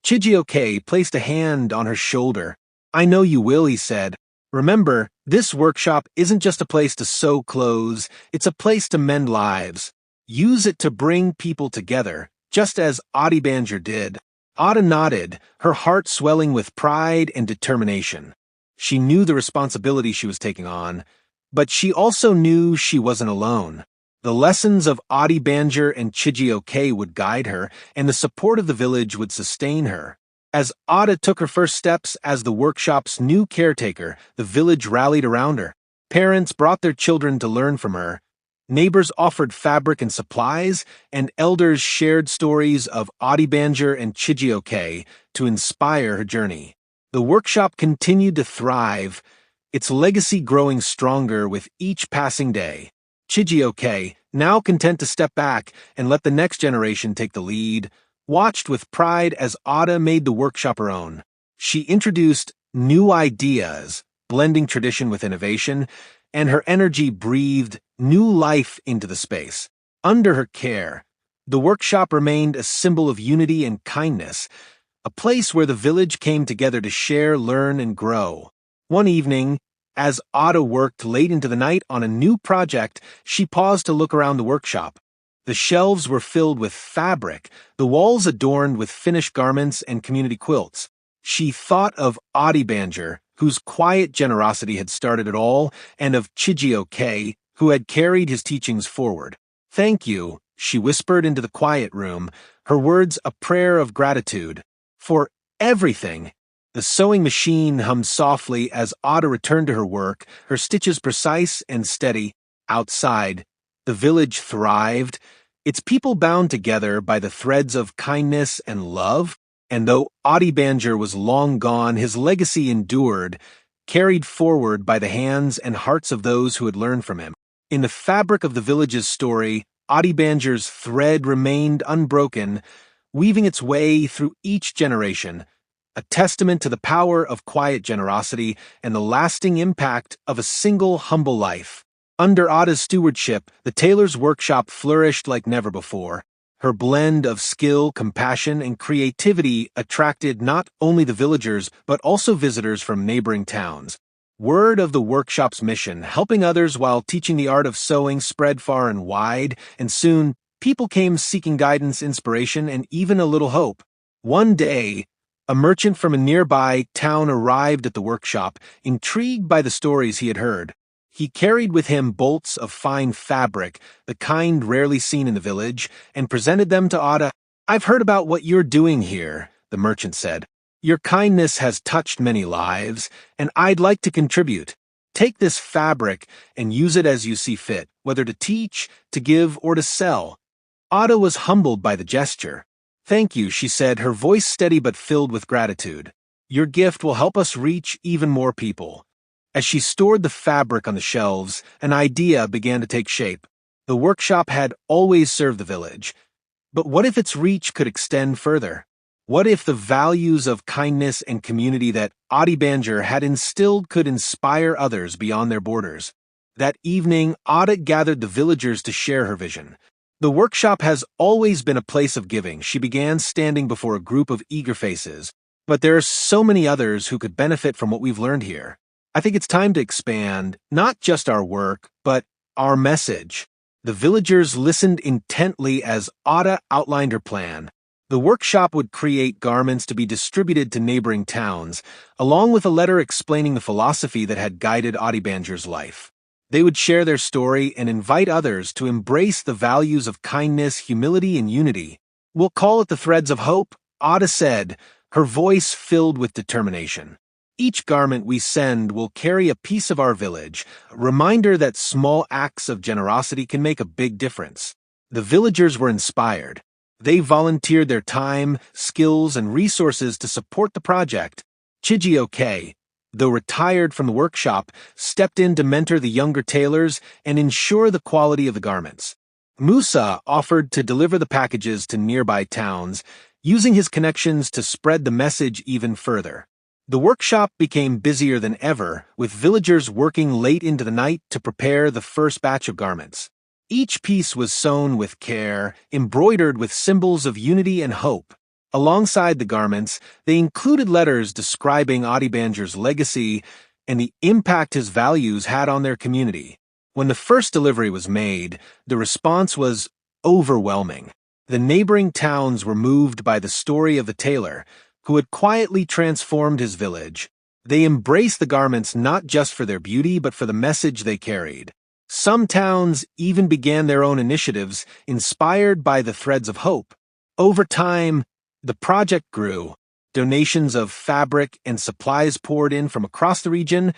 Chijioke placed a hand on her shoulder. I know you will, he said. Remember, this workshop isn't just a place to sew clothes, it's a place to mend lives. Use it to bring people together, just as Adebanjo did. Ada nodded, her heart swelling with pride and determination. She knew the responsibility she was taking on, but she also knew she wasn't alone. The lessons of Adebanjo and Chijioke would guide her, and the support of the village would sustain her. As Ada took her first steps as the workshop's new caretaker, the village rallied around her. Parents brought their children to learn from her. Neighbors offered fabric and supplies, and elders shared stories of Adebanjo and Chijioke to inspire her journey. The workshop continued to thrive, its legacy growing stronger with each passing day. Chijioke, now content to step back and let the next generation take the lead, watched with pride as Ada made the workshop her own. She introduced new ideas, blending tradition with innovation, and her energy breathed new life into the space. Under her care, the workshop remained a symbol of unity and kindness, a place where the village came together to share, learn, and grow. One evening, as Ada worked late into the night on a new project, she paused to look around the workshop. The shelves were filled with fabric, the walls adorned with finished garments and community quilts. She thought of Adebanjo, whose quiet generosity had started it all, and of Chijioke, who had carried his teachings forward. Thank you, she whispered into the quiet room, her words a prayer of gratitude. For everything. The sewing machine hummed softly as Ada returned to her work, her stitches precise and steady. Outside, the village thrived, its people bound together by the threads of kindness and love, and though Adebanjo was long gone, his legacy endured, carried forward by the hands and hearts of those who had learned from him. In the fabric of the village's story, Adebanjo's thread remained unbroken, weaving its way through each generation, a testament to the power of quiet generosity and the lasting impact of a single humble life. Under Ada's stewardship, the tailor's workshop flourished like never before. Her blend of skill, compassion, and creativity attracted not only the villagers, but also visitors from neighboring towns. Word of the workshop's mission, helping others while teaching the art of sewing, spread far and wide, and soon, people came seeking guidance, inspiration, and even a little hope. One day, a merchant from a nearby town arrived at the workshop, intrigued by the stories he had heard. He carried with him bolts of fine fabric, the kind rarely seen in the village, and presented them to Ada. I've heard about what you're doing here, the merchant said. Your kindness has touched many lives, and I'd like to contribute. Take this fabric and use it as you see fit, whether to teach, to give, or to sell. Ada was humbled by the gesture. Thank you, she said, her voice steady but filled with gratitude. Your gift will help us reach even more people." As she stored the fabric on the shelves, an idea began to take shape. The workshop had always served the village, but what if its reach could extend further? What if the values of kindness and community that Adebanjo had instilled could inspire others beyond their borders? That evening, Ada gathered the villagers to share her vision. "The workshop has always been a place of giving," she began, standing before a group of eager faces. "But there are so many others who could benefit from what we've learned here. I think it's time to expand, not just our work, but our message." The villagers listened intently as Ada outlined her plan. The workshop would create garments to be distributed to neighboring towns, along with a letter explaining the philosophy that had guided Adebanjo's life. They would share their story and invite others to embrace the values of kindness, humility, and unity. "We'll call it the Threads of Hope," Ada said, her voice filled with determination. "Each garment we send will carry a piece of our village, a reminder that small acts of generosity can make a big difference." The villagers were inspired. They volunteered their time, skills, and resources to support the project. Chijioke, though retired from the workshop, stepped in to mentor the younger tailors and ensure the quality of the garments. Musa offered to deliver the packages to nearby towns, using his connections to spread the message even further. The workshop became busier than ever, with villagers working late into the night to prepare the first batch of garments. Each piece was sewn with care, embroidered with symbols of unity and hope. Alongside the garments, they included letters describing Adebanjo's legacy and the impact his values had on their community. When the first delivery was made, the response was overwhelming. The neighboring towns were moved by the story of the tailor, who had quietly transformed his village. They embraced the garments not just for their beauty, but for the message they carried. Some towns even began their own initiatives, inspired by the Threads of Hope. Over time, the project grew. Donations of fabric and supplies poured in from across the region,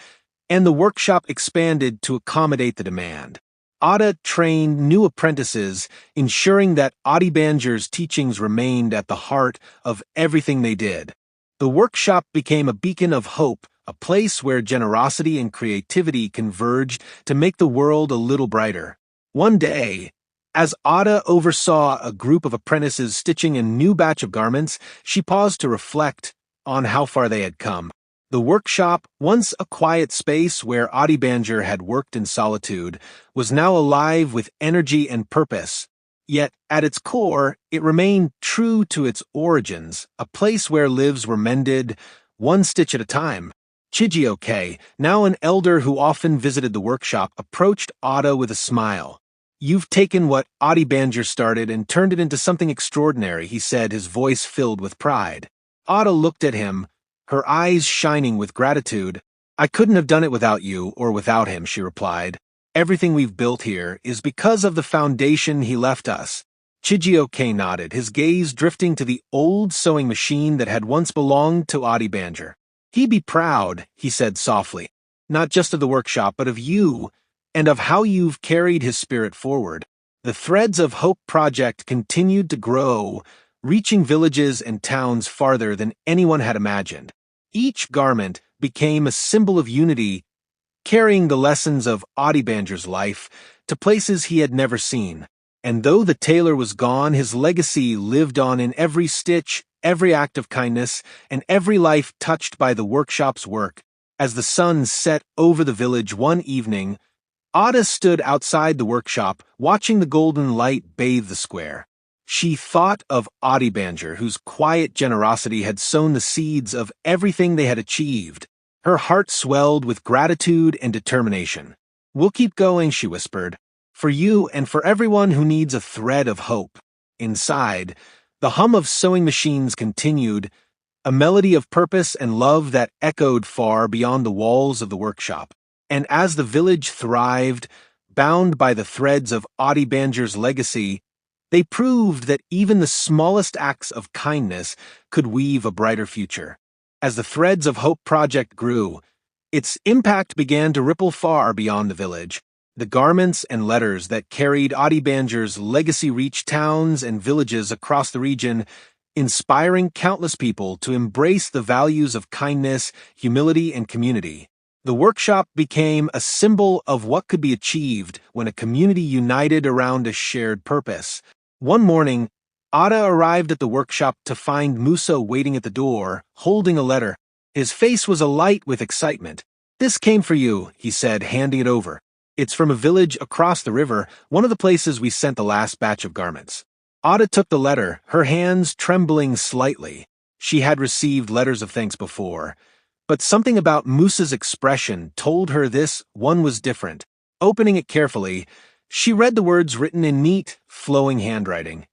and the workshop expanded to accommodate the demand. Ada trained new apprentices, ensuring that Adebanjo's teachings remained at the heart of everything they did. The workshop became a beacon of hope, a place where generosity and creativity converged to make the world a little brighter. One day, as Ada oversaw a group of apprentices stitching a new batch of garments, she paused to reflect on how far they had come. The workshop, once a quiet space where Adebanjo had worked in solitude, was now alive with energy and purpose. Yet, at its core, it remained true to its origins, a place where lives were mended, one stitch at a time. Chijioke, now an elder who often visited the workshop, approached Ada with a smile. "You've taken what Adebanjo started and turned it into something extraordinary," he said, his voice filled with pride. Ada looked at him, her eyes shining with gratitude. "I couldn't have done it without you or without him," she replied. "Everything we've built here is because of the foundation he left us." Chijioke nodded, his gaze drifting to the old sewing machine that had once belonged to Adebanjo. "He'd be proud," he said softly, "not just of the workshop, but of you, and of how you've carried his spirit forward." The Threads of Hope project continued to grow, reaching villages and towns farther than anyone had imagined. Each garment became a symbol of unity, carrying the lessons of Adebanjo's life to places he had never seen. And though the tailor was gone, his legacy lived on in every stitch, every act of kindness, and every life touched by the workshop's work. As the sun set over the village one evening, Ada stood outside the workshop, watching the golden light bathe the square. She thought of Adebanjo, whose quiet generosity had sown the seeds of everything they had achieved. Her heart swelled with gratitude and determination. "We'll keep going," she whispered, "for you and for everyone who needs a thread of hope." Inside, the hum of sewing machines continued, a melody of purpose and love that echoed far beyond the walls of the workshop. And as the village thrived, bound by the threads of Adebanjo's legacy, they proved that even the smallest acts of kindness could weave a brighter future. As the Threads of Hope project grew, its impact began to ripple far beyond the village. The garments and letters that carried Adebanjo's legacy reached towns and villages across the region, inspiring countless people to embrace the values of kindness, humility, and community. The workshop became a symbol of what could be achieved when a community united around a shared purpose. One morning, Ada arrived at the workshop to find Musa waiting at the door, holding a letter. His face was alight with excitement. "This came for you," he said, handing it over. "It's from a village across the river, one of the places we sent the last batch of garments." Ada took the letter, her hands trembling slightly. She had received letters of thanks before, but something about Musa's expression told her this one was different. Opening it carefully, she read the words written in neat, flowing handwriting.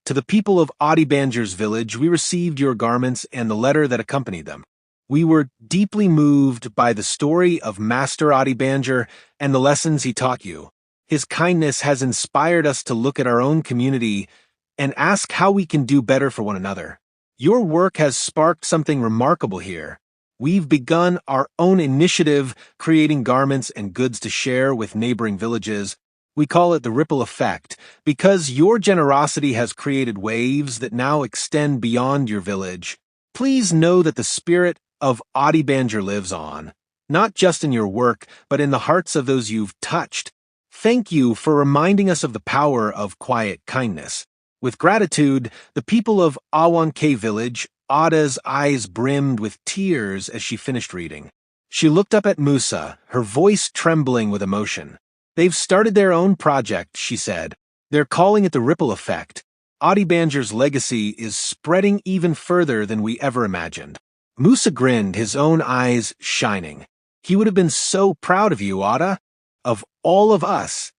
"To the people of Adebanjo's village, we received your garments and the letter that accompanied them. We were deeply moved by the story of Master Adebanjo and the lessons he taught you. His kindness has inspired us to look at our own community and ask how we can do better for one another. Your work has sparked something remarkable here. We've begun our own initiative, creating garments and goods to share with neighboring villages. We call it the ripple effect, because your generosity has created waves that now extend beyond your village. Please know that the spirit of Adebanjo lives on, not just in your work, but in the hearts of those you've touched. Thank you for reminding us of the power of quiet kindness." With gratitude, the people of Awanke village, Ada's eyes brimmed with tears as she finished reading. She looked up at Musa, her voice trembling with emotion. "They've started their own project," she said. "They're calling it the ripple effect. Adebanjo's legacy is spreading even further than we ever imagined." Musa grinned, his own eyes shining. "He would have been so proud of you, Ada. Of all of us."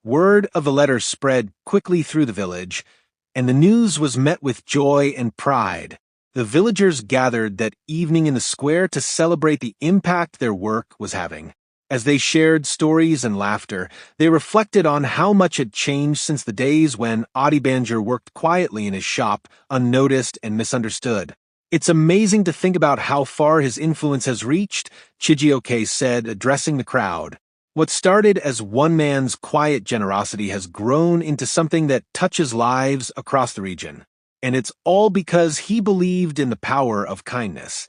Word of the letter spread quickly through the village, and the news was met with joy and pride. The villagers gathered that evening in the square to celebrate the impact their work was having. As they shared stories and laughter, they reflected on how much had changed since the days when Adebanjo worked quietly in his shop, unnoticed and misunderstood. "It's amazing to think about how far his influence has reached," Chijioke said, addressing the crowd. "What started as one man's quiet generosity has grown into something that touches lives across the region. And it's all because he believed in the power of kindness."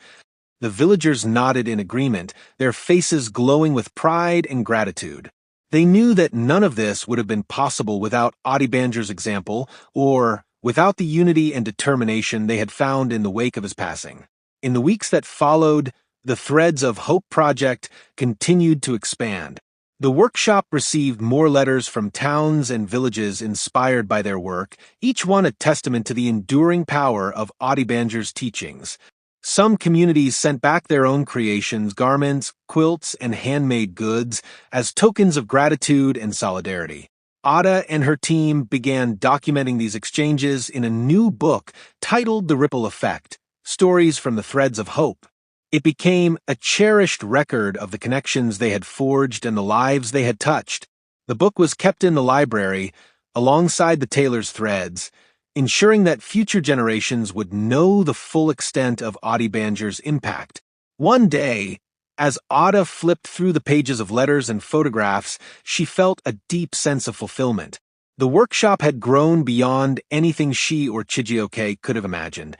The villagers nodded in agreement, their faces glowing with pride and gratitude. They knew that none of this would have been possible without Adebanjo's example, or without the unity and determination they had found in the wake of his passing. In the weeks that followed, the Threads of Hope project continued to expand. The workshop received more letters from towns and villages inspired by their work, each one a testament to the enduring power of Adebanjo's teachings. Some communities sent back their own creations, garments, quilts, and handmade goods as tokens of gratitude and solidarity. Ada and her team began documenting these exchanges in a new book titled The Ripple Effect: Stories from the Threads of Hope. It became a cherished record of the connections they had forged and the lives they had touched. The book was kept in the library alongside the Tailor's threads, ensuring that future generations would know the full extent of Adebanjo's impact. One day, as Ada flipped through the pages of letters and photographs, she felt a deep sense of fulfillment. The workshop had grown beyond anything she or Chijioke could have imagined,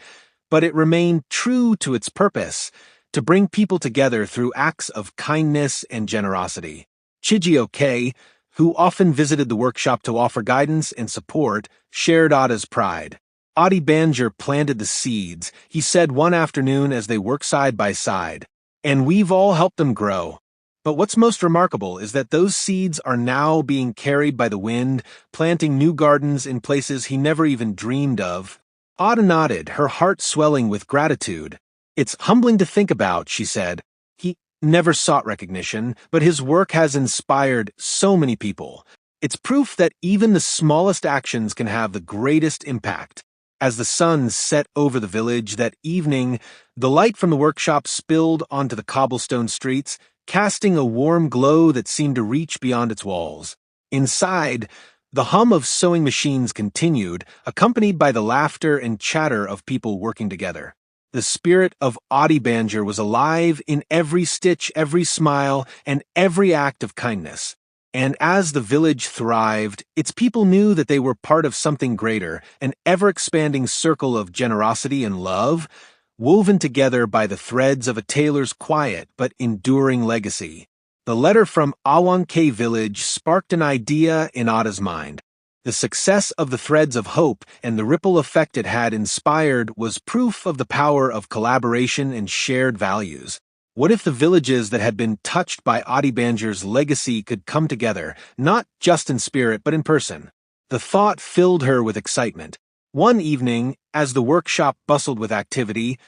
but it remained true to its purpose: to bring people together through acts of kindness and generosity. Chijioke, who often visited the workshop to offer guidance and support, shared Ada's pride. "Adebanjo planted the seeds," he said one afternoon as they worked side by side, "and we've all helped them grow. But what's most remarkable is that those seeds are now being carried by the wind, planting new gardens in places he never even dreamed of." Ada nodded, her heart swelling with gratitude. "It's humbling to think about," she said. "He never sought recognition, but his work has inspired so many people. It's proof that even the smallest actions can have the greatest impact." As the sun set over the village that evening, the light from the workshop spilled onto the cobblestone streets, casting a warm glow that seemed to reach beyond its walls. Inside, the hum of sewing machines continued, accompanied by the laughter and chatter of people working together. The spirit of Adebanjo was alive in every stitch, every smile, and every act of kindness. And as the village thrived, its people knew that they were part of something greater, an ever-expanding circle of generosity and love, woven together by the threads of a tailor's quiet but enduring legacy. The letter from Awanke village sparked an idea in Ada's mind. The success of the threads of hope and the ripple effect it had inspired was proof of the power of collaboration and shared values. What if the villages that had been touched by Adebanjo's legacy could come together, not just in spirit but in person? The thought filled her with excitement. One evening, as the workshop bustled with activity,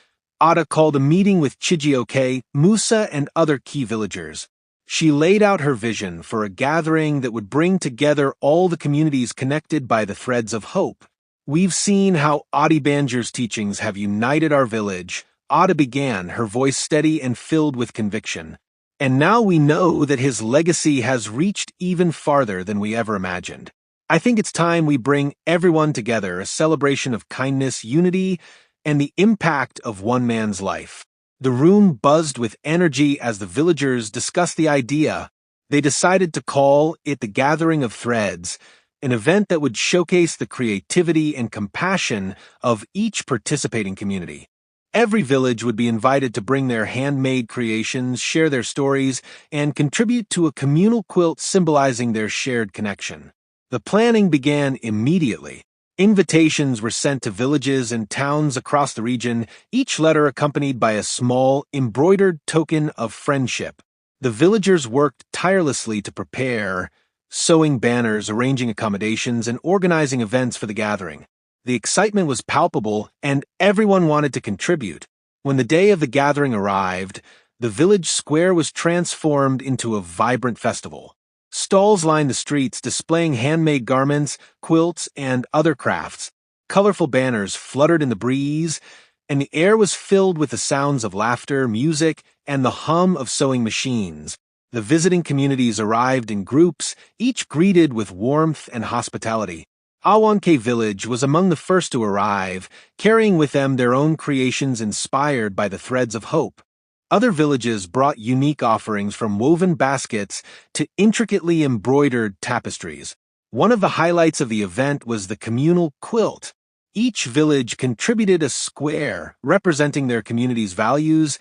Ada called a meeting with Chijioke, Musa, and other key villagers. She laid out her vision for a gathering that would bring together all the communities connected by the threads of hope. "We've seen how Adebanjo's teachings have united our village," Ada began, her voice steady and filled with conviction. "And now we know that his legacy has reached even farther than we ever imagined. I think it's time we bring everyone together, a celebration of kindness, unity, and the impact of one man's life." The room buzzed with energy as the villagers discussed the idea. They decided to call it the Gathering of Threads, an event that would showcase the creativity and compassion of each participating community. Every village would be invited to bring their handmade creations, share their stories, and contribute to a communal quilt symbolizing their shared connection. The planning began immediately. Invitations were sent to villages and towns across the region, each letter accompanied by a small, embroidered token of friendship. The villagers worked tirelessly to prepare, sewing banners, arranging accommodations, and organizing events for the gathering. The excitement was palpable, and everyone wanted to contribute. When the day of the gathering arrived, the village square was transformed into a vibrant festival. Stalls lined the streets displaying handmade garments, quilts, and other crafts. Colorful banners fluttered in the breeze, and the air was filled with the sounds of laughter, music, and the hum of sewing machines. The visiting communities arrived in groups, each greeted with warmth and hospitality. Awanke village was among the first to arrive, carrying with them their own creations inspired by the threads of hope. Other villages brought unique offerings from woven baskets to intricately embroidered tapestries. One of the highlights of the event was the communal quilt. Each village contributed a square representing their community's values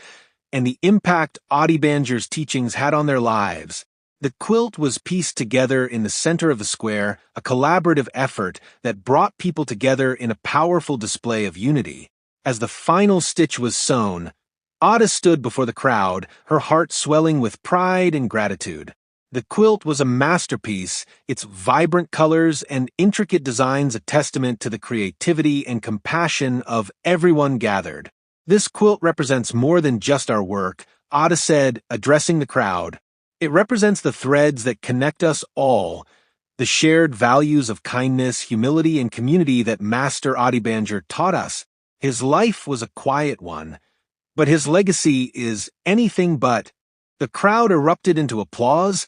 and the impact Adebanjo's teachings had on their lives. The quilt was pieced together in the center of the square, a collaborative effort that brought people together in a powerful display of unity. As the final stitch was sewn, Ada stood before the crowd, her heart swelling with pride and gratitude. The quilt was a masterpiece, its vibrant colors and intricate designs a testament to the creativity and compassion of everyone gathered. "This quilt represents more than just our work," Ada said, addressing the crowd. "It represents the threads that connect us all, the shared values of kindness, humility, and community that Master Adebanjo taught us. His life was a quiet one, but his legacy is anything but." The crowd erupted into applause,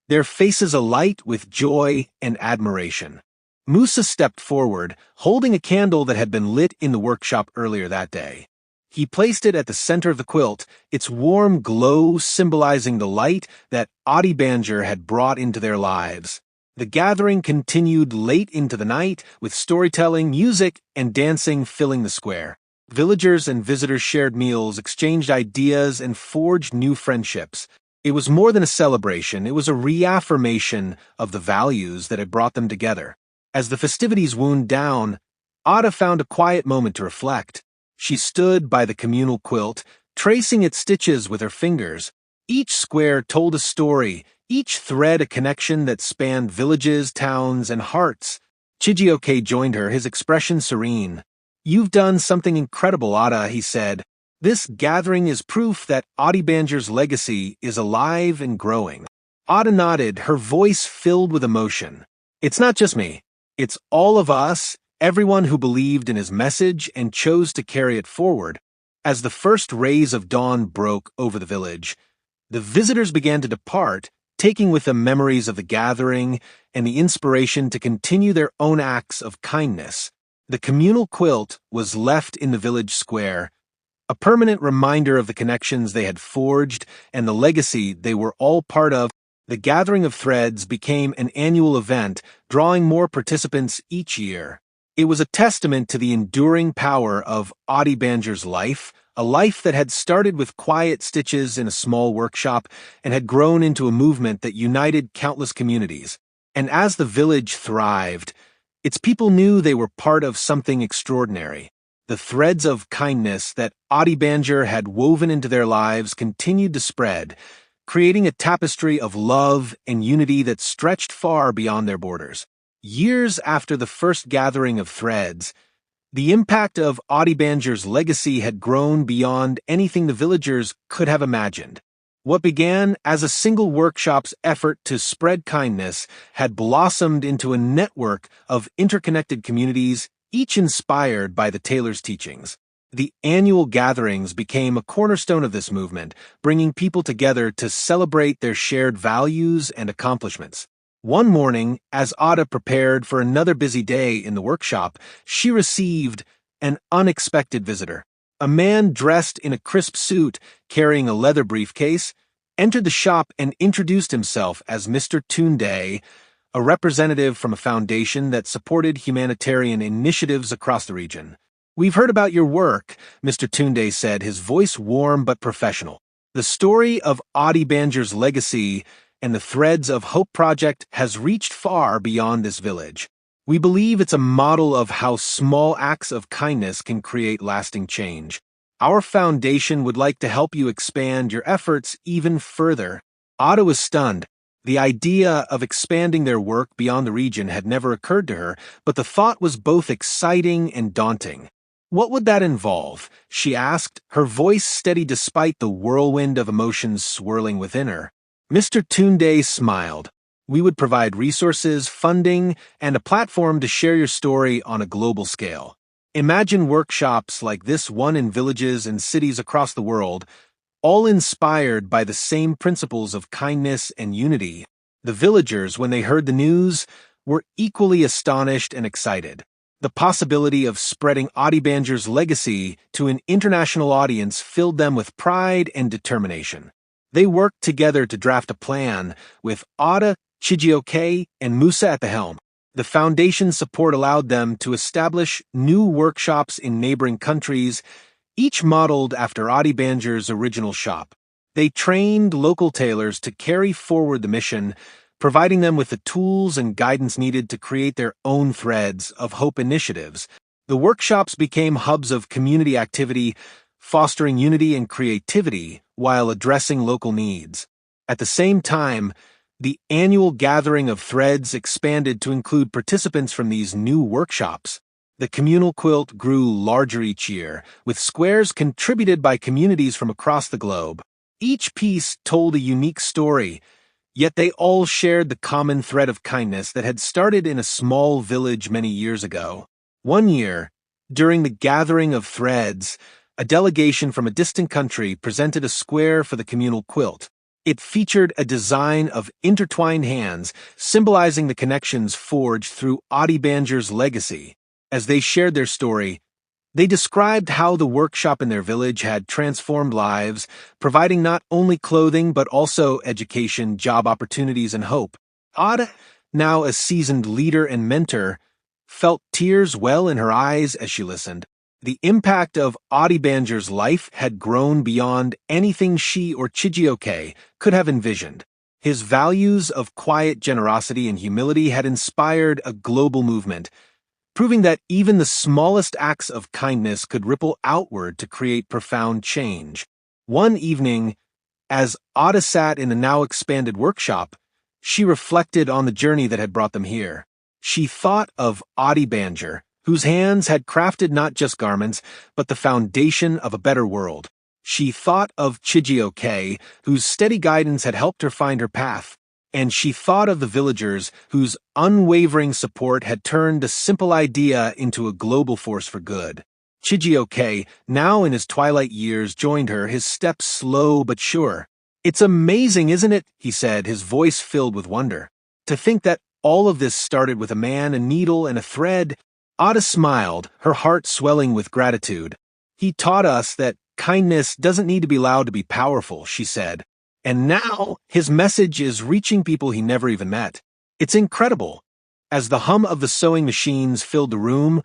their faces alight with joy and admiration. Musa stepped forward, holding a candle that had been lit in the workshop earlier that day. He placed it at the center of the quilt, its warm glow symbolizing the light that Adebanjo had brought into their lives. The gathering continued late into the night, with storytelling, music, and dancing filling the square. Villagers and visitors shared meals, exchanged ideas, and forged new friendships. It was more than a celebration, it was a reaffirmation of the values that had brought them together. As the festivities wound down, Ada found a quiet moment to reflect. She stood by the communal quilt, tracing its stitches with her fingers. Each square told a story, each thread a connection that spanned villages, towns, and hearts. Chijioke joined her, his expression serene. "You've done something incredible, Ada," he said. "This gathering is proof that Adebanjo's legacy is alive and growing." Ada nodded, her voice filled with emotion. "It's not just me. It's all of us, everyone who believed in his message and chose to carry it forward." As the first rays of dawn broke over the village, the visitors began to depart, taking with them memories of the gathering and the inspiration to continue their own acts of kindness. The communal quilt was left in the village square, a permanent reminder of the connections they had forged and the legacy they were all part of. The Gathering of Threads became an annual event, drawing more participants each year. It was a testament to the enduring power of Adebanjo's life, a life that had started with quiet stitches in a small workshop and had grown into a movement that united countless communities. And as the village thrived, its people knew they were part of something extraordinary. The threads of kindness that Adebanjo had woven into their lives continued to spread, creating a tapestry of love and unity that stretched far beyond their borders. Years after the first gathering of threads, the impact of Adebanjo's legacy had grown beyond anything the villagers could have imagined. What began as a single workshop's effort to spread kindness had blossomed into a network of interconnected communities, each inspired by the Tailor's teachings. The annual gatherings became a cornerstone of this movement, bringing people together to celebrate their shared values and accomplishments. One morning, as Ada prepared for another busy day in the workshop, she received an unexpected visitor. A man dressed in a crisp suit, carrying a leather briefcase, entered the shop and introduced himself as Mr. Tunde, a representative from a foundation that supported humanitarian initiatives across the region. "We've heard about your work," Mr. Tunde said, his voice warm but professional. "The story of Adebanjo's legacy and the Threads of Hope project has reached far beyond this village. We believe it's a model of how small acts of kindness can create lasting change. Our foundation would like to help you expand your efforts even further." Ada was stunned. The idea of expanding their work beyond the region had never occurred to her, but the thought was both exciting and daunting. "What would that involve?" she asked, her voice steady despite the whirlwind of emotions swirling within her. Mr. Tunde smiled. "We would provide resources, funding, and a platform to share your story on a global scale. Imagine workshops like this one in villages and cities across the world, all inspired by the same principles of kindness and unity." The villagers, when they heard the news, were equally astonished and excited. The possibility of spreading Adebanjo's legacy to an international audience filled them with pride and determination. They worked together to draft a plan, with Ada, Chijioke, and Musa at the helm. The foundation's support allowed them to establish new workshops in neighboring countries, each modeled after Adebanjo's original shop. They trained local tailors to carry forward the mission, providing them with the tools and guidance needed to create their own threads of hope initiatives. The workshops became hubs of community activity, fostering unity and creativity while addressing local needs. At the same time, the annual Gathering of Threads expanded to include participants from these new workshops. The communal quilt grew larger each year, with squares contributed by communities from across the globe. Each piece told a unique story, yet they all shared the common thread of kindness that had started in a small village many years ago. One year, during the Gathering of Threads, a delegation from a distant country presented a square for the communal quilt. It featured a design of intertwined hands, symbolizing the connections forged through Adebanjo's legacy. As they shared their story, they described how the workshop in their village had transformed lives, providing not only clothing but also education, job opportunities, and hope. Ada, now a seasoned leader and mentor, felt tears well in her eyes as she listened. The impact of Adebanjo's life had grown beyond anything she or Chijioke could have envisioned. His values of quiet generosity and humility had inspired a global movement, proving that even the smallest acts of kindness could ripple outward to create profound change. One evening, as Ada sat in the now expanded workshop, she reflected on the journey that had brought them here. She thought of Adebanjo, whose hands had crafted not just garments, but the foundation of a better world. She thought of Chijioke, whose steady guidance had helped her find her path. And she thought of the villagers whose unwavering support had turned a simple idea into a global force for good. Chijioke, now in his twilight years, joined her, his steps slow but sure. "It's amazing, isn't it?" he said, his voice filled with wonder. "To think that all of this started with a man, a needle, and a thread." Ada smiled, her heart swelling with gratitude. "He taught us that kindness doesn't need to be loud to be powerful," she said. And now, his message is reaching people he never even met. It's incredible. As the hum of the sewing machines filled the room,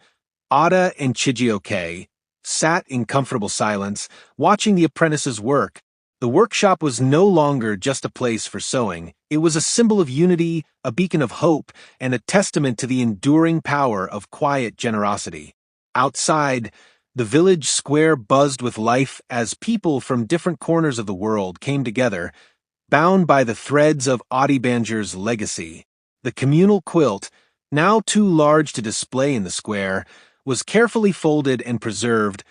Ada and Chijioke sat in comfortable silence, watching the apprentices work. The workshop was no longer just a place for sewing. It was a symbol of unity, a beacon of hope, and a testament to the enduring power of quiet generosity. Outside, the village square buzzed with life as people from different corners of the world came together, bound by the threads of Adebanjo's legacy. The communal quilt, now too large to display in the square, was carefully folded and preserved,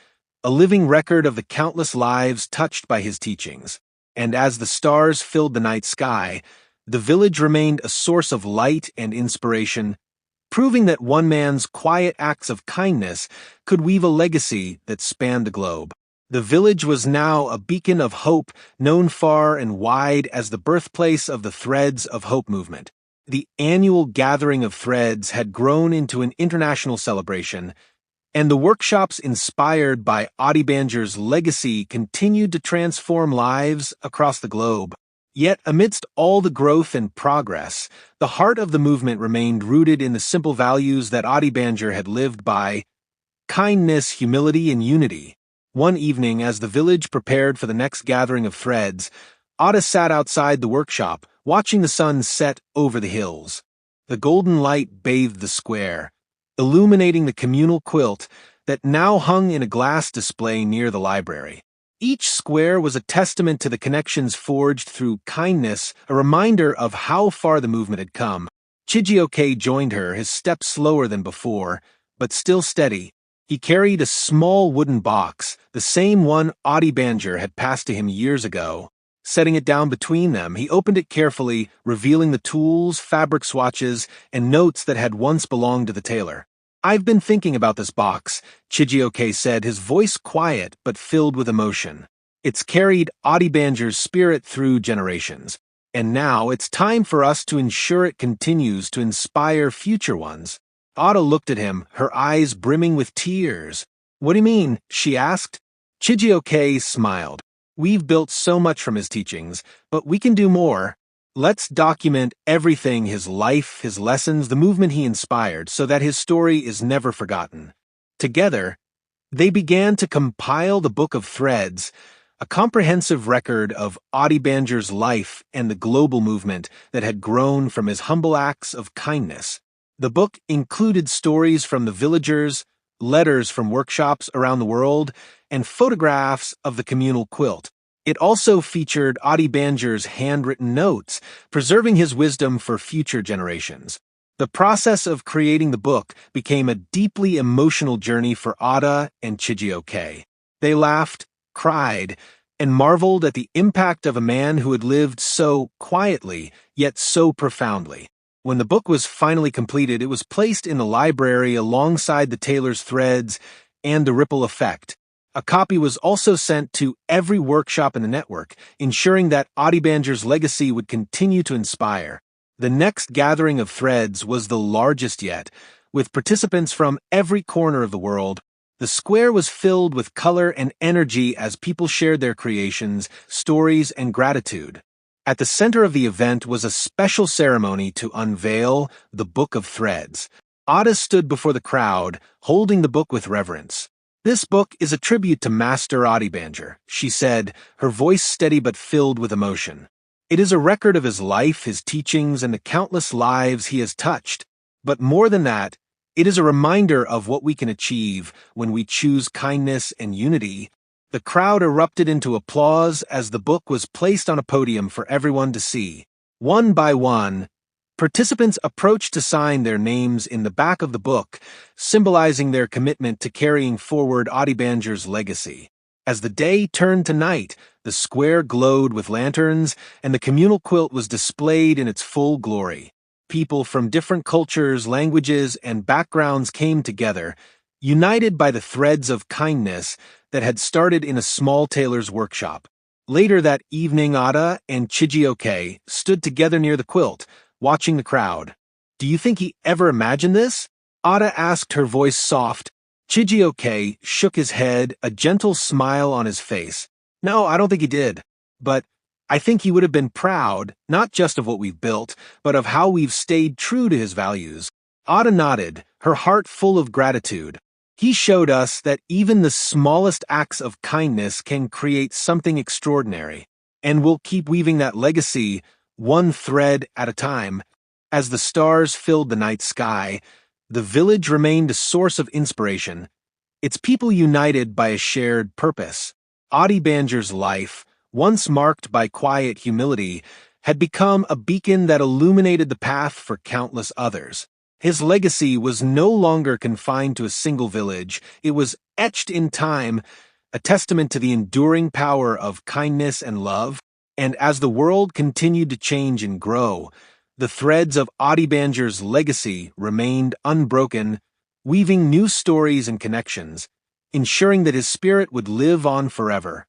a living record of the countless lives touched by his teachings. And as the stars filled the night sky, the village remained a source of light and inspiration, proving that one man's quiet acts of kindness could weave a legacy that spanned the globe. The village was now a beacon of hope, known far and wide as the birthplace of the Threads of Hope movement. The annual gathering of Threads had grown into an international celebration, and the workshops inspired by Adebanjo's legacy continued to transform lives across the globe. Yet, amidst all the growth and progress, the heart of the movement remained rooted in the simple values that Adebanjo had lived by: kindness, humility, and unity. One evening, as the village prepared for the next gathering of Threads, Ada sat outside the workshop, watching the sun set over the hills. The golden light bathed the square, illuminating the communal quilt that now hung in a glass display near the library. Each square was a testament to the connections forged through kindness, a reminder of how far the movement had come. Chijioke joined her, his step slower than before, but still steady. He carried a small wooden box, the same one Adebanjo had passed to him years ago. Setting it down between them, he opened it carefully, revealing the tools, fabric swatches, and notes that had once belonged to the tailor. "I've been thinking about this box," Chijioke said, his voice quiet but filled with emotion. "It's carried Adebanjo's spirit through generations, and now it's time for us to ensure it continues to inspire future ones." Ada looked at him, her eyes brimming with tears. "What do you mean?" she asked. Chijioke smiled. "We've built so much from his teachings, but we can do more. Let's document everything: his life, his lessons, the movement he inspired, so that his story is never forgotten." Together, they began to compile the Book of Threads, a comprehensive record of Adebanjo's life and the global movement that had grown from his humble acts of kindness. The book included stories from the villagers, letters from workshops around the world, and photographs of the communal quilt. It also featured Adebanjo's handwritten notes, preserving his wisdom for future generations. The process of creating the book became a deeply emotional journey for Ada and Chijioke. They laughed, cried, and marveled at the impact of a man who had lived so quietly, yet so profoundly. When the book was finally completed, it was placed in the library alongside the tailor's Threads and the Ripple Effect. A copy was also sent to every workshop in the network, ensuring that Adebanjo's legacy would continue to inspire. The next gathering of Threads was the largest yet, with participants from every corner of the world. The square was filled with color and energy as people shared their creations, stories, and gratitude. At the center of the event was a special ceremony to unveil the Book of Threads. Ada stood before the crowd, holding the book with reverence. "This book is a tribute to Master Adebanjo," she said, her voice steady but filled with emotion. "It is a record of his life, his teachings, and the countless lives he has touched. But more than that, it is a reminder of what we can achieve when we choose kindness and unity." The crowd erupted into applause as the book was placed on a podium for everyone to see. One by one, participants approached to sign their names in the back of the book, symbolizing their commitment to carrying forward Adebanjo's legacy. As the day turned to night, the square glowed with lanterns, and the communal quilt was displayed in its full glory. People from different cultures, languages, and backgrounds came together, united by the threads of kindness that had started in a small tailor's workshop. Later that evening, Ada and Chijioke stood together near the quilt, watching the crowd. "Do you think he ever imagined this?" Ada asked, her voice soft. Chijioke shook his head, a gentle smile on his face. "No, I don't think he did. But I think he would have been proud, not just of what we've built, but of how we've stayed true to his values. Ada nodded, her heart full of gratitude. He showed us that even the smallest acts of kindness can create something extraordinary, and we'll keep weaving that legacy, one thread at a time. As the stars filled the night sky, the village remained a source of inspiration, its people united by a shared purpose. Adebanjo's life, once marked by quiet humility, had become a beacon that illuminated the path for countless others. His legacy was no longer confined to a single village. It was etched in time, a testament to the enduring power of kindness and love. And as the world continued to change and grow, the threads of Adebanjo's legacy remained unbroken, weaving new stories and connections, ensuring that his spirit would live on forever.